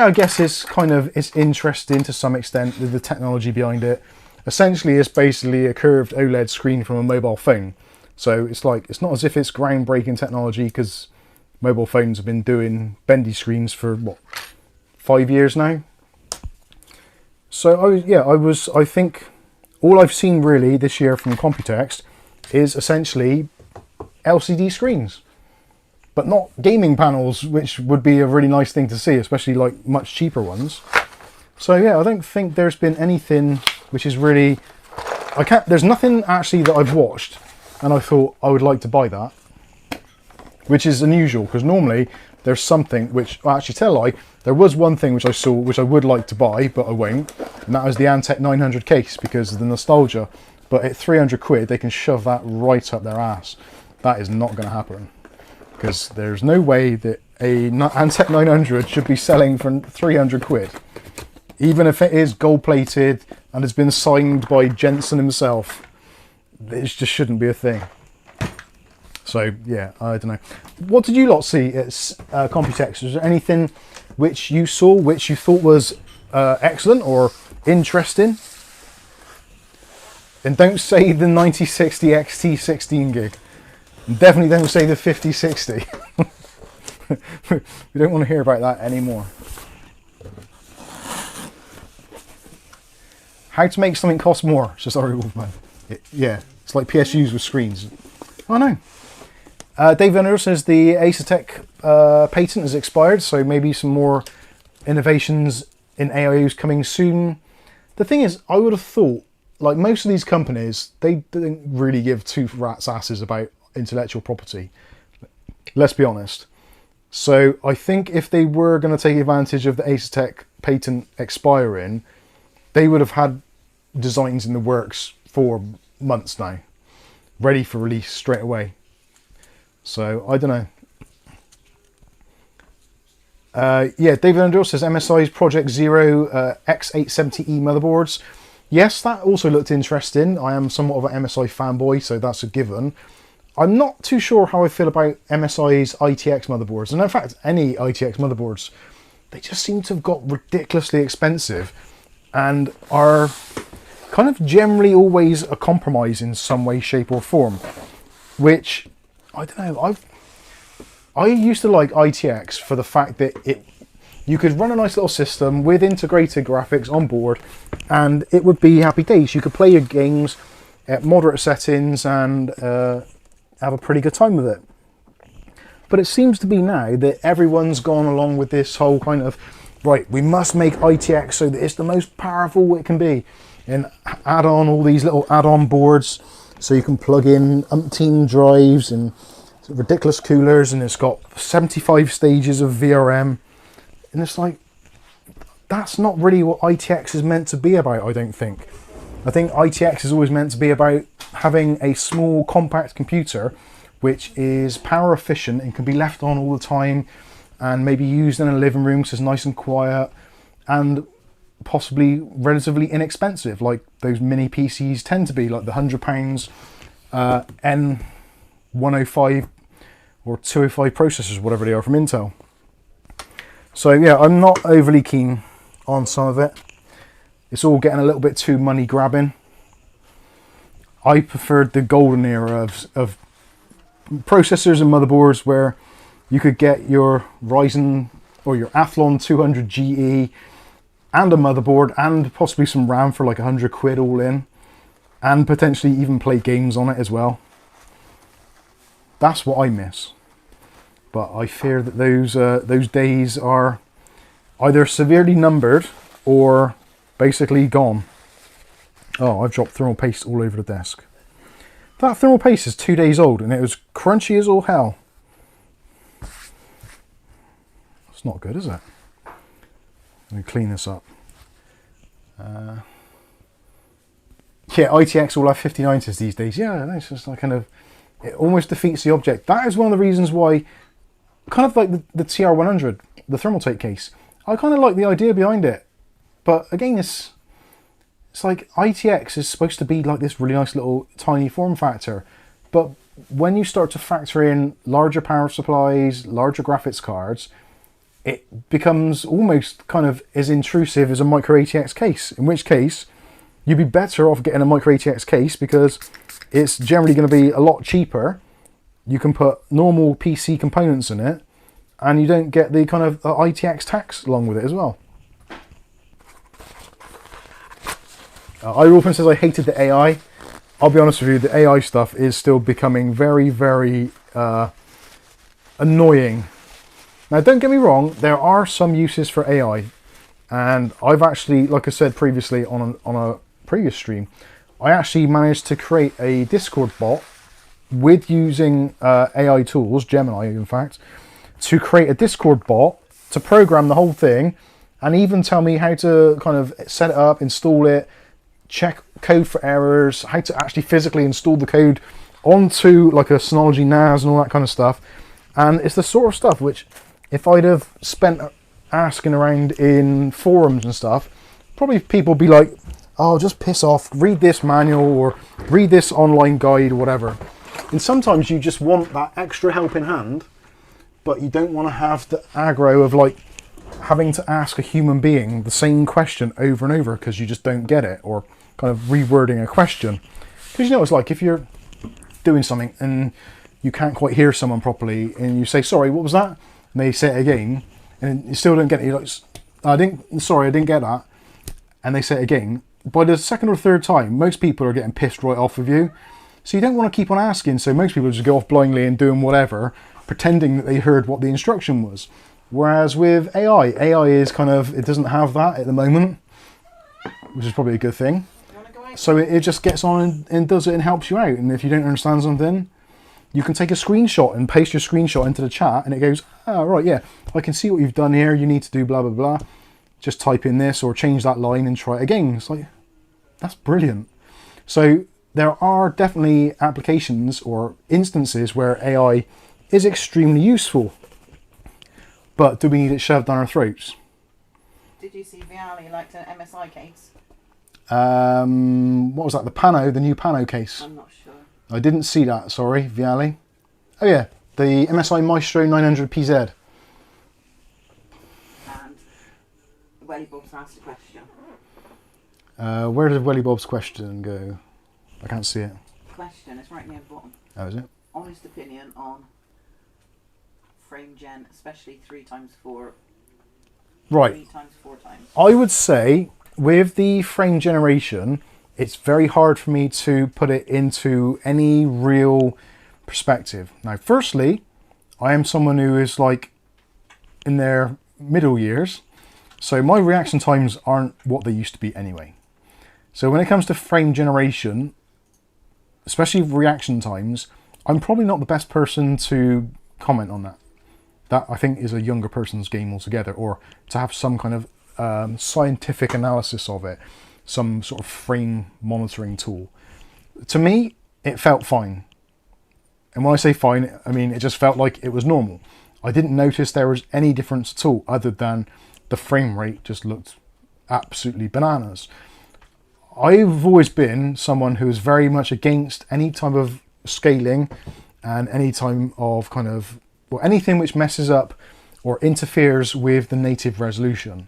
I guess it's interesting to some extent, the technology behind it. Essentially, it's basically a curved OLED screen from a mobile phone. So it's not as if it's groundbreaking technology, because mobile phones have been doing bendy screens for what, 5 years now. So I think all I've seen really this year from Computex is essentially LCD screens, but not gaming panels, which would be a really nice thing to see, especially like much cheaper ones. So yeah, I don't think there's been anything which is really, there's nothing actually that I've watched and I thought I would like to buy that, which is unusual, because normally there's something which, well, actually tell a lie, there was one thing which I saw which I would like to buy but I won't, and that was the Antec 900 case, because of the nostalgia. But at 300 quid they can shove that right up their ass. That is not going to happen, because there's no way that a Antec 900 should be selling for 300 quid. Even if it is gold plated and has been signed by Jensen himself, it just shouldn't be a thing. So yeah, I don't know. What did you lot see at Computex? Was there anything which you saw which you thought was excellent or interesting? And don't say the 9060 XT 16 gig. And definitely don't say the 5060. We don't want to hear about that anymore. How to make something cost more? It's just Ari Wolfman. Yeah, it's like PSUs with screens. Oh no. Dave Venner says the ASRock patent has expired, so maybe some more innovations in AIOs coming soon. The thing is, I would have thought, like most of these companies, they didn't really give two rats' asses about intellectual property. Let's be honest. So I think if they were going to take advantage of the ASRock patent expiring, they would have had designs in the works for months now, ready for release straight away. So I don't know. Yeah, David Andrew says MSI's Project Zero X870E motherboards. Yes, that also looked interesting. I am somewhat of an MSI fanboy, so that's a given. I'm not too sure how I feel about MSI's ITX motherboards, and in fact any ITX motherboards. They just seem to have got ridiculously expensive and are kind of generally always a compromise in some way, shape or form, which, I don't know, I used to like ITX for the fact that you could run a nice little system with integrated graphics on board and it would be happy days. You could play your games at moderate settings and have a pretty good time with it. But it seems to be now that everyone's gone along with this whole kind of, right, we must make ITX so that it's the most powerful it can be, and add on all these little add-on boards so you can plug in umpteen drives and ridiculous coolers, and it's got 75 stages of VRM, and it's like, that's not really what ITX is meant to be about, I don't think. I think ITX is always meant to be about having a small compact computer which is power efficient and can be left on all the time and maybe used in a living room because it's nice and quiet and possibly relatively inexpensive, like those mini PCs tend to be, like the £100 N105 or 205 processors, whatever they are from Intel. So yeah, I'm not overly keen on some of it. It's all getting a little bit too money grabbing. I preferred the golden era of processors and motherboards where you could get your Ryzen or your Athlon 200GE and a motherboard and possibly some RAM for like 100 quid all in, and potentially even play games on it as well. That's what I miss. But I fear that those days are either severely numbered or basically gone. Oh, I've dropped thermal paste all over the desk. That thermal paste is 2 days old and it was crunchy as all hell. It's not good, is it? Let me clean this up. Yeah, ITX all have 5090s these days. Yeah, it's just like kind of, it almost defeats the object. That is one of the reasons why, kind of like the TR100, the Thermaltake case, I kind of like the idea behind it. But again, it's like ITX is supposed to be like this really nice little tiny form factor, but when you start to factor in larger power supplies, larger graphics cards, it becomes almost kind of as intrusive as a micro ATX case, in which case you'd be better off getting a micro ATX case because it's generally going to be a lot cheaper. You can put normal PC components in it and you don't get the kind of ITX tax along with it as well. iRolfin says I hated the AI. I'll be honest with you, the AI stuff is still becoming very, very annoying. Now, don't get me wrong, there are some uses for AI, and I've actually, like I said previously on a previous stream, I actually managed to create a Discord bot with using AI tools, Gemini in fact, to create a Discord bot to program the whole thing and even tell me how to kind of set it up, install it, check code for errors, how to actually physically install the code onto like a Synology NAS and all that kind of stuff. And it's the sort of stuff which, if I'd have spent asking around in forums and stuff, probably people would be like, oh, just piss off, read this manual or read this online guide or whatever. And sometimes you just want that extra helping hand, but you don't want to have the aggro of like having to ask a human being the same question over and over because you just don't get it, or kind of rewording a question. Because you know, it's like if you're doing something and you can't quite hear someone properly and you say, sorry, what was that? And they say it again and you still don't get it. You're like, I didn't get that. And they say it again. By the second or third time, most people are getting pissed right off of you. So you don't want to keep on asking. So most people just go off blindly and doing whatever, pretending that they heard what the instruction was. Whereas with AI is kind of, it doesn't have that at the moment, which is probably a good thing. So it just gets on and does it and helps you out. And if you don't understand something, you can take a screenshot and paste your screenshot into the chat and it goes, oh, right, yeah, I can see what you've done here. You need to do blah, blah, blah. Just type in this or change that line and try it again. It's like, that's brilliant. So there are definitely applications or instances where AI is extremely useful. But do we need it shoved down our throats? Did you see Lian Li liked an MSI case? What was that? The new Pano case? I'm not sure. I didn't see that, sorry, Lian Li. Oh yeah, the MSI Maestro 900 PZ. And Welly Bob's asked a question. Where did Welly Bob's question go? I can't see it. Question, it's right near the bottom. Oh, is it? Honest opinion on frame gen, especially 3x4. Right. 3x4 times. I would say with the frame generation, it's very hard for me to put it into any real perspective. Now, firstly, I am someone who is like in their middle years, so my reaction times aren't what they used to be anyway. So when it comes to frame generation, especially reaction times, I'm probably not the best person to comment on that. That I think is a younger person's game altogether, or to have some kind of scientific analysis of it, some sort of frame monitoring tool. To me, it felt fine. And when I say fine, I mean it just felt like it was normal. I didn't notice there was any difference at all, other than the frame rate just looked absolutely bananas. I've always been someone who is very much against any type of scaling and any type of kind of, well, anything which messes up or interferes with the native resolution.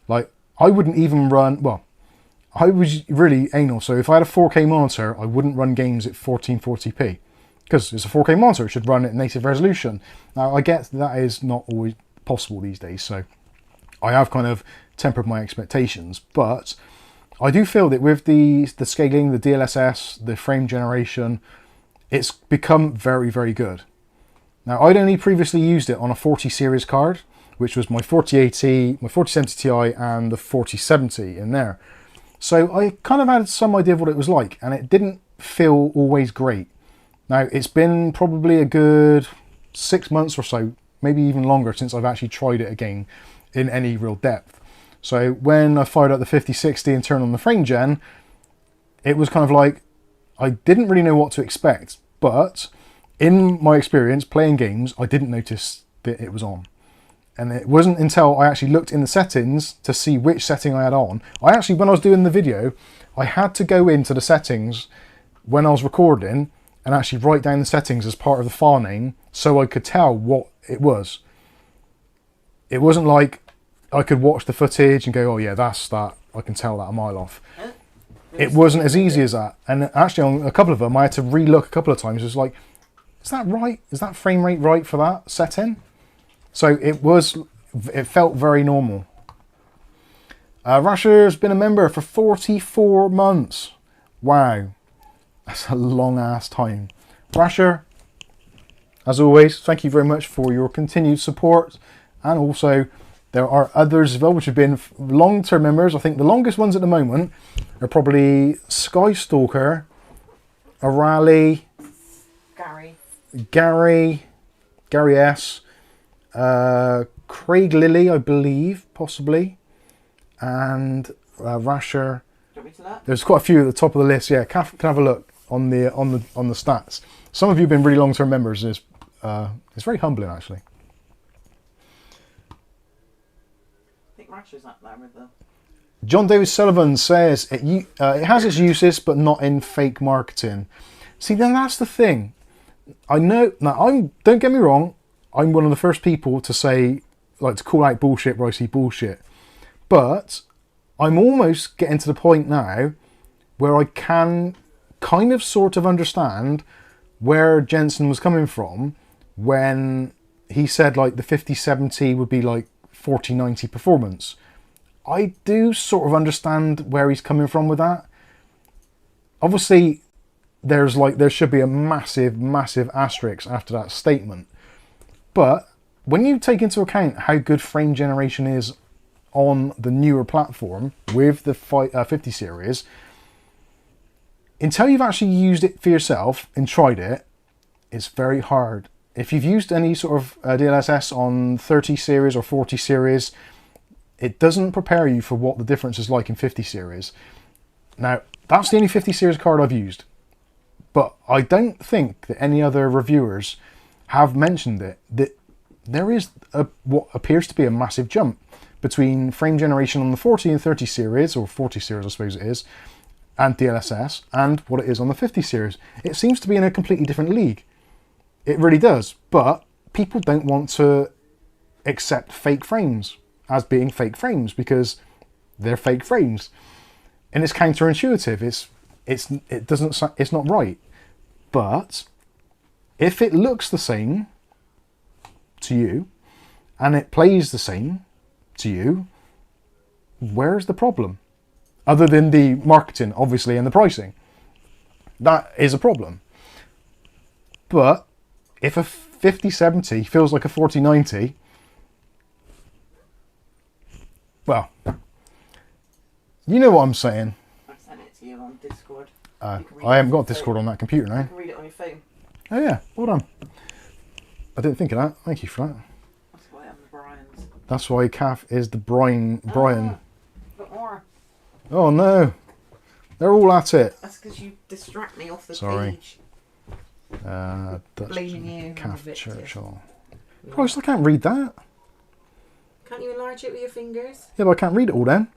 Like, I wouldn't even run, well, I was really anal, so if I had a 4K monitor, I wouldn't run games at 1440p. Because it's a 4K monitor, it should run at native resolution. Now, I get that is not always possible these days, so I have kind of tempered my expectations, but I do feel that with the scaling, the DLSS, the frame generation, it's become very, very good. Now, I'd only previously used it on a 40 series card, which was my 4080, my 4070 Ti, and the 4070 in there. So I kind of had some idea of what it was like, and it didn't feel always great. Now, it's been probably a good 6 months or so, maybe even longer, since I've actually tried it again in any real depth. So when I fired up the 5060 and turned on the frame gen, it was kind of like, I didn't really know what to expect, but in my experience playing games, I didn't notice that it was on. And it wasn't until I actually looked in the settings to see which setting I had on. I actually, when I was doing the video, I had to go into the settings when I was recording and actually write down the settings as part of the file name so I could tell what it was. It wasn't like I could watch the footage and go, oh yeah, that's that. I can tell that a mile off. It wasn't as easy as that. And actually on a couple of them, I had to re-look a couple of times. It was like, is that right? Is that frame rate right for that setting? So it felt very normal. Rasher's been a member for 44 months. Wow. That's a long ass time. Rasher, as always, thank you very much for your continued support. And also, there are others as well which have been long-term members. I think the longest ones at the moment are probably Skystalker, Arali, Gary S, Craig Lilly, I believe, possibly, and Rasher. There's quite a few at the top of the list. Yeah, can have a look on the stats. Some of you have been really long-term members. And it's very humbling, actually. John David Sullivan says it has its uses, but not in fake marketing. See, then that's the thing. I know now. Don't get me wrong. I'm one of the first people to say, like, to call out bullshit where I see bullshit. But I'm almost getting to the point now where I can kind of sort of understand where Jensen was coming from when he said like the 5070 would be like 4090 performance. I do sort of understand where he's coming from with that. Obviously, there should be a massive asterisk after that statement. But when you take into account how good frame generation is on the newer platform with the 50 series, until you've actually used it for yourself and tried it, it's very hard. If you've used any sort of DLSS on 30 series or 40 series, it doesn't prepare you for what the difference is like in 50 series. Now, that's the only 50 series card I've used. But I don't think that any other reviewers have mentioned it, that there is what appears to be a massive jump between frame generation on the 40 and 30 series, or 40 series I suppose it is, and DLSS, and what it is on the 50 series. It seems to be in a completely different league. It really does, but people don't want to accept fake frames as being fake frames because they're fake frames, and it's counterintuitive. It's not right. But if it looks the same to you and it plays the same to you, where's the problem? Other than the marketing, obviously, and the pricing. That is a problem. But if a 5070 feels like a 4090, well, you know what I'm saying. I sent it to you on Discord. I haven't got Discord on that computer now. You can read it on your phone. Oh yeah, well done. I didn't think of that. Thank you for that. That's why I'm the Brian's. That's why Kath is the Brian. But more. Oh no, they're all at it. That's because you distract me off the page. Blaming you. Kath Churchill. Christ, I can't read that. Can't you enlarge it with your fingers? Yeah, but I can't read it all then.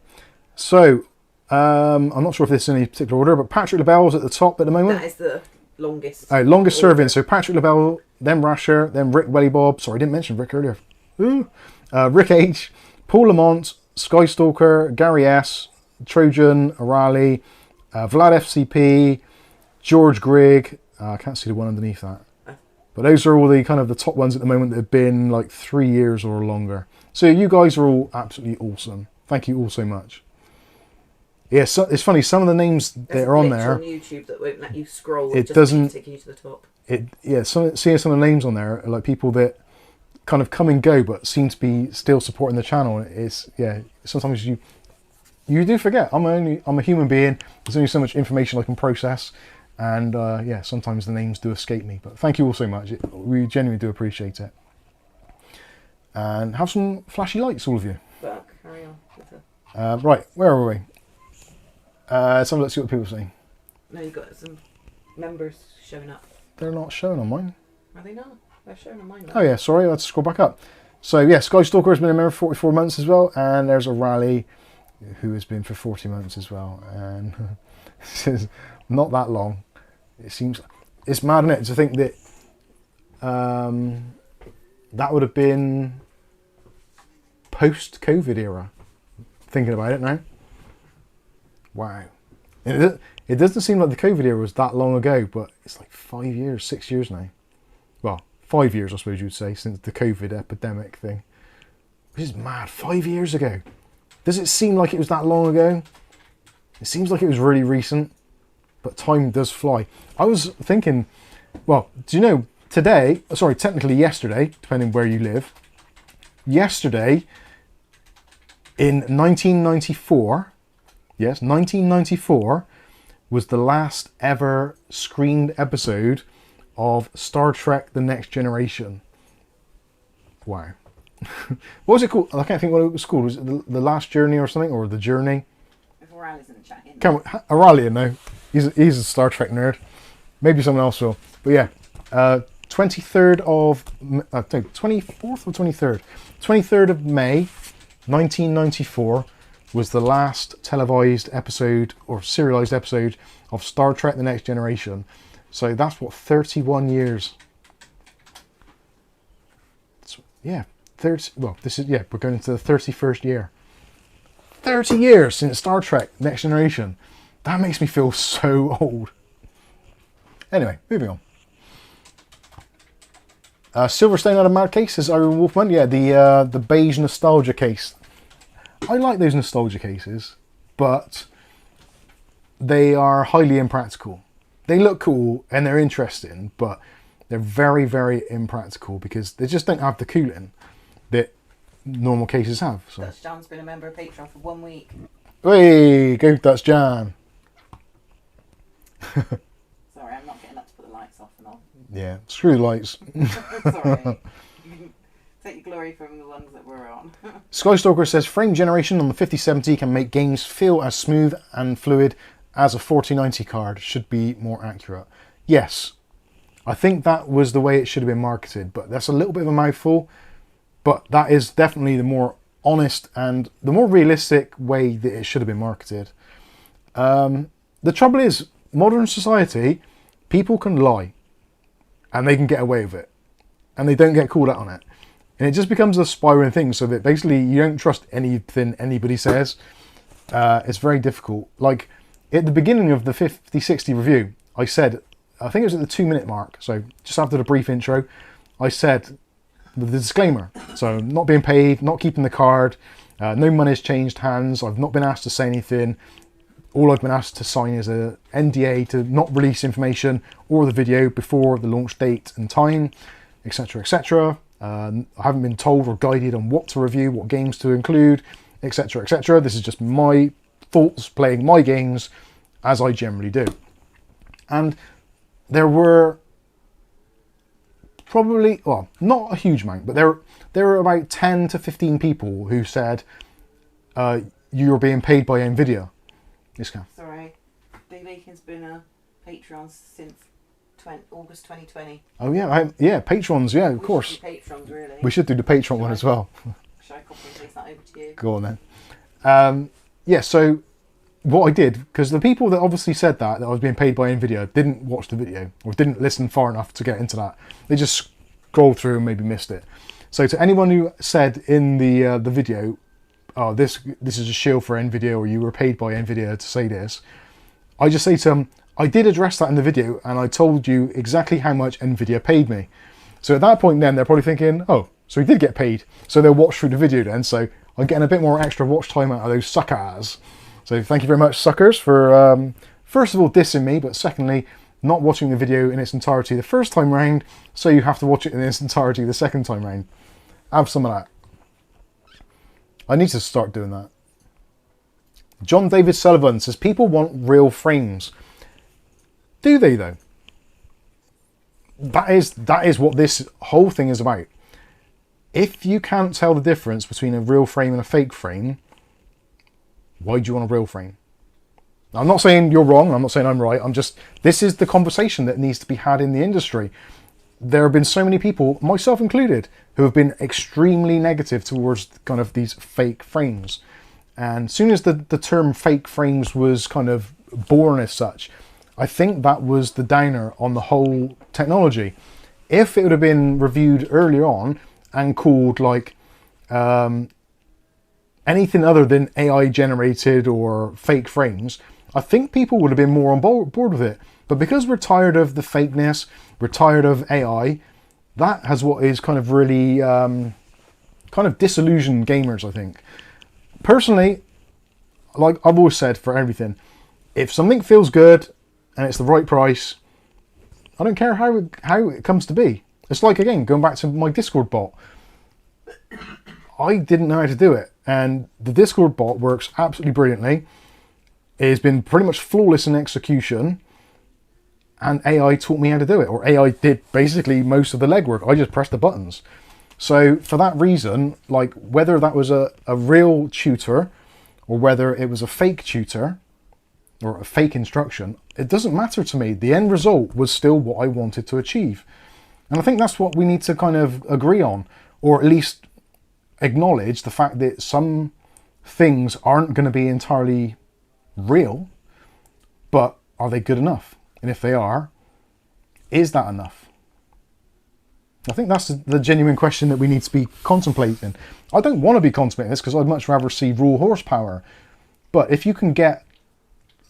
So, I'm not sure if this is in any particular order, but Patrick LaBelle's at the top at the moment. That is the longest. Oh, longest serving. So Patrick LaBelle, then Rasher, then Rick Wellybob. Sorry, I didn't mention Rick earlier. Rick H, Paul Lamont, Skystalker, Gary S, Trojan, Arali, Vlad FCP, George Grigg. I can't see the one underneath that. But those are all the kind of the top ones at the moment that have been like 3 years or longer. So you guys are all absolutely awesome. Thank you all so much. Yeah, so it's funny. Some of the names that are on there on YouTube that won't let you scroll. It doesn't take you to the top. Seeing some of the names on there are like people that kind of come and go, but seem to be still supporting the channel. It's sometimes you do forget. I'm a human being. There's only so much information I can process, and sometimes the names do escape me. But thank you all so much. We genuinely do appreciate it. And have some flashy lights, all of you. But carry on. Right, where are we? Let's see what people say. No, you've got some members showing up. They're not showing on mine. Are they not? They're showing on mine now. Oh yeah, sorry, I had to scroll back up. So yeah, Skystalker has been a member for 44 months as well, and there's a Rally who has been for 40 months as well. And this is not that long. It seems it's mad, isn't it, to think that that would have been post-COVID era. Thinking about it now. Wow. It doesn't seem like the COVID era was that long ago, but it's like 5 years, 6 years now. Well, 5 years, I suppose you'd say, since the COVID epidemic thing. Which is mad. 5 years ago. Does it seem like it was that long ago? It seems like it was really recent, but time does fly. I was thinking, well, do you know, today, sorry, technically yesterday, depending where you live, yesterday in 1994, yes, 1994, was the last ever screened episode of Star Trek The Next Generation. Wow. What was it called? I can't think what it was called. Was it the Last Journey or something? Or The Journey? If O'Reilly's in the chat. Aurelian, no. He's a Star Trek nerd. Maybe someone else will. But yeah, 23rd of... 24th or 23rd? 23rd of May, 1994, was the last televised episode or serialized episode of Star Trek The Next Generation. So that's what, 31 years. Yeah, 30, well, this is, yeah, we're going into the 31st year. 30 years since Star Trek Next Generation. That makes me feel so old. Anyway, moving on. Silverstone out of Mad Case is Iron Wolfman. Yeah, the beige nostalgia case. I like those nostalgia cases, but they are highly impractical. They look cool and they're interesting, but they're very, very impractical because they just don't have the cooling that normal cases have. So. Dutch Jan's been a member of Patreon for 1 week. Hey, go Dutch Jan. Sorry, I'm not getting up to put the lights off and on. Yeah, screw the lights. Sorry. Take your glory from the ones that we're on. Skystalker says frame generation on the 5070 can make games feel as smooth and fluid as a 4090 card. Should be more accurate. Yes, I think that was the way it should have been marketed, but that's a little bit of a mouthful. But that is definitely the more honest and the more realistic way that it should have been marketed. The trouble is, modern society, people can lie and they can get away with it and they don't get called out on it. And it just becomes a spiraling thing so that basically you don't trust anything anybody says. It's very difficult. Like at the beginning of the 5060 review, I said, I think it was at the 2-minute mark, so just after the brief intro, I said the disclaimer. So not being paid, not keeping the card, no money's changed hands, I've not been asked to say anything. All I've been asked to sign is a NDA to not release information or the video before the launch date and time, etc, etc. I haven't been told or guided on what to review, what games to include, etc, etc. This is just my thoughts playing my games as I generally do. And there were probably, well, not a huge amount, but there were about 10 to 15 people who said you're being paid by NVIDIA. Yes, Cam. Sorry, Dave Aiken's been a Patreon since August 2020. Oh yeah, yeah, patrons, yeah, of course. We should do patrons, really. We should do the Patreon one as well. Should I copy and paste that over to you? Go on then. Yeah, so what I did, because the people that obviously said that I was being paid by NVIDIA didn't watch the video or didn't listen far enough to get into that. They just scrolled through and maybe missed it. So to anyone who said in the video, oh, this is a shield for NVIDIA or you were paid by NVIDIA to say this, I just say to them, I did address that in the video and I told you exactly how much NVIDIA paid me. So at that point then they're probably thinking, oh, so he did get paid. So they'll watch through the video then. So I'm getting a bit more extra watch time out of those suckers. So thank you very much, suckers, for first of all dissing me, but secondly, not watching the video in its entirety the first time round, so you have to watch it in its entirety the second time round. Have some of that. I need to start doing that. John David Sullivan says, people want real frames. Do they though? That is what this whole thing is about. If you can't tell the difference between a real frame and a fake frame, why do you want a real frame? I'm not saying you're wrong, I'm not saying I'm right, this is the conversation that needs to be had in the industry. There have been so many people, myself included, who have been extremely negative towards kind of these fake frames. And as soon as the term fake frames was kind of born as such, I think that was the downer on the whole technology. If it would have been reviewed earlier on and called like anything other than AI generated or fake frames, I think people would have been more on board with it. But because we're tired of the fakeness, we're tired of AI, that has what is kind of really kind of disillusioned gamers, I think. Personally, like I've always said for everything, if something feels good and it's the right price, I don't care how it comes to be. It's like, again, going back to my Discord bot. I didn't know how to do it, and the Discord bot works absolutely brilliantly. It has been pretty much flawless in execution, and AI taught me how to do it, or AI did basically most of the legwork. I just pressed the buttons. So for that reason, like whether that was a real tutor or whether it was a fake tutor or a fake instruction, it doesn't matter to me. The end result was still what I wanted to achieve. And I think that's what we need to kind of agree on, or at least acknowledge the fact that some things aren't going to be entirely real, but are they good enough? And if they are, is that enough? I think that's the genuine question that we need to be contemplating. I don't want to be contemplating this because I'd much rather see raw horsepower. But if you can get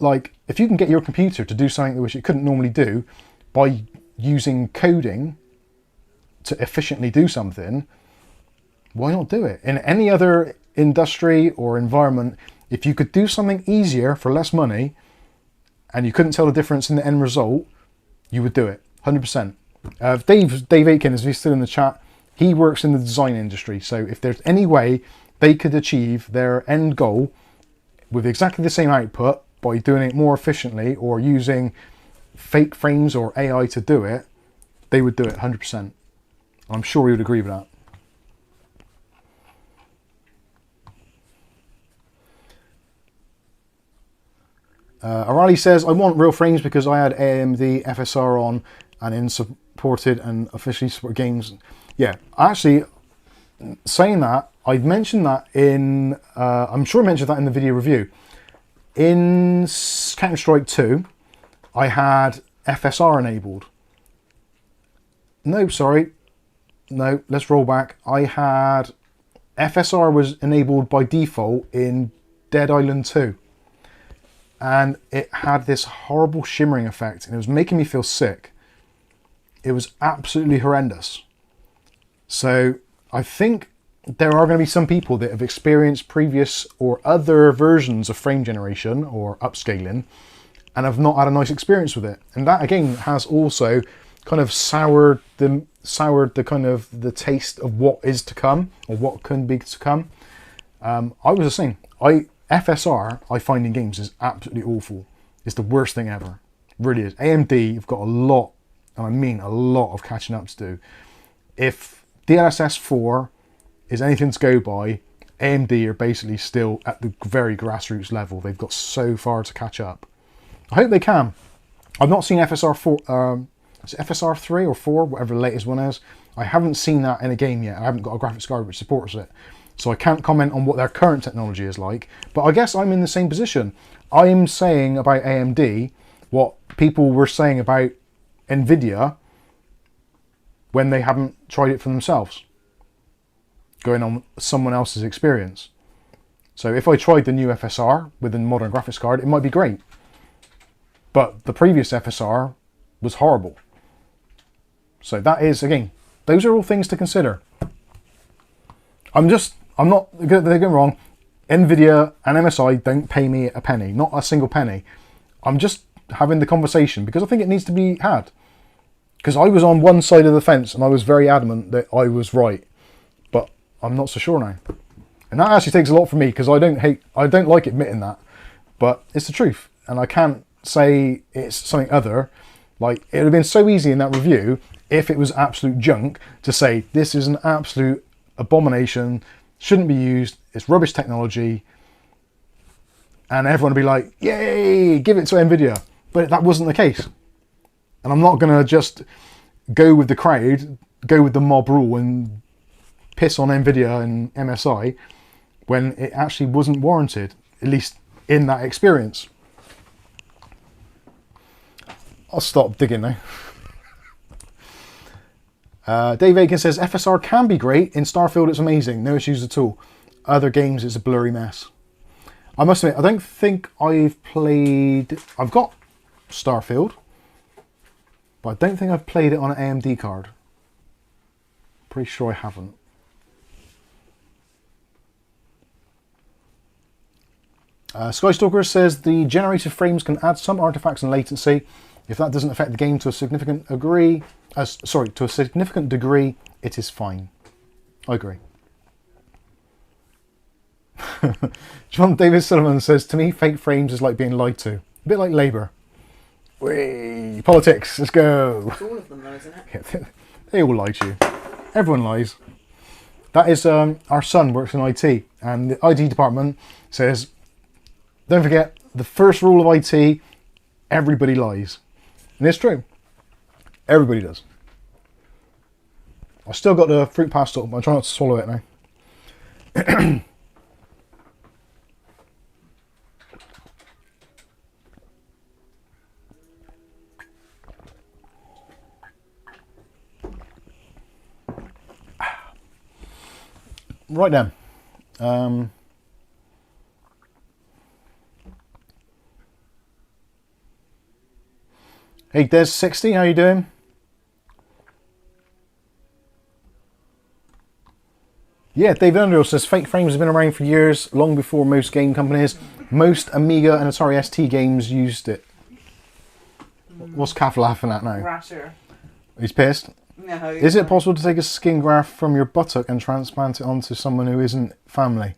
your computer to do something which it couldn't normally do by using coding to efficiently do something, why not do it? In any other industry or environment, if you could do something easier for less money and you couldn't tell the difference in the end result, you would do it, 100%. Dave Aiken, as he's still in the chat, he works in the design industry. So if there's any way they could achieve their end goal with exactly the same output by doing it more efficiently or using fake frames or AI to do it, they would do it 100%. I'm sure he would agree with that. O'Reilly says, I want real frames because I had AMD FSR on and in supported and officially support games. Yeah, actually, saying that, I've mentioned that in, I'm sure I mentioned that in the video review. In Counter-Strike 2, I had FSR enabled. No, sorry. No, let's roll back. I had FSR was enabled by default in Dead Island 2. And it had this horrible shimmering effect and it was making me feel sick. It was absolutely horrendous. So I think there are going to be some people that have experienced previous or other versions of frame generation or upscaling and have not had a nice experience with it. And that again has also kind of soured the kind of the taste of what is to come or what can be to come. I was just saying, FSR, I find in games is absolutely awful. It's the worst thing ever. It really is. AMD have got a lot, and I mean a lot of catching up to do. If DLSS 4 is anything to go by, AMD are basically still at the very grassroots level. They've got so far to catch up. I hope they can. I've not seen FSR 4, is it FSR 3 or 4, whatever the latest one is. I haven't seen that in a game yet. I haven't got a graphics card which supports it. So I can't comment on what their current technology is like, but I guess I'm in the same position. I'm saying about AMD what people were saying about NVIDIA when they haven't tried it for themselves, going on someone else's experience. So if I tried the new FSR with a modern graphics card, it might be great. But the previous FSR was horrible. So that is, again, those are all things to consider. I'm not, don't get me wrong, NVIDIA and MSI don't pay me a penny, not a single penny. I'm just having the conversation because I think it needs to be had. Because I was on one side of the fence and I was very adamant that I was right, but I'm not so sure now. And that actually takes a lot from me because I don't like admitting that, but it's the truth. And I can't say it's something other. Like, it would have been so easy in that review if it was absolute junk to say this is an absolute abomination, shouldn't be used, it's rubbish technology, and everyone would be like, yay, give it to NVIDIA. But that wasn't the case. And I'm not going to just go with the crowd, go with the mob rule and piss on NVIDIA and MSI when it actually wasn't warranted, at least in that experience. I'll stop digging now. Dave Aiken says, FSR can be great. In Starfield, it's amazing. No issues at all. Other games, it's a blurry mess. I must admit, I don't think I've played... I've got Starfield, but I don't think I've played it on an AMD card. Pretty sure I haven't. Skystalker says, the generated frames can add some artifacts and latency. If that doesn't affect the game to a significant degree, it is fine. I agree. John David Sullivan says, to me, fake frames is like being lied to. A bit like Labour. Whee! Politics, let's go. It's all of them though, isn't it? Yeah, they all lie to you. Everyone lies. That is, our son works in IT, and the IT department says, don't forget, the first rule of IT, everybody lies. And it's true. Everybody does. I've still got the fruit pastel, but I'm trying not to swallow it now. Right then. Hey Des60, how you doing? Yeah, David Underhill says fake frames have been around for years, long before most game companies. Most Amiga and Atari ST games used it. What's Kath laughing at now? Rasher. He's pissed. No. Is it possible to take a skin graft from your buttock and transplant it onto someone who isn't family?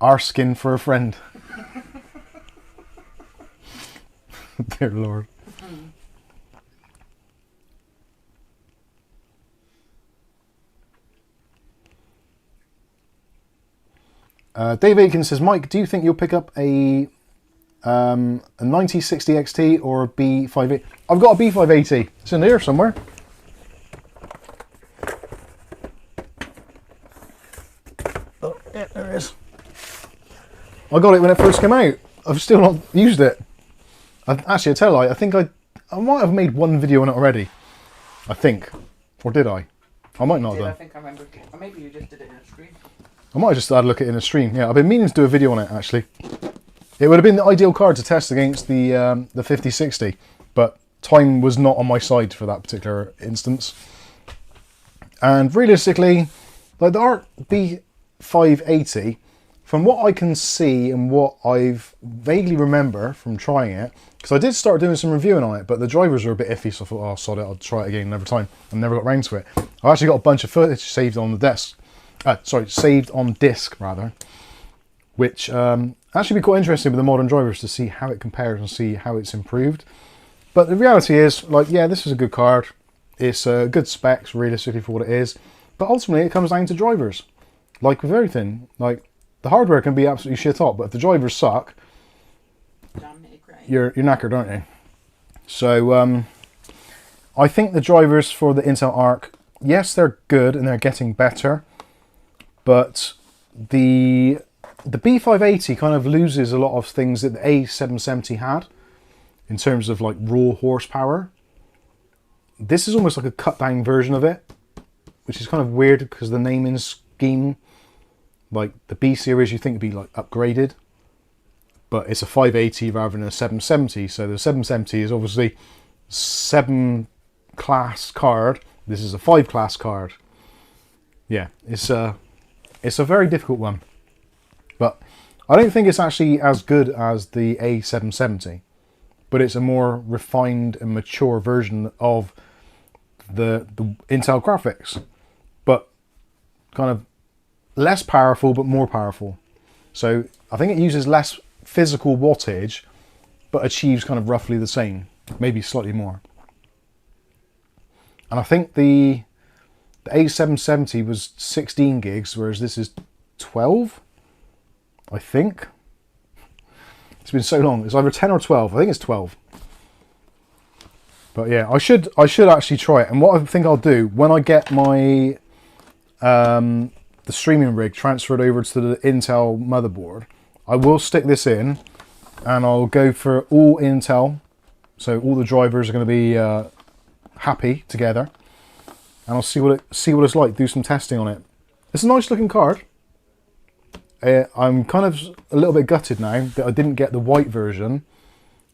Our skin for a friend. Dear Lord. Dave Aiken says, Mike, do you think you'll pick up a 9060 XT or a B580? I've got a B580. It's in here somewhere. Oh, yeah, there it is. I got it when it first came out. I've still not used it. Actually, I tell you, I think I might have made one video on it already. I think. Or did I? I might not have done. I think I remember. Or maybe you just did it in a stream. I might have just had a look at it in a stream. Yeah, I've been meaning to do a video on it, actually. It would have been the ideal card to test against the 5060, but time was not on my side for that particular instance. And realistically, like the ARC B580, from what I can see and what I've vaguely remember from trying it, because I did start doing some reviewing on it, but the drivers were a bit iffy, so I thought, oh, sod it, I'll try it again another time. I never got round to it. I actually got a bunch of footage saved on the desk. Saved on disk rather, which actually be quite interesting with the modern drivers to see how it compares and see how it's improved. But the reality is, like, yeah, this is a good card. It's good specs realistically for what it is, but ultimately it comes down to drivers. Like with everything, like the hardware can be absolutely shit hot, but if the drivers suck, you're knackered, aren't you? So I think the drivers for the Intel Arc, yes, they're good and they're getting better. But the B580 kind of loses a lot of things that the A770 had in terms of like raw horsepower. This is almost like a cut down version of it, which is kind of weird because the naming scheme, like the B series, you think would be like upgraded, but it's a 580 rather than a 770. So the 770 is obviously 7 class card. This is a 5 class card. Yeah, it's a very difficult one, but I don't think it's actually as good as the A770, but it's a more refined and mature version of the Intel graphics, but kind of less powerful but more powerful. So I think it uses less physical wattage but achieves kind of roughly the same, maybe slightly more. And I think the A770 was 16 gigs, whereas this is 12, I think. It's been so long. It's either 10 or 12. I think it's 12. But yeah, I should actually try it. And what I think I'll do, when I get my the streaming rig transferred over to the Intel motherboard, I will stick this in and I'll go for all Intel So all the drivers are going to be happy together, and I'll see what it's like. Do some testing on it. It's a nice looking card. I'm kind of a little bit gutted now that I didn't get the white version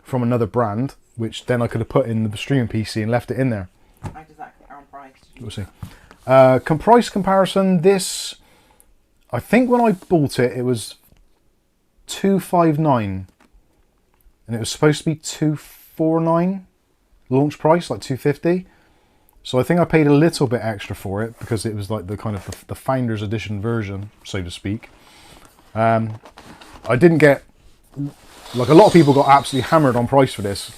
from another brand, which then I could have put in the streaming PC and left it in there. How does that compare on price? We'll see. Price comparison. This, I think when I bought it, it was $259, and it was supposed to be $249 launch price, like $250. So I think I paid a little bit extra for it because it was like the kind of the Founders Edition version, so to speak. I didn't get, like a lot of people got absolutely hammered on price for this,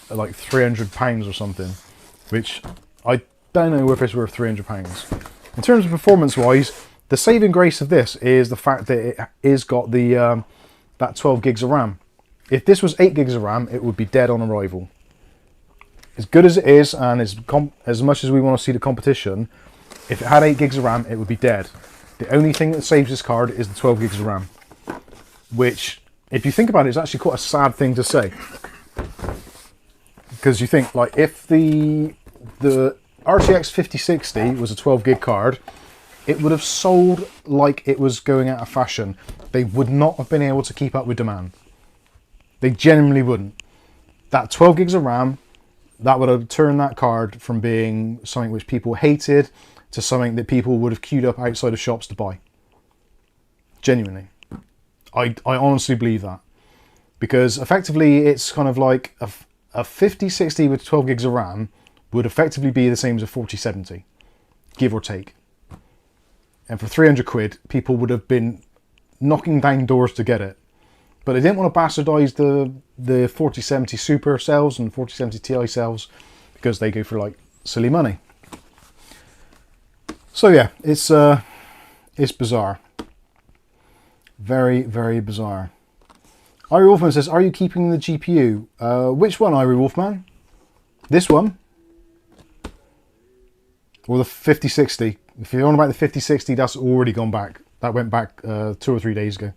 like £300 or something, which I don't know if it's worth £300. In terms of performance-wise, the saving grace of this is the fact that it is got the that 12 gigs of RAM. If this was 8 gigs of RAM, it would be dead on arrival. As good as it is, and as much as we want to see the competition, if it had 8 gigs of RAM, it would be dead. The only thing that saves this card is the 12 gigs of RAM, which, if you think about it, is actually quite a sad thing to say. Because you think, like, if the RTX 5060 was a 12 gig card, it would have sold like it was going out of fashion. They would not have been able to keep up with demand. They genuinely wouldn't. That 12 gigs of RAM, that would have turned that card from being something which people hated to something that people would have queued up outside of shops to buy. Genuinely. I honestly believe that. Because effectively it's kind of like a 5060 with 12 gigs of RAM would effectively be the same as a 4070, give or take. And for 300 quid, people would have been knocking down doors to get it. But they didn't want to bastardize the 4070 Super cells and 4070 Ti cells because they go for like silly money. So yeah, it's bizarre. Very, very bizarre. Irie Wolfman says, are you keeping the GPU? Which one, Irie Wolfman? This one? Or the 5060? If you're on about the 5060, that's already gone back. That went back 2 or 3 days ago.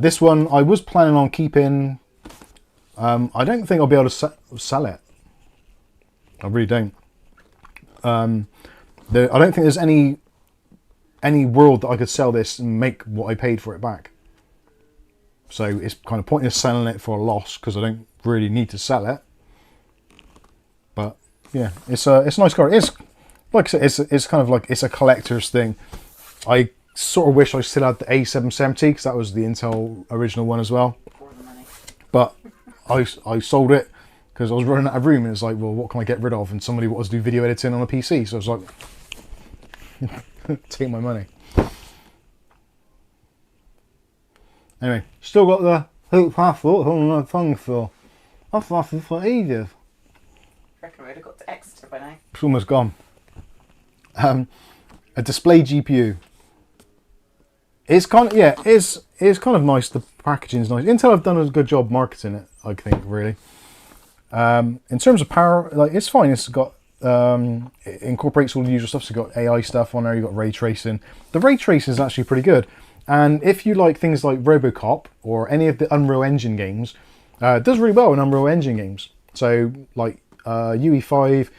This one I was planning on keeping. I don't think I'll be able to sell it. I really don't. I don't think there's any world that I could sell this and make what I paid for it back. So it's kind of pointless selling it for a loss because I don't really need to sell it. But yeah, it's a nice card. It's like I said, it's kind of like it's a collector's thing. I sort of wish I still had the A770 because that was the Intel original one as well. But I sold it because I was running out of room, and it's like, well, what can I get rid of? And somebody wanted to do video editing on a PC, so I was like, take my money. Anyway, still got the hoop passport on my tongue still. I've lasted for ages. I reckon we'd have got to Exeter by now. It's almost gone. A display GPU. It's kind of, yeah, it's kind of nice. The packaging is nice. Intel have done a good job marketing it, I think, really. In terms of power, like, it's fine. It's got it incorporates all the usual stuff. So you've got AI stuff on there. You've got ray tracing. The ray tracing is actually pretty good. And if you like things like RoboCop or any of the Unreal Engine games, it does really well in Unreal Engine games. So like UE5,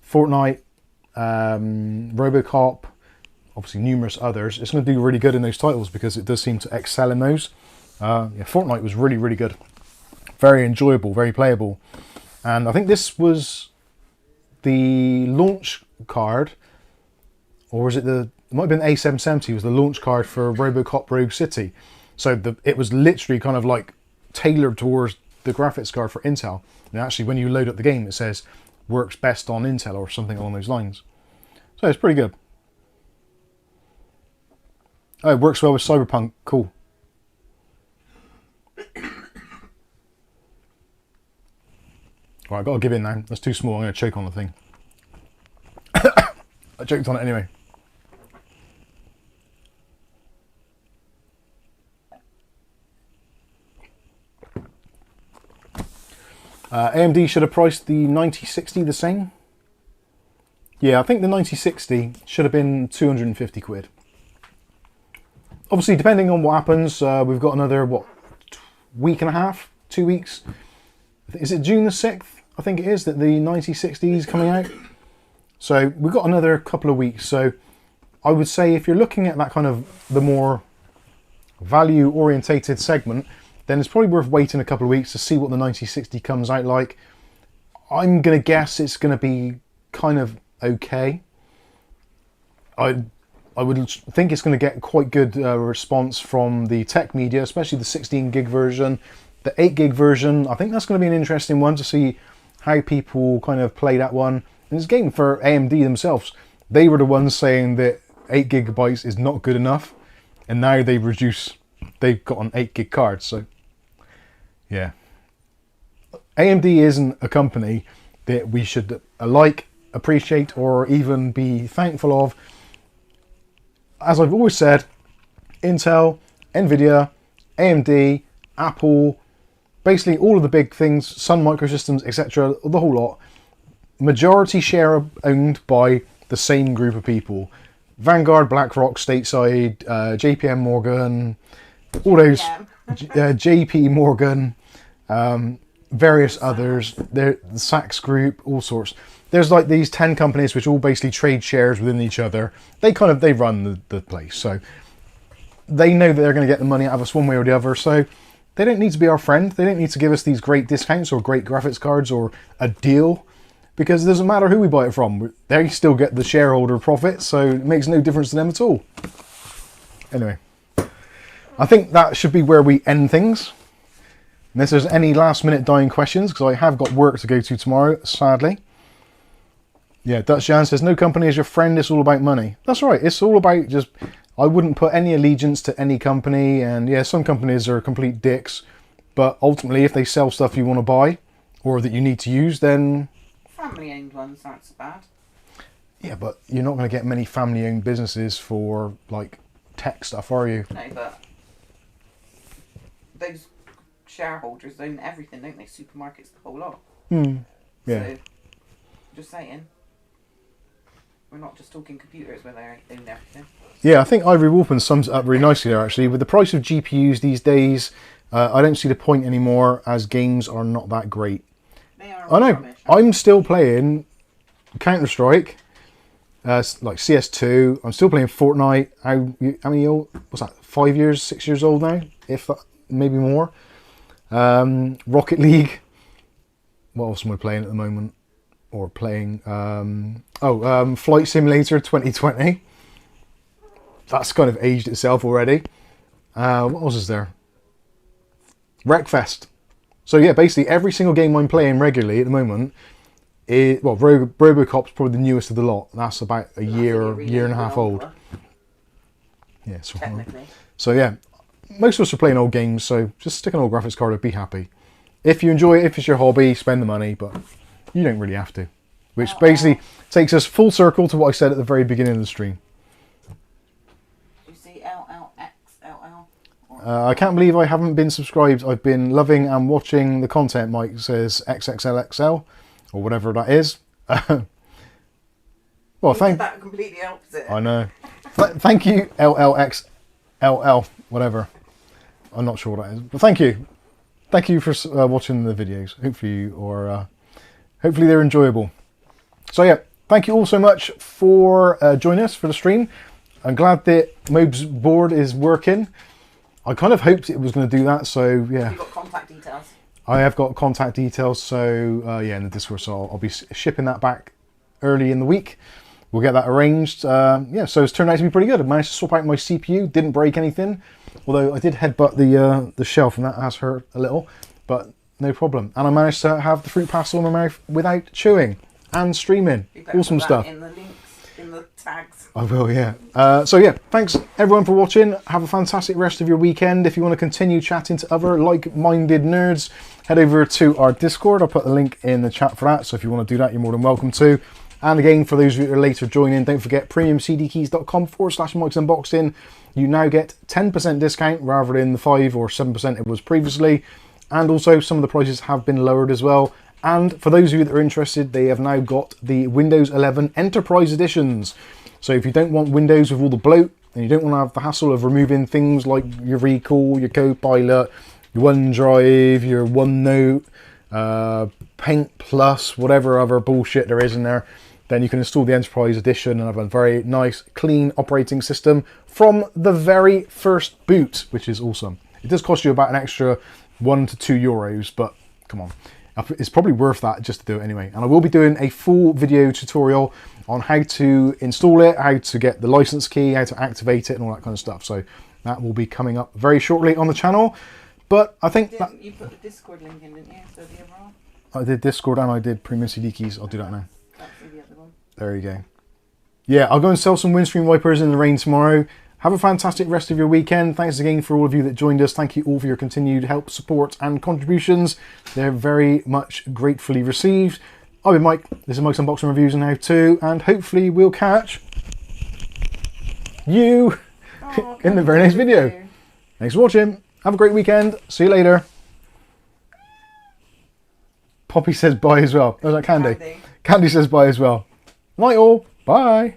Fortnite, RoboCop, obviously numerous others. It's going to do really good in those titles because it does seem to excel in those. Yeah, Fortnite was really, really good. Very enjoyable, very playable. And I think this was the launch card, or was it the, it might have been A770, was the launch card for RoboCop Rogue City. So it was literally kind of like tailored towards the graphics card for Intel. And actually when you load up the game, it says works best on Intel or something along those lines. So it's pretty good. Oh, it works well with Cyberpunk. Cool. Right, I've got to give in now. That's too small. I'm going to choke on the thing. I choked on it anyway. AMD should have priced the 9060 the same. Yeah, I think the 9060 should have been 250 quid. obviously, depending on what happens, we've got another, what, week and a half, 2 weeks. Is it June the 6th? I think it is, that the 9060 is coming out. So we've got another couple of weeks. So I would say if you're looking at that kind of the more value orientated segment, then it's probably worth waiting a couple of weeks to see what the 9060 comes out like. I'm going to guess it's going to be kind of okay. I would think it's going to get quite good response from the tech media, especially the 16 gig version. The 8 gig version, I think that's going to be an interesting one to see how people kind of play that one. And it's a game for AMD themselves. They were the ones saying that 8 gigabytes is not good enough, and now they've got an 8 gig card. So yeah, AMD isn't a company that we should like, appreciate, or even be thankful of. As I've always said, Intel, Nvidia, AMD, Apple, basically all of the big things, Sun Microsystems, etc., the whole lot, majority share owned by the same group of people. Vanguard, BlackRock, Stateside, JPM Morgan, all those, JP Morgan, various others, the Sachs Group, all sorts. There's like these 10 companies which all basically trade shares within each other. They run the place. So they know that they're going to get the money out of us one way or the other. So they don't need to be our friend. They don't need to give us these great discounts or great graphics cards or a deal, because it doesn't matter who we buy it from. They still get the shareholder profit, so it makes no difference to them at all. Anyway, I think that should be where we end things. Unless there's any last minute dying questions, because I have got work to go to tomorrow, sadly. Yeah, Dutch Jan says, no company is your friend, it's all about money. That's right, it's all about just, I wouldn't put any allegiance to any company, and yeah, some companies are complete dicks, but ultimately if they sell stuff you want to buy, or that you need to use, then... Family-owned ones, that's bad. Yeah, but you're not going to get many family-owned businesses for, like, tech stuff, are you? No, but those shareholders own everything, don't they? Supermarkets, the whole lot. Yeah. So, just saying. We're not just talking computers where they own everything. Yeah, I think Ivory Wolpen sums it up really nicely there, actually. With the price of GPUs these days, I don't see the point anymore, as games are not that great. They are. I know. Rubbish. I'm still playing Counter-Strike, like CS2. I'm still playing Fortnite. How many old? What's that? 5 years, 6 years old now? If that, maybe more. Rocket League. What else am I playing at the moment? Or playing... Flight Simulator 2020. That's kind of aged itself already. What else is there? Wreckfest. So yeah, basically every single game I'm playing regularly at the moment is... Well, Robocop's probably the newest of the lot. That's about a year and a half old. Yeah, Technically. So yeah, most of us are playing old games, so just stick an old graphics card and be happy. If you enjoy it, if it's your hobby, spend the money, but you don't really have to. Which basically takes us full circle to what I said at the very beginning of the stream. Do you see LLXLL? I can't believe I haven't been subscribed. I've been loving and watching the content. Mike says XXLXL, or whatever that is. Well, thank... That completely opposite. I know. Thank you, LLXLL, whatever. I'm not sure what that is, but thank you. Thank you for watching the videos. Hopefully they're enjoyable. So yeah, thank you all so much for joining us for the stream. I'm glad that Mobe's board is working. I kind of hoped it was going to do that, so yeah. You've got contact details. I have got contact details, so yeah, in the Discord, so I'll be shipping that back early in the week. We'll get that arranged. Yeah, so it's turned out to be pretty good. I managed to swap out my CPU, didn't break anything, although I did headbutt the shelf, and that has hurt a little, but no problem. And I managed to have the fruit pasta in my mouth without chewing and streaming. Awesome stuff. In the links, in the tags. I will, yeah. So yeah, thanks everyone for watching. Have a fantastic rest of your weekend. If you want to continue chatting to other like-minded nerds, head over to our Discord. I'll put the link in the chat for that, so if you want to do that, you're more than welcome to. And again, for those of you that are later joining, don't forget premiumcdkeys.com/Mike's Unboxing. You now get 10% discount rather than the 5 or 7% it was previously. And also some of the prices have been lowered as well. And for those of you that are interested, they have now got the Windows 11 Enterprise Editions. So if you don't want Windows with all the bloat and you don't want to have the hassle of removing things like your Recall, your Copilot, your OneDrive, your OneNote, Paint Plus, whatever other bullshit there is in there, then you can install the Enterprise Edition and have a very nice, clean operating system from the very first boot, which is awesome. It does cost you about an extra €1 to €2, but come on. It's probably worth that just to do it anyway. And I will be doing a full video tutorial on how to install it, how to get the license key, how to activate it and all that kind of stuff. So that will be coming up very shortly on the channel. But I think that... You put the Discord link in, didn't you? So the other one? I did Discord and I did Premium CD keys. I'll do that now. That's the other one. There you go. Yeah, I'll go and sell some windscreen wipers in the rain tomorrow. Have a fantastic rest of your weekend. Thanks again for all of you that joined us. Thank you all for your continued help, support and contributions. They're very much gratefully received. I've been Mike. This is Mike's Unboxing Reviews and How To, and hopefully we'll catch you in the very next video. Thanks for watching. Have a great weekend. See you later. Poppy says bye as well. Oh, is that Candy? Candy says bye as well. Night all. Bye.